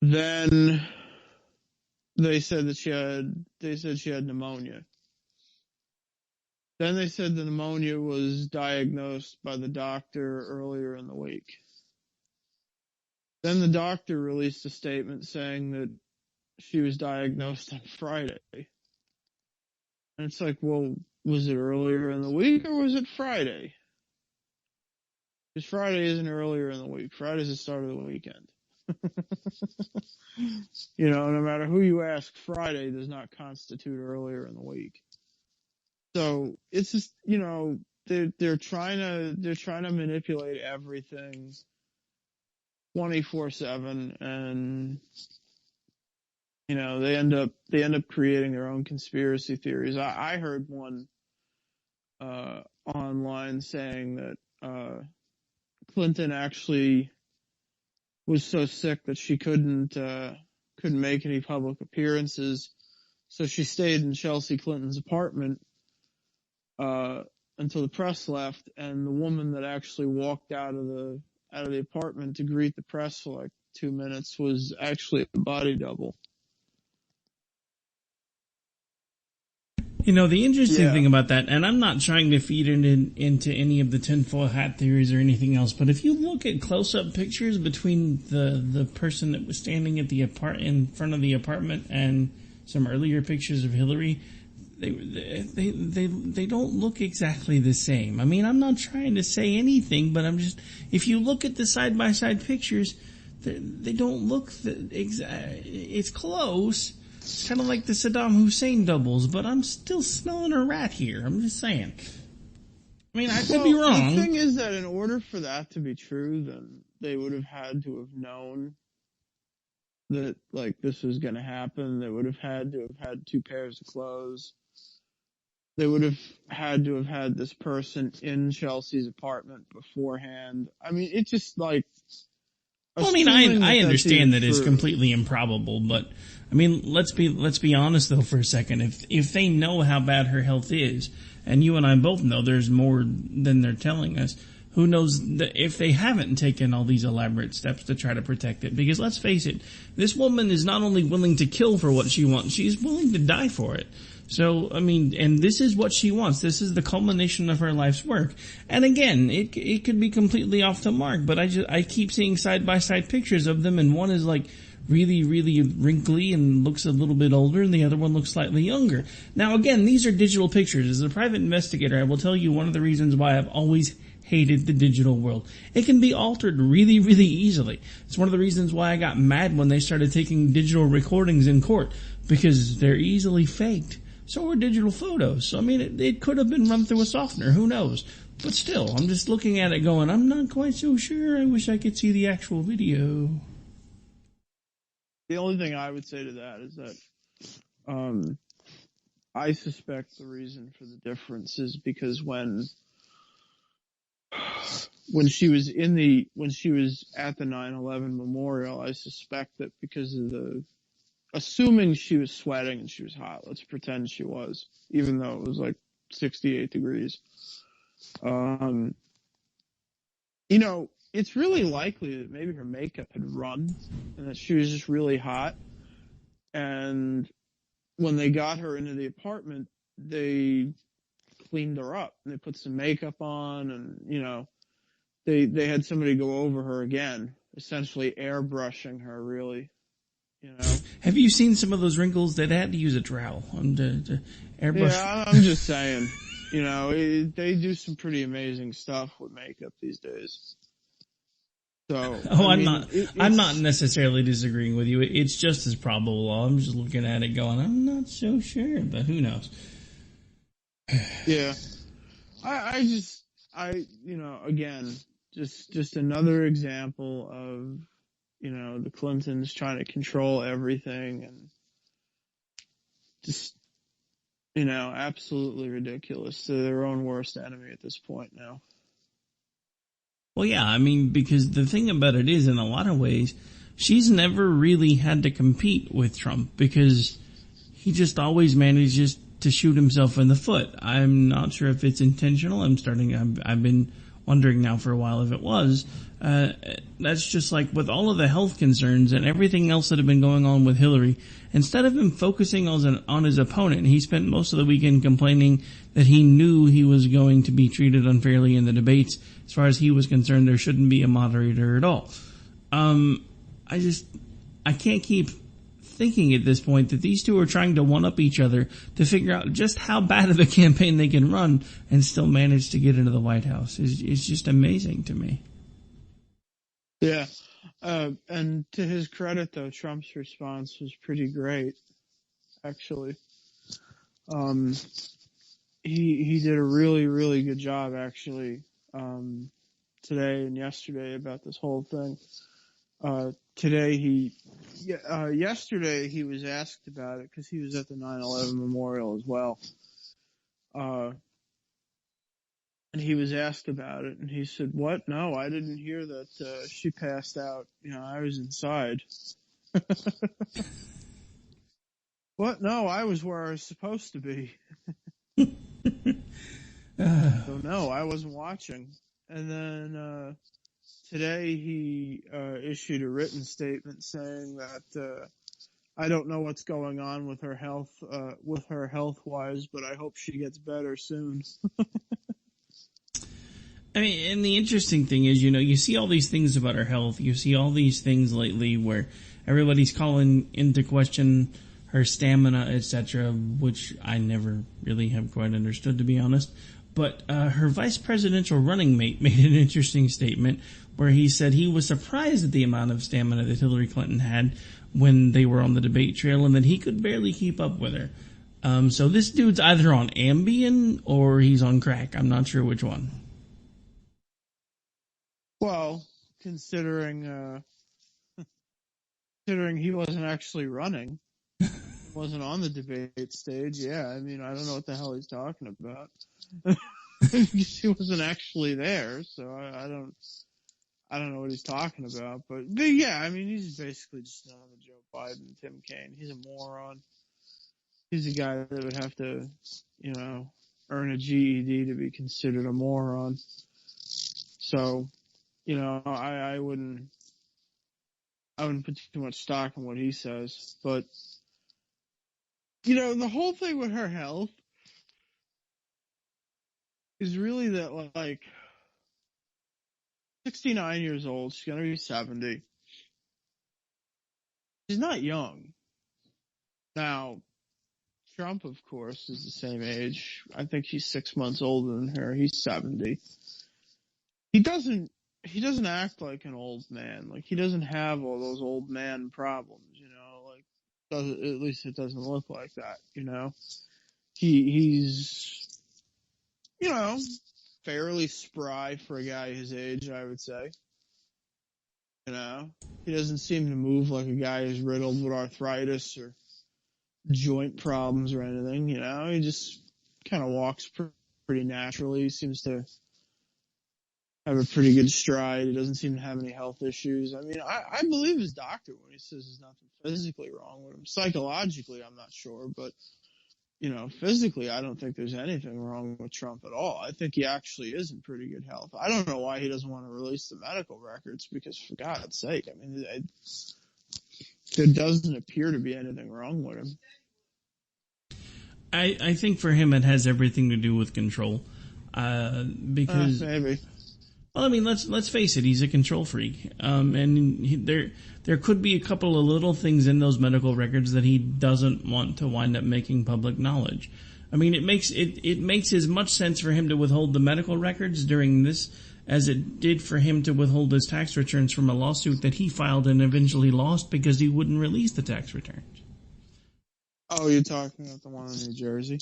Then they said that she had pneumonia. Then they said the pneumonia was diagnosed by the doctor earlier in the week. Then the doctor released a statement saying that she was diagnosed on Friday. And it's like, well, was it earlier in the week or was it Friday? Because Friday isn't earlier in the week. Friday's the start of the weekend. No matter who you ask, Friday does not constitute earlier in the week. So it's just, they're trying to manipulate everything 24/7, and they end up creating their own conspiracy theories. I heard one online saying that Clinton actually was so sick that she couldn't make any public appearances, so she stayed in Chelsea Clinton's apartment until the press left, and the woman that actually walked out of the apartment to greet the press for like 2 minutes was actually a body double. The interesting thing about that, and I'm not trying to feed it into any of the tinfoil hat theories or anything else, but if you look at close-up pictures between the person that was standing at in front of the apartment and some earlier pictures of Hillary, they don't look exactly the same. I mean, I'm not trying to say anything, but if you look at the side-by-side pictures, they don't look it's close. It's kind of like the Saddam Hussein doubles, but I'm still smelling a rat here. I'm just saying. I mean, I could be wrong. The thing is that in order for that to be true, then they would have had to have known that, like, this was going to happen. They would have had 2 pairs of clothes. They would have had this person in Chelsea's apartment beforehand. I mean, it's just like... Well, I mean, I understand that it's completely improbable, but I mean, let's be honest though for a second. If they know how bad her health is, and you and I both know there's more than they're telling us, who knows if they haven't taken all these elaborate steps to try to protect it? Because let's face it, this woman is not only willing to kill for what she wants, she's willing to die for it. So, I mean, and this is what she wants. This is the culmination of her life's work. And again, it could be completely off the mark, but I keep seeing side-by-side pictures of them, and one is like really, really wrinkly and looks a little bit older, and the other one looks slightly younger. Now, again, these are digital pictures. As a private investigator, I will tell you one of the reasons why I've always hated the digital world. It can be altered really, really easily. It's one of the reasons why I got mad when they started taking digital recordings in court, because they're easily faked. So are digital photos. So, I mean, it could have been run through a softener. Who knows? But still, I'm just looking at it going, I'm not quite so sure. I wish I could see the actual video. The only thing I would say to that is that I suspect the reason for the difference is because when she was at the 9/11 memorial, I suspect that because of assuming she was sweating and she was hot, let's pretend she was, even though it was like 68 degrees. It's really likely that maybe her makeup had run and that she was just really hot. And when they got her into the apartment, they cleaned her up and they put some makeup on, and, they had somebody go over her again, essentially airbrushing her, really. Have you seen some of those wrinkles? They had to use a trowel to airbrush. Yeah, I'm just saying. They do some pretty amazing stuff with makeup these days. So, I'm not necessarily disagreeing with you. It's just as probable. I'm just looking at it going, I'm not so sure, but who knows? Yeah. Again, just another example of, the Clintons trying to control everything and just, absolutely ridiculous. They're their own worst enemy at this point now. Well, yeah, I mean, because the thing about it is, in a lot of ways, she's never really had to compete with Trump because he just always manages to shoot himself in the foot. I'm not sure if it's intentional. I've been wondering now for a while if it was. That's just like with all of the health concerns and everything else that had been going on with Hillary. Instead of him focusing on his opponent, he spent most of the weekend complaining that he knew he was going to be treated unfairly in the debates. As far as he was concerned, there shouldn't be a moderator at all. I can't keep thinking at this point that these two are trying to one-up each other to figure out just how bad of a campaign they can run and still manage to get into the White House. It's just amazing to me. Yeah. And to his credit, though, Trump's response was pretty great, actually. He did a really, really good job, actually, today and yesterday about this whole thing. Yesterday he was asked about it because he was at the 9/11 memorial as well. And he was asked about it, and he said, "What? No, I didn't hear that she passed out. I was inside." What? No, I was where I was supposed to be. So no, I wasn't watching. And then today he issued a written statement saying that I don't know what's going on with her health-wise, but I hope she gets better soon. I mean, and the interesting thing is, you see all these things about her health. You see all these things lately where everybody's calling into question her stamina, etc., which I never really have quite understood, to be honest. But her vice presidential running mate made an interesting statement where he said he was surprised at the amount of stamina that Hillary Clinton had when they were on the debate trail and that he could barely keep up with her. So this dude's either on Ambien or he's on crack. I'm not sure which one. Well, considering he wasn't actually running, wasn't on the debate stage, yeah, I mean, I don't know what the hell he's talking about. He wasn't actually there, so I don't know what he's talking about. But yeah, I mean, he's basically just another Joe Biden, Tim Kaine. He's a moron. He's a guy that would have to, earn a GED to be considered a moron. So, I wouldn't put too much stock in what he says. But, the whole thing with her health is really that, like, 69 years old, she's going to be 70. She's not young. Now, Trump, of course, is the same age. I think he's 6 months older than her. He's 70. he doesn't act like an old man. Like, he doesn't have all those old man problems, you know, like, at least it doesn't look like that, you know. He's, you know, fairly spry for a guy his age, I would say. You know, he doesn't seem to move like a guy who's riddled with arthritis or joint problems or anything, you know. He just kind of walks pretty naturally. He seems to have a pretty good stride. He doesn't seem to have any health issues. I mean, I believe his doctor when he says there's nothing physically wrong with him. Psychologically, I'm not sure, but, you know, physically, I don't think there's anything wrong with Trump at all. I think he actually is in pretty good health. I don't know why he doesn't want to release the medical records, because for God's sake, I mean, there doesn't appear to be anything wrong with him. I think for him it has everything to do with control, because maybe. Well, I mean, let's face it, he's a control freak, and there could be a couple of little things in those medical records that he doesn't want to wind up making public knowledge. I mean, it makes as much sense for him to withhold the medical records during this as it did for him to withhold his tax returns from a lawsuit that he filed and eventually lost because he wouldn't release the tax returns. Oh, you're talking about the one in New Jersey?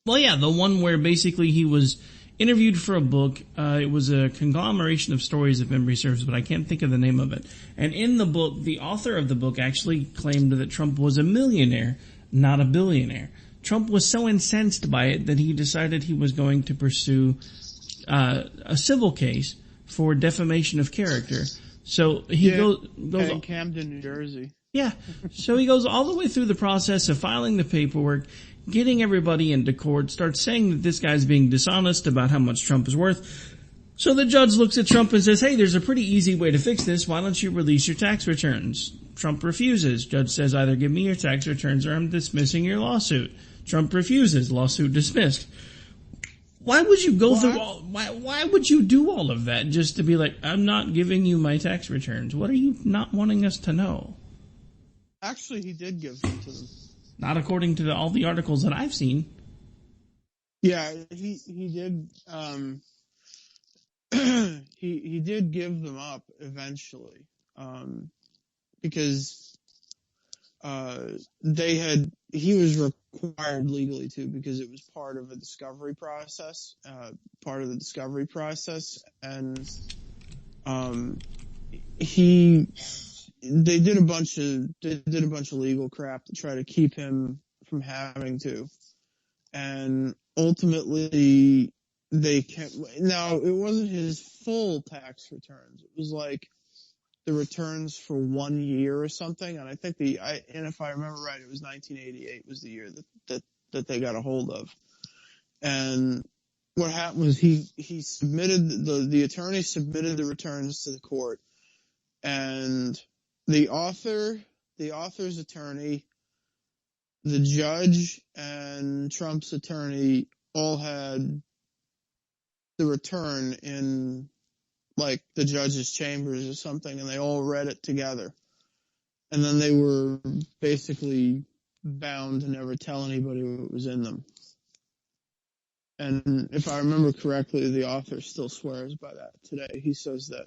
Well, yeah, the one where basically he was interviewed for a book. It was a conglomeration of stories, if memory serves, but I can't think of the name of it. And in the book, the author of the book actually claimed that Trump was a millionaire, not a billionaire. Trump was so incensed by it that he decided he was going to pursue a civil case for defamation of character. So he goes in Camden, New Jersey. Yeah. So he goes all the way through the process of filing the paperwork, getting everybody into court, starts saying that this guy's being dishonest about how much Trump is worth. So the judge looks at Trump and says, hey, there's a pretty easy way to fix this. Why don't you release your tax returns? Trump refuses. Judge says, either give me your tax returns or I'm dismissing your lawsuit. Trump refuses. Lawsuit dismissed. Why would you go through why would you do all of that just to be like, I'm not giving you my tax returns? What are you not wanting us to know? Actually, he did give them to them. Not according to all the articles that I've seen. Yeah, he did. He did give them up eventually, because he was required legally to, because it was part of a discovery process. And they did a bunch of legal crap to try to keep him from having to, and ultimately they kept. Now, it wasn't his full tax returns. It was like the returns for 1 year or something, and I think and if I remember right, it was 1988 was the year that they got a hold of. And what happened was he submitted the attorney submitted the returns to the court, and the author's attorney, the judge, and Trump's attorney all had the return in, like, the judge's chambers or something, and they all read it together. And then they were basically bound to never tell anybody what was in them. And if I remember correctly, the author still swears by that today. He says that,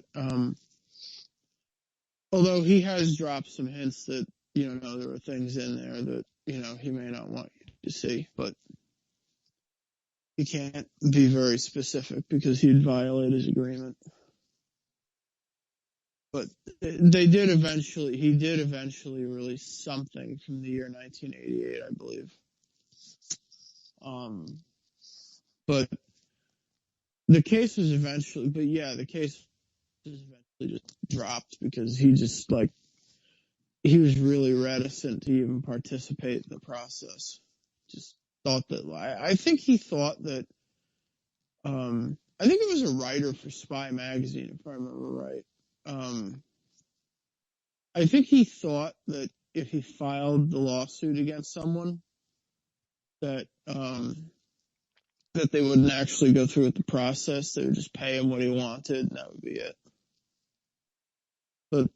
although he has dropped some hints that, you know, there are things in there that, you know, he may not want you to see, but he can't be very specific because he'd violate his agreement. But he did eventually release something from the year 1988, I believe. But the case was eventually just dropped because he was really reticent to even participate in the process. Just thought that, I think he thought that, I think it was a writer for Spy Magazine, if I remember right. I think he thought that if he filed the lawsuit against someone, that they wouldn't actually go through with the process. They would just pay him what he wanted, and that would be it. But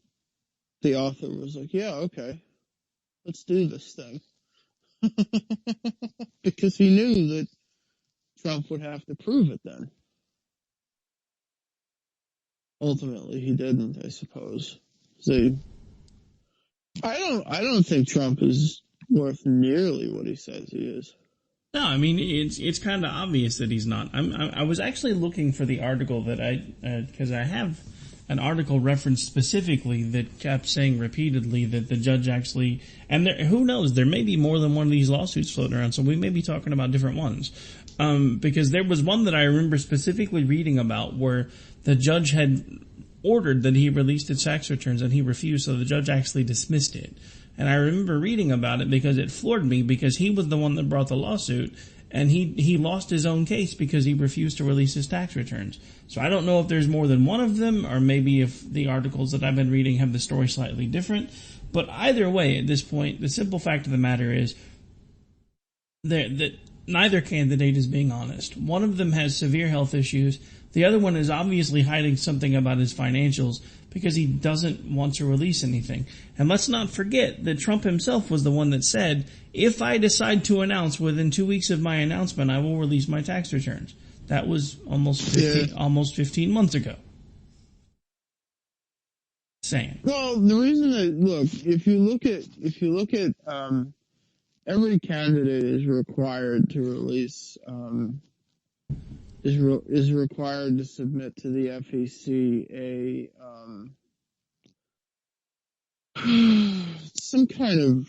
the author was like, yeah, okay, let's do this thing. Because he knew that Trump would have to prove it then. ultimately he didn't, I suppose. I don't think Trump is worth nearly what he says he is. No, I mean, it's kind of obvious that he's not. I was actually looking for the article that because I have an article referenced specifically that kept saying repeatedly that the judge actually, and who knows, there may be more than one of these lawsuits floating around, so we may be talking about different ones. Because there was one that I remember specifically reading about where the judge had ordered that he released his tax returns and he refused, so the judge actually dismissed it. And I remember reading about it because it floored me, because he was the one that brought the lawsuit, and he lost his own case because he refused to release his tax returns. So I don't know if there's more than one of them, or maybe if the articles that I've been reading have the story slightly different. But either way, at this point, the simple fact of the matter is that neither candidate is being honest. One of them has severe health issues. The other one is obviously hiding something about his financials because he doesn't want to release anything. And let's not forget that Trump himself was the one that said, if I decide to announce within 2 weeks of my announcement, I will release my tax returns. That was almost 15 months ago. Saying. Well, the reason that, look, if you look at every candidate is required to release, is required to submit to the FEC some kind of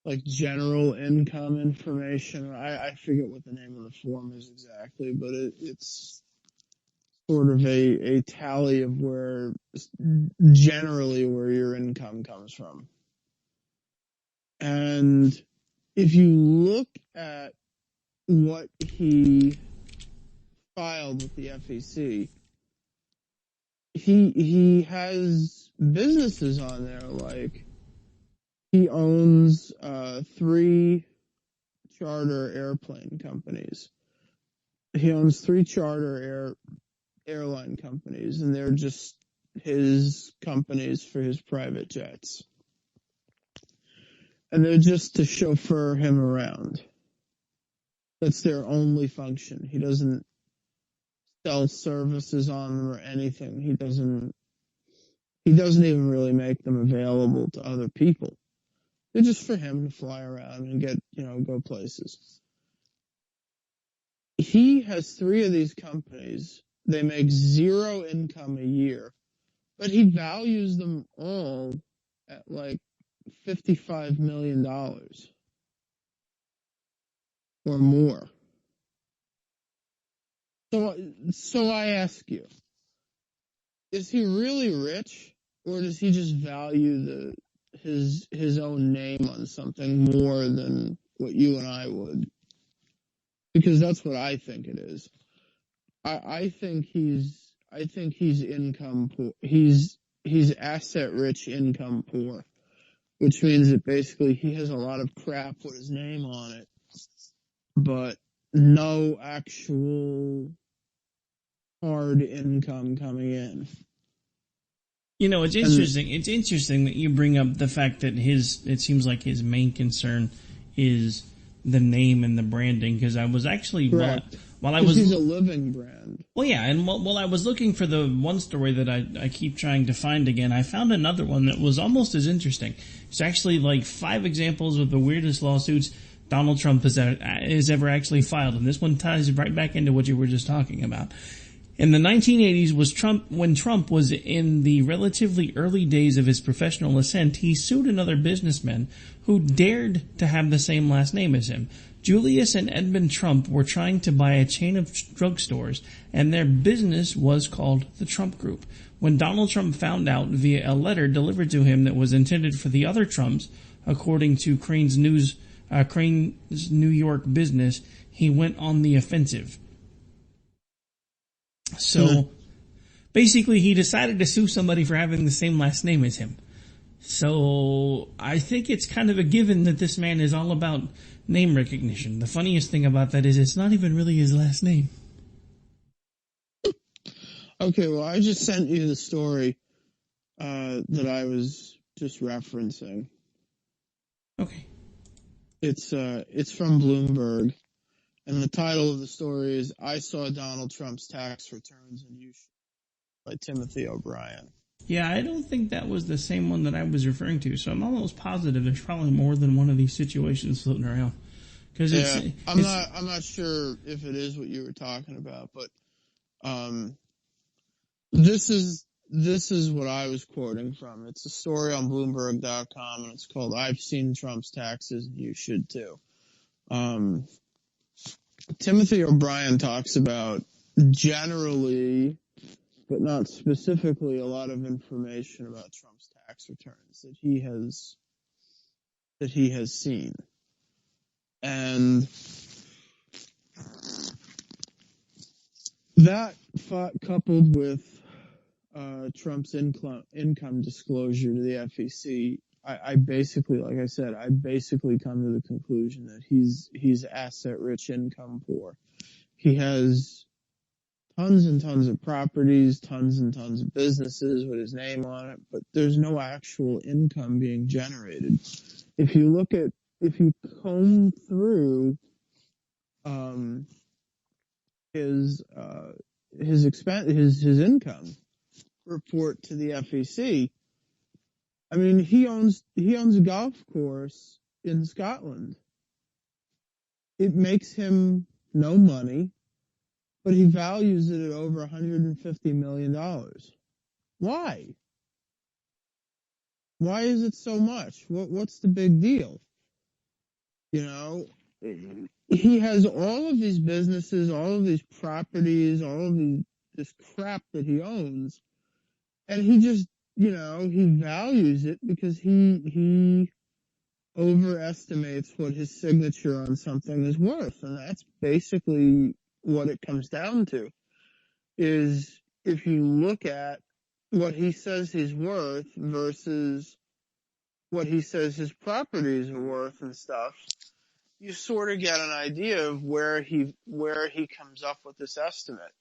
like general income information. I forget what the name of the form is exactly, but it's sort of a tally of where your income comes from. And if you look at what he filed with the FEC, he has businesses on there, like he owns 3 charter airplane companies. He owns 3 charter airline companies, and they're just his companies for his private jets. And they're just to chauffeur him around. That's their only function. He doesn't sell services on them or anything. He doesn't even really make them available to other people. They're just for him to fly around and get, go places. He has 3 of these companies. They make 0 income a year, but he values them all at like $55 million or more. So I ask you, is he really rich, or does he just value his own name on something more than what you and I would? Because that's what I think it is. I think he's income poor. He's asset rich, income poor, which means that basically he has a lot of crap with his name on it, but no actual hard income coming in. It's interesting. It's interesting that you bring up the fact that it seems like his main concern is the name and the branding, because I was actually, he's a living brand. Well, yeah, and while I was looking for the one story that I keep trying to find again, I found another one that was almost as interesting. It's actually like 5 examples of the weirdest lawsuits Donald Trump has ever actually filed, and this one ties right back into what you were just talking about. In the 1980s, when Trump was in the relatively early days of his professional ascent, he sued another businessman who dared to have the same last name as him. Julius and Edmund Trump were trying to buy a chain of drugstores, and their business was called the Trump Group. When Donald Trump found out via a letter delivered to him that was intended for the other Trumps, according to Crane's New York Business, he went on the offensive. So, basically, he decided to sue somebody for having the same last name as him. So, I think it's kind of a given that this man is all about name recognition. The funniest thing about that is it's not even really his last name. Okay, well, I just sent you the story that I was just referencing. Okay. It's from Bloomberg, And the title of the story is I Saw Donald Trump's Tax Returns and You Should, by Timothy O'Brien. Yeah, I don't think that was the same one that I was referring to, so I'm almost positive there's probably more than one of these situations floating around. Cause I'm not sure if it is what you were talking about, but this is what I was quoting from. It's a story on Bloomberg.com, and it's called I've Seen Trump's Taxes and You Should Too. Timothy O'Brien talks about generally, but not specifically, a lot of information about Trump's tax returns that he has seen. And that coupled with Trump's income disclosure to the FEC, I basically, like I said, come to the conclusion that he's asset rich, income poor. He has tons and tons of properties, tons and tons of businesses with his name on it, but there's no actual income being generated. If you comb through his income report to the FEC, I mean, he owns a golf course in Scotland. It makes him no money, but he values it at over $150 million. Why? Why is it so much? What's the big deal? You know, he has all of these businesses, all of these properties, all of this crap that he owns, and he just, he values it because he overestimates what his signature on something is worth. And that's basically what it comes down to, is if you look at what he says he's worth versus what he says his properties are worth and stuff, you sort of get an idea of where he comes up with this estimate.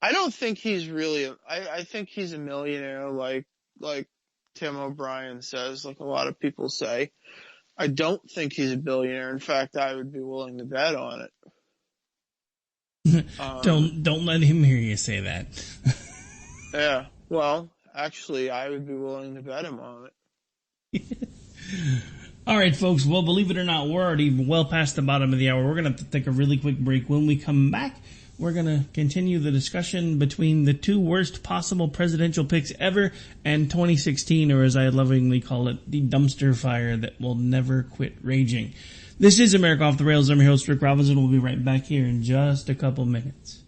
I don't think he's really, I think he's a millionaire like Tim O'Brien says, like a lot of people say. I don't think he's a billionaire. In fact, I would be willing to bet on it. Don't let him hear you say that. Yeah, well, actually, I would be willing to bet him on it. All right, folks. Well, believe it or not, we're already well past the bottom of the hour. We're going to have to take a really quick break. When we come back, we're going to continue the discussion between the two worst possible presidential picks ever and 2016, or as I lovingly call it, the dumpster fire that will never quit raging. This is America Off the Rails. I'm your host, Rick Robinson. We'll be right back here in just a couple minutes.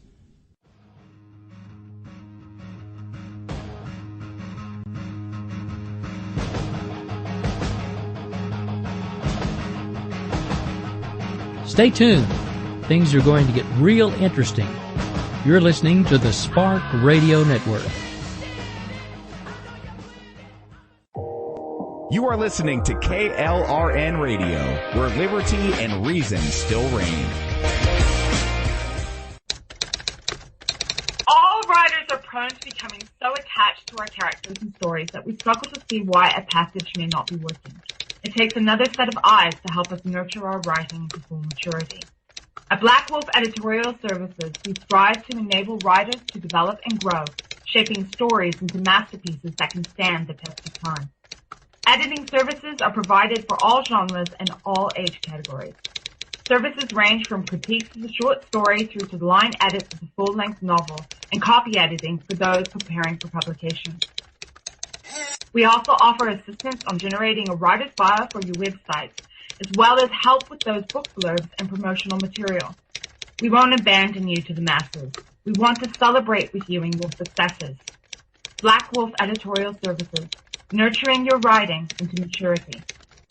Stay tuned. Things are going to get real interesting. You're listening to the Spark Radio Network. You are listening to KLRN Radio, where liberty and reason still reign. All writers are prone to becoming so attached to our characters and stories that we struggle to see why a passage may not be working. It takes another set of eyes to help us nurture our writing to full maturity. At Black Wolf Editorial Services, we strive to enable writers to develop and grow, shaping stories into masterpieces that can stand the test of time. Editing services are provided for all genres and all age categories. Services range from critiques of the short story through to the line edits of the full-length novel and copy editing for those preparing for publication. We also offer assistance on generating a writer's bio for your websites, as well as help with those book blurbs and promotional material. We won't abandon you to the masses. We want to celebrate with you in your successes. Black Wolf Editorial Services, nurturing your writing into maturity.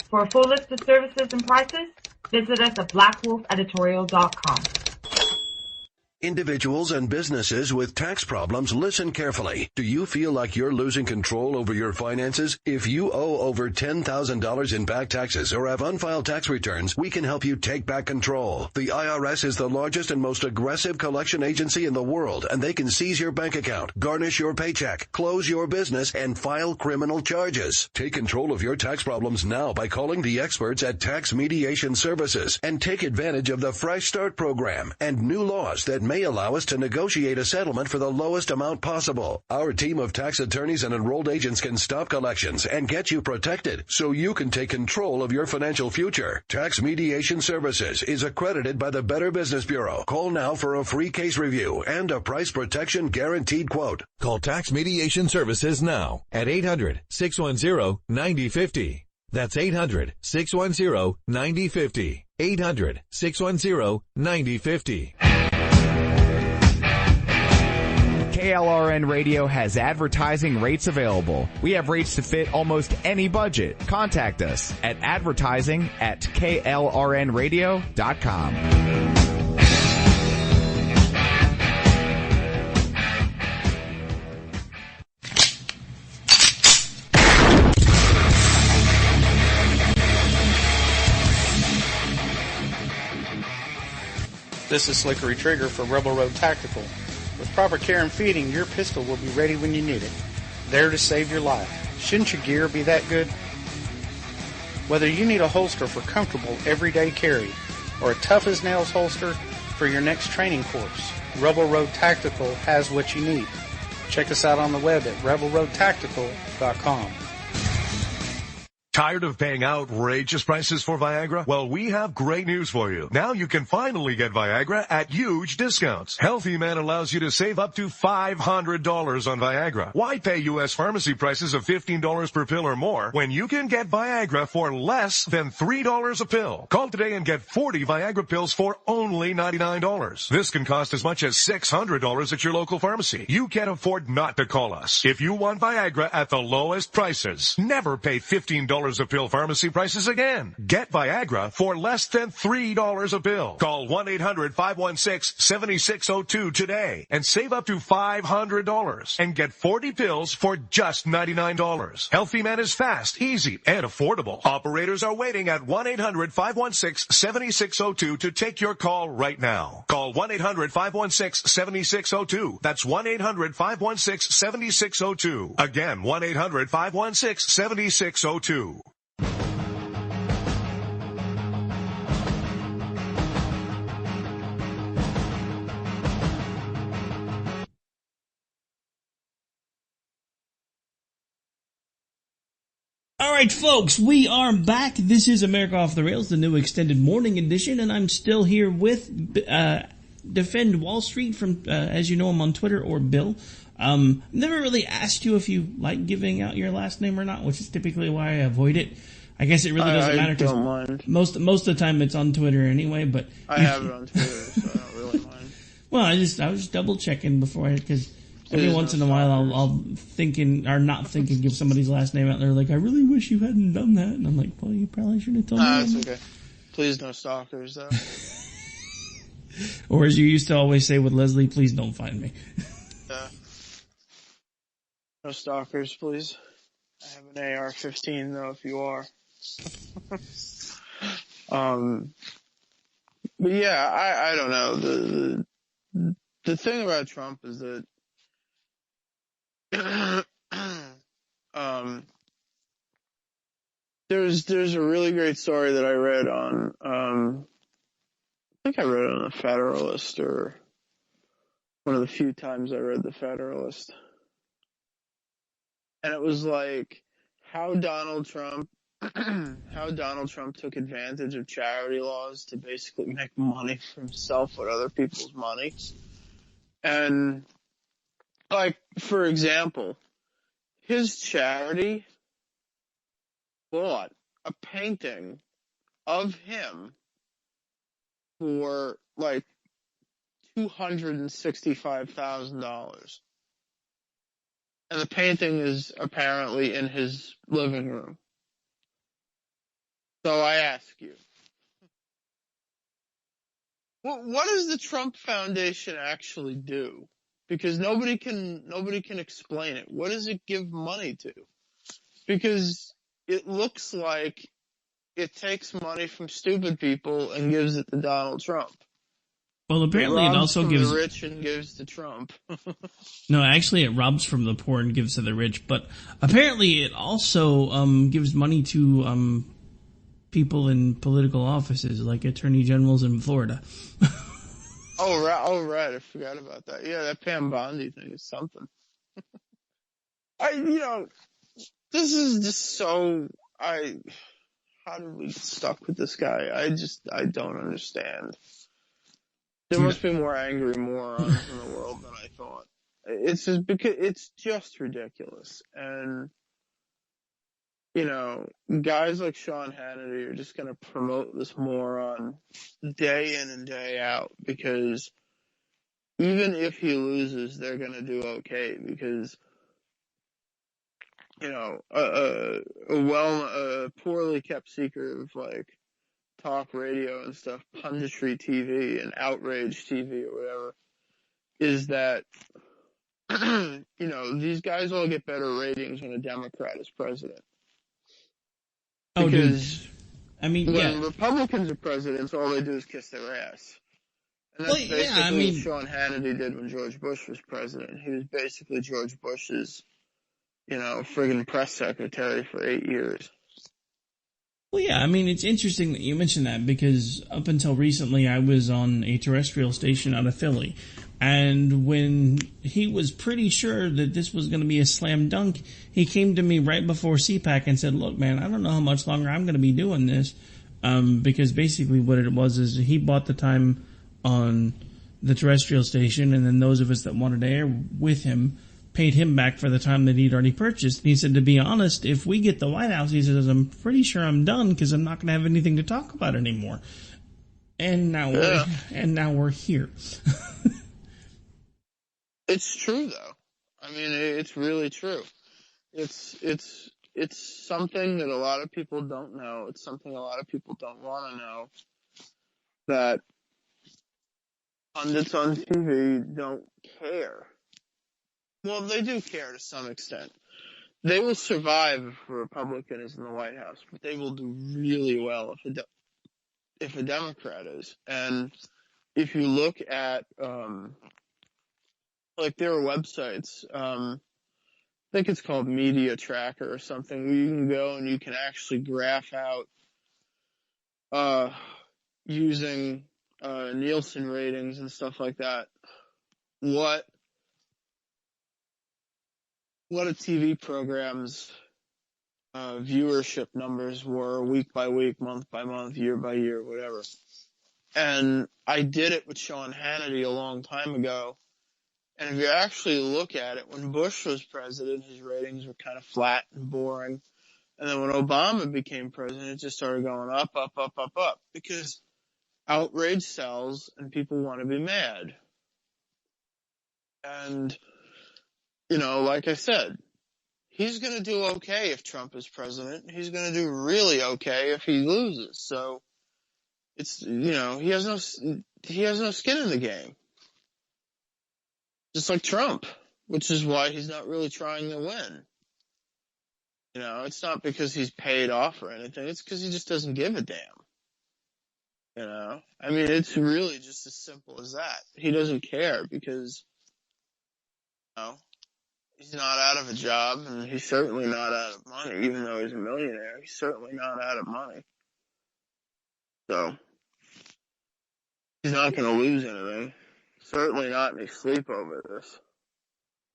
For a full list of services and prices, visit us at blackwolfeditorial.com. Individuals and businesses with tax problems, listen carefully. Do you feel like you're losing control over your finances? If you owe over $10,000 in back taxes or have unfiled tax returns, we can help you take back control. The IRS is the largest and most aggressive collection agency in the world, and they can seize your bank account, garnish your paycheck, close your business, and file criminal charges. Take control of your tax problems now by calling the experts at Tax Mediation Services and take advantage of the Fresh Start program and new laws that may allow us to negotiate a settlement for the lowest amount possible. Our team of tax attorneys and enrolled agents can stop collections and get you protected so you can take control of your financial future. Tax Mediation Services is accredited by the Better Business Bureau. Call now for a free case review and a price protection guaranteed quote. Call Tax Mediation Services now at 800-610-9050. That's 800-610-9050. 800-610-9050. KLRN Radio has advertising rates available. We have rates to fit almost any budget. Contact us at advertising@klrnradio.com. This is Slickery Trigger for Rebel Road Tactical. With proper care and feeding, your pistol will be ready when you need it, there to save your life. Shouldn't your gear be that good? Whether you need a holster for comfortable everyday carry or a tough-as-nails holster for your next training course, Rebel Road Tactical has what you need. Check us out on the web at rebelroadtactical.com. Tired of paying outrageous prices for Viagra? Well, we have great news for you. Now you can finally get Viagra at huge discounts. Healthy Man allows you to save up to $500 on Viagra. Why pay U.S. pharmacy prices of $15 per pill or more when you can get Viagra for less than $3 a pill? Call today and get 40 Viagra pills for only $99. This can cost as much as $600 at your local pharmacy. You can't afford not to call us. If you want Viagra at the lowest prices, never pay $15 a pill pharmacy prices again. Get Viagra for less than $3 a pill. Call 1-800-516-7602 today and save up to $500 and get 40 pills for just $99. Healthy Man is fast, easy, and affordable. Operators are waiting at 1-800-516-7602 to take your call right now. Call 1-800-516-7602. That's 1-800-516-7602. Again, 1-800-516-7602. All right, folks, we are back. This is America Off the Rails, the new extended morning edition, and I'm still here with Defend Wall Street from, as you know, I'm on Twitter, or Bill. Never really asked you if you like giving out your last name or not, which is typically why I avoid it. I guess it really doesn't matter because most of the time it's on Twitter anyway. But I have it on Twitter, so I don't really mind. Well, I was just double checking before, because every once in a while I'll thinking or not thinking give somebody's last name out there like, I really wish you hadn't done that, and I'm like, well, you probably should have told me. That's okay. Please no stalkers though. Or as you used to always say with Leslie, please don't find me. No stalkers, please. I have an AR-15 though, if you are. But yeah, I don't know. The thing about Trump is that there's a really great story that I read on I think I read it on the Federalist, or one of the few times I read the Federalist. And it was like how Donald Trump took advantage of charity laws to basically make money for himself with other people's money. And like, for example, his charity bought a painting of him for like $265,000. And the painting is apparently in his living room. So I ask you, What does the Trump Foundation actually do? Because nobody can explain it. What does it give money to? Because it looks like it takes money from stupid people and gives it to Donald Trump. Well, apparently it also gives the rich and gives to Trump. No, actually it robs from the poor and gives to the rich, but apparently it also gives money to people in political offices like attorney generals in Florida. Oh right, I forgot about that. Yeah, that Pam Bondi thing is something. This is just so how did we get stuck with this guy? I don't understand. There must be more angry morons in the world than I thought. It's just because it's just ridiculous. And, guys like Sean Hannity are just going to promote this moron day in and day out because even if he loses, they're going to do okay because, a poorly kept secret of talk radio and stuff, punditry TV and outrage TV or whatever, is that, these guys all get better ratings when a Democrat is president. Because when Republicans are presidents, all they do is kiss their ass. And that's basically what Sean Hannity did when George Bush was president. He was basically George Bush's, friggin' press secretary for 8 years. Well, yeah, it's interesting that you mentioned that because up until recently I was on a terrestrial station out of Philly. And when he was pretty sure that this was going to be a slam dunk, he came to me right before CPAC and said, look, man, I don't know how much longer I'm going to be doing this. Because basically what it was is he bought the time on the terrestrial station and then those of us that wanted to air with him paid him back for the time that he'd already purchased. And he said, to be honest, if we get the White House, he says, I'm pretty sure I'm done because I'm not going to have anything to talk about anymore. And now we're here. It's true, though. It's really true. It's something that a lot of people don't know. It's something a lot of people don't want to know. That pundits on TV don't care. Well, they do care to some extent. They will survive if a Republican is in the White House, but they will do really well if a Democrat is. And if you look at, there are websites, I think it's called Media Tracker or something, where you can go and you can actually graph out, using, Nielsen ratings and stuff like that, what a TV program's viewership numbers were week by week, month by month, year by year, whatever. And I did it with Sean Hannity a long time ago. And if you actually look at it, when Bush was president, his ratings were kind of flat and boring. And then when Obama became president, it just started going up, up, up, up, up. Because outrage sells and people want to be mad. And like I said, he's going to do okay if Trump is president. He's going to do really okay if he loses. So it's, he has no skin in the game. Just like Trump, which is why he's not really trying to win. It's not because he's paid off or anything. It's because he just doesn't give a damn. It's really just as simple as that. He doesn't care because, he's not out of a job, and he's certainly not out of money, even though he's a millionaire. He's certainly not out of money. So, he's not going to lose anything. Certainly not any sleep over this.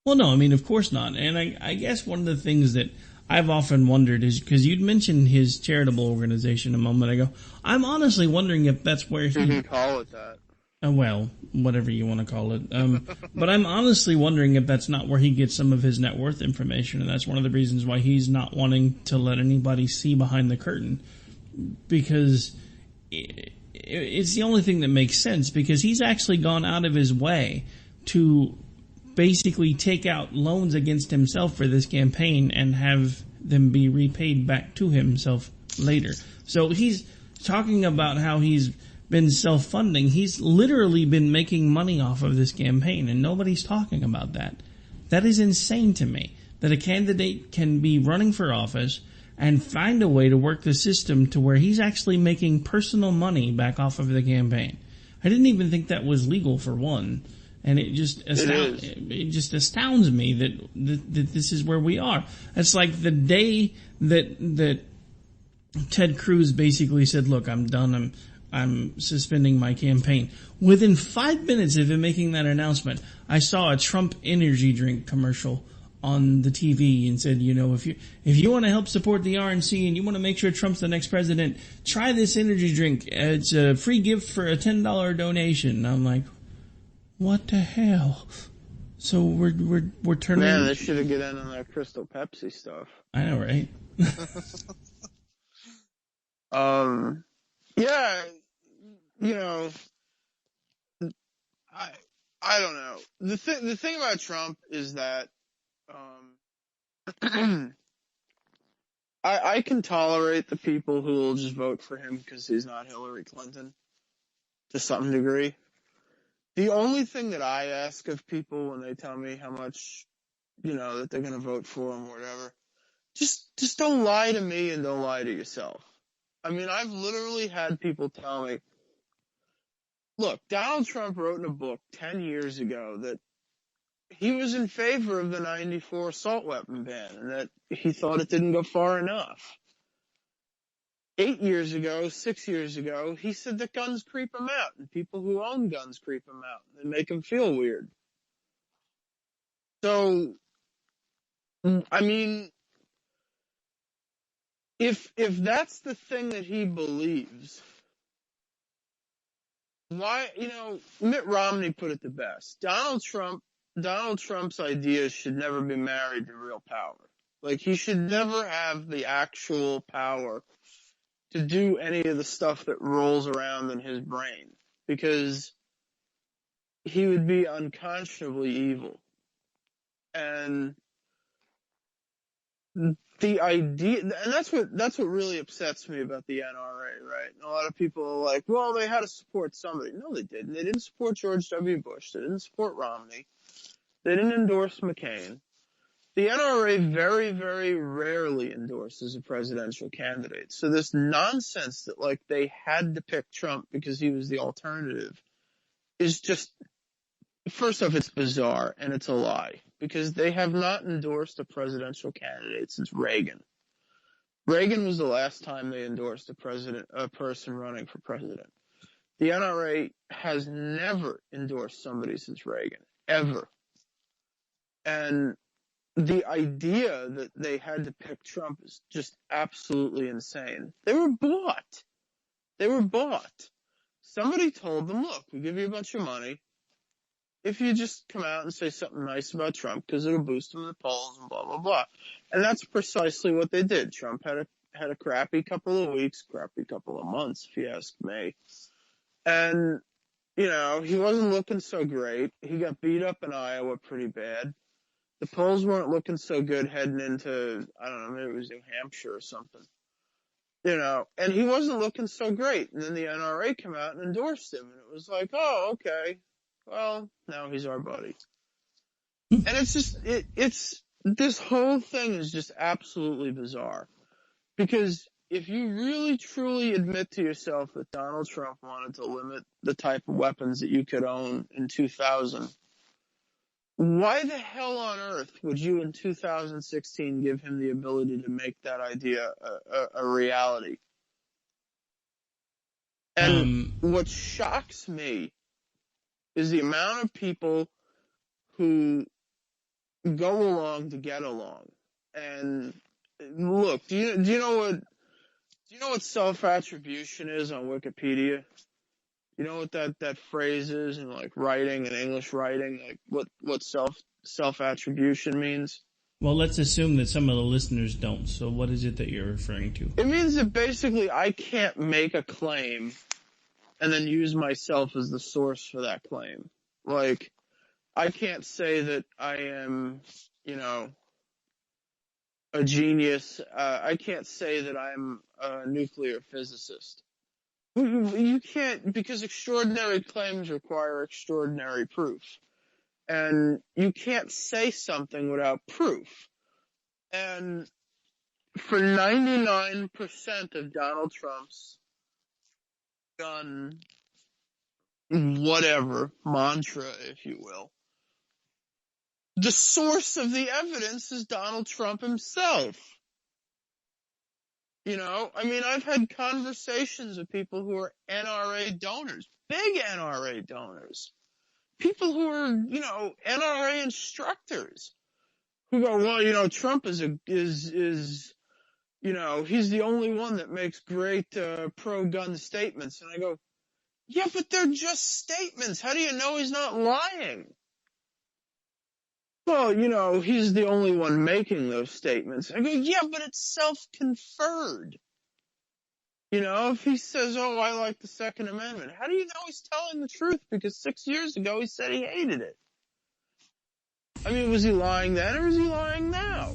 Well, no, of course not. And I guess one of the things that I've often wondered is, because you'd mentioned his charitable organization a moment ago, I'm honestly wondering if that's where he... You can call it that. Well, whatever you want to call it. But I'm honestly wondering if that's not where he gets some of his net worth information, and that's one of the reasons why he's not wanting to let anybody see behind the curtain. Because it's the only thing that makes sense, because he's actually gone out of his way to basically take out loans against himself for this campaign and have them be repaid back to himself later. So he's talking about how he's been self-funding. He's literally been making money off of this campaign, and nobody's talking about that. That is insane to me, that a candidate can be running for office and find a way to work the system to where he's actually making personal money back off of the campaign. I didn't even think that was legal, for one. And it just astounds me that this is where we are. It's like the day that Ted Cruz basically said, "Look, I'm done. I'm suspending my campaign." Within 5 minutes of him making that announcement, I saw a Trump energy drink commercial on the TV and said, if you want to help support the RNC and you want to make sure Trump's the next president, try this energy drink. It's a free gift for a $10 donation. And I'm like, what the hell? So we're turning. Man, they should have get in on that Crystal Pepsi stuff. I know, right? Yeah, I don't know. The thing about Trump is that I can tolerate the people who will just vote for him because he's not Hillary Clinton to some degree. The only thing that I ask of people when they tell me how much, that they're going to vote for him or whatever, just don't lie to me and don't lie to yourself. I mean, I've literally had people tell me, look, Donald Trump wrote in a book 10 years ago that he was in favor of the 94 assault weapon ban and that he thought it didn't go far enough. 6 years ago, he said that guns creep him out and people who own guns creep him out and make him feel weird. So, I mean, if that's the thing that he believes, why, Mitt Romney put it the best. Donald Trump's ideas should never be married to real power. Like, he should never have the actual power to do any of the stuff that rolls around in his brain, because he would be unconscionably evil. And the idea, and that's what really upsets me about the NRA, right? And a lot of people are like, well, they had to support somebody. No, they didn't. They didn't support George W. Bush. They didn't support Romney. They didn't endorse McCain. The NRA very, very rarely endorses a presidential candidate. So this nonsense that, like, they had to pick Trump because he was the alternative is just, first off, it's bizarre and it's a lie, because they have not endorsed a presidential candidate since Reagan. Reagan was the last time they endorsed a person running for president. The NRA has never endorsed somebody since Reagan, ever. And the idea that they had to pick Trump is just absolutely insane. They were bought. Somebody told them, look, we'll give you a bunch of money if you just come out and say something nice about Trump, because it'll boost him in the polls and blah, blah, blah. And that's precisely what they did. Trump had a crappy couple of weeks, crappy couple of months, if you ask me. And, he wasn't looking so great. He got beat up in Iowa pretty bad. The polls weren't looking so good heading into, I don't know, maybe it was New Hampshire or something. And he wasn't looking so great. And then the NRA came out and endorsed him. And it was like, oh, okay. Well, now he's our buddy. And it's just, this whole thing is just absolutely bizarre. Because if you really truly admit to yourself that Donald Trump wanted to limit the type of weapons that you could own in 2000, why the hell on earth would you in 2016 give him the ability to make that idea a reality? And what shocks me is the amount of people who go along to get along. And look, do you know what self-attribution is on Wikipedia? You know what that phrase is in, like, writing and English writing, like what self-attribution means? Well, let's assume that some of the listeners don't. So what is it that you're referring to? It means that basically I can't make a claim and then use myself as the source for that claim. Like, I can't say that I am, a genius. I can't say that I'm a nuclear physicist. You can't, because extraordinary claims require extraordinary proof. And you can't say something without proof. And for 99% of Donald Trump's gun, whatever, mantra, if you will, the source of the evidence is Donald Trump himself. You know, I mean, I've had conversations with people who are NRA donors, big NRA donors, people who are, you know, NRA instructors, who go, well, you know, Trump is you know, he's the only one that makes great pro-gun statements. And I go, yeah, but they're just statements. How do you know he's not lying? Well, you know, he's the only one making those statements. I go, yeah, but it's self-conferred. You know, if he says, oh, I like the Second Amendment, how do you know he's telling the truth? Because 6 years ago he said he hated it. I mean, was he lying then or is he lying now?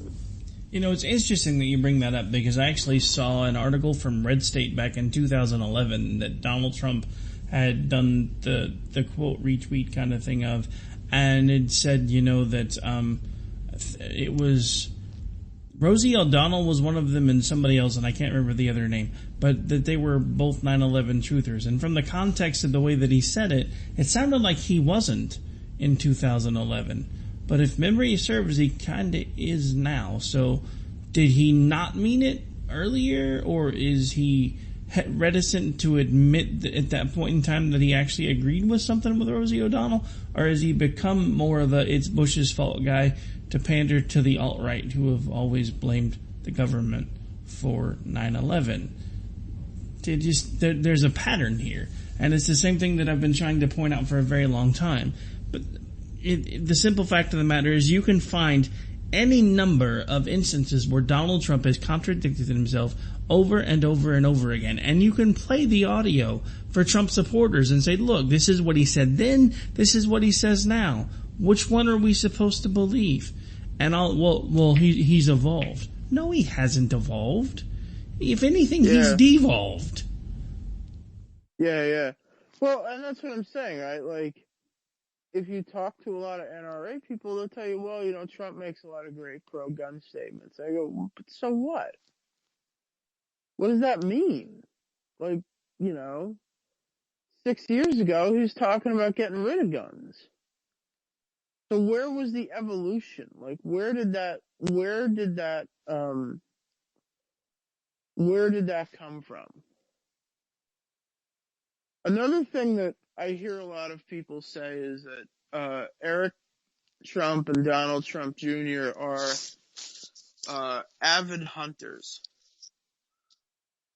You know, it's interesting that you bring that up because I actually saw an article from Red State back in 2011 that Donald Trump had done the quote retweet kind of thing of, and it said, you know, that it was Rosie O'Donnell was one of them and somebody else, and I can't remember the other name, but that they were both 9/11 truthers. And from the context of the way that he said it, it sounded like he wasn't in 2011. But if memory serves, he kind of is now. So did he not mean it earlier, or is he reticent to admit that at that point in time that he actually agreed with something with Rosie O'Donnell? Or has he become more of a it's Bush's fault guy to pander to the alt-right who have always blamed the government for 9/11? There's a pattern here. And it's the same thing that I've been trying to point out for a very long time. But the simple fact of the matter is you can find any number of instances where Donald Trump has contradicted himself over and over and over again. And you can play the audio for Trump supporters and say, look, this is what he said then, this is what he says now. Which one are we supposed to believe? And he's evolved. No, he hasn't evolved. If anything, he's devolved. Yeah. Well, and that's what I'm saying, right? Like, if you talk to a lot of NRA people, they'll tell you, well, you know, Trump makes a lot of great pro-gun statements. I go, well, but so what? What does that mean? Like, you know, 6 years ago, he was talking about getting rid of guns. So where was the evolution? Like, where did that come from? Another thing that I hear a lot of people say is that Eric Trump and Donald Trump Jr. are avid hunters.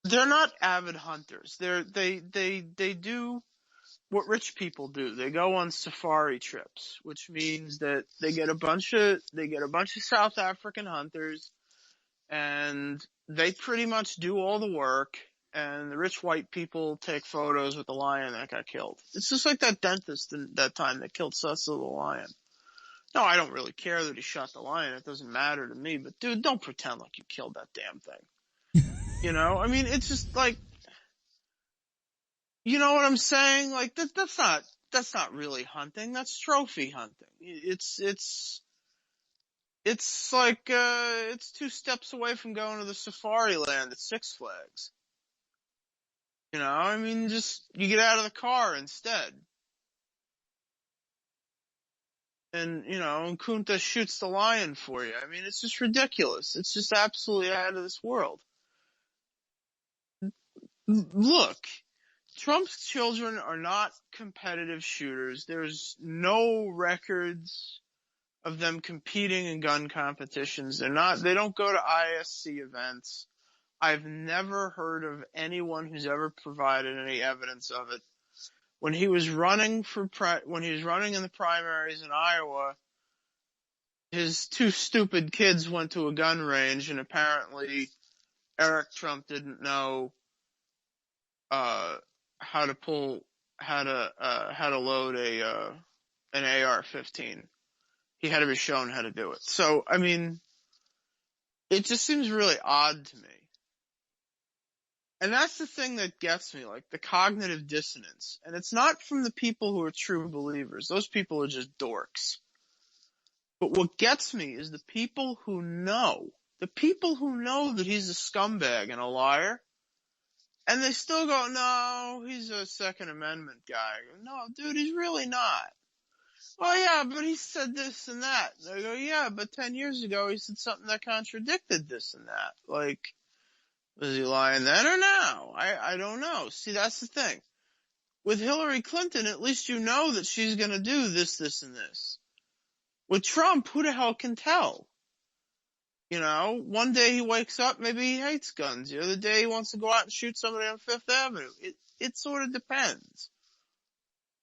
They're not avid hunters. They do what rich people do. They go on safari trips, which means that they get a bunch of South African hunters, and they pretty much do all the work. And the rich white people take photos with the lion that got killed. It's just like that dentist in that time that killed Cecil the lion. No, I don't really care that he shot the lion. It doesn't matter to me. But dude, don't pretend like you killed that damn thing. You know, I mean, it's just like, you know what I'm saying? Like that's not really hunting. That's trophy hunting. It's like, it's 2 steps away from going to the safari land at Six Flags. You know, I mean, just, you get out of the car instead. And, you know, and Kunta shoots the lion for you. I mean, it's just ridiculous. It's just absolutely out of this world. Look, Trump's children are not competitive shooters. There's no records of them competing in gun competitions. They don't go to ISC events. I've never heard of anyone who's ever provided any evidence of it. When he was running in the primaries in Iowa, his 2 stupid kids went to a gun range, and apparently Eric Trump didn't know how to load an AR-15. He had to be shown how to do it. So, I mean, it just seems really odd to me. And that's the thing that gets me, like the cognitive dissonance. And it's not from the people who are true believers. Those people are just dorks. But what gets me is the people who know that he's a scumbag and a liar, and they still go, no, he's a Second Amendment guy. No, dude, he's really not. Oh yeah, but he said this and that. And I go, yeah, but 10 years ago he said something that contradicted this and that. Like, was he lying then or now? I don't know. See, that's the thing. With Hillary Clinton, at least you know that she's gonna do this, this, and this. With Trump, who the hell can tell? You know, one day he wakes up, maybe he hates guns. The other day he wants to go out and shoot somebody on Fifth Avenue. It sort of depends.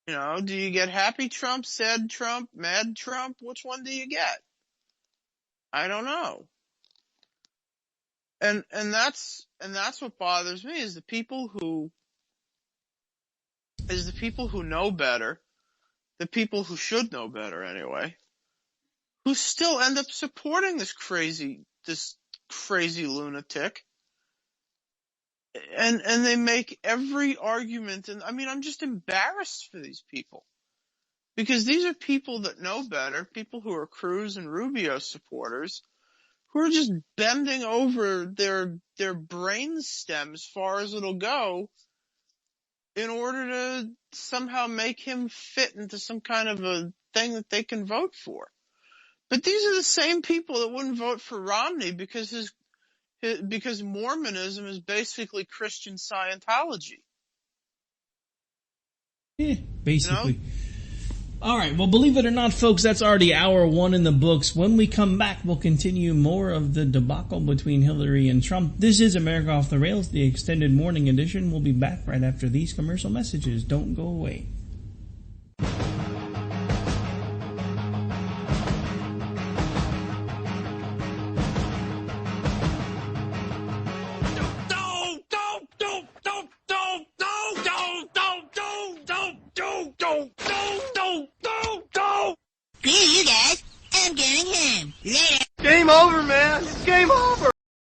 You know, do you get happy Trump, sad Trump, mad Trump? Which one do you get? I don't know. And that's what bothers me is the people who know better, the people who should know better anyway, who still end up supporting this crazy lunatic. And they make every argument, and I mean, I'm just embarrassed for these people. Because these are people that know better, people who are Cruz and Rubio supporters, who are just bending over their brain stem as far as it'll go in order to somehow make him fit into some kind of a thing that they can vote for. But these are the same people that wouldn't vote for Romney because Mormonism is basically Christian Scientology. Yeah, basically. You know? All right, well, believe it or not, folks, that's already hour one in the books. When we come back, we'll continue more of the debacle between Hillary and Trump. This is America Off the Rails, the extended morning edition. We'll be back right after these commercial messages. Don't go away.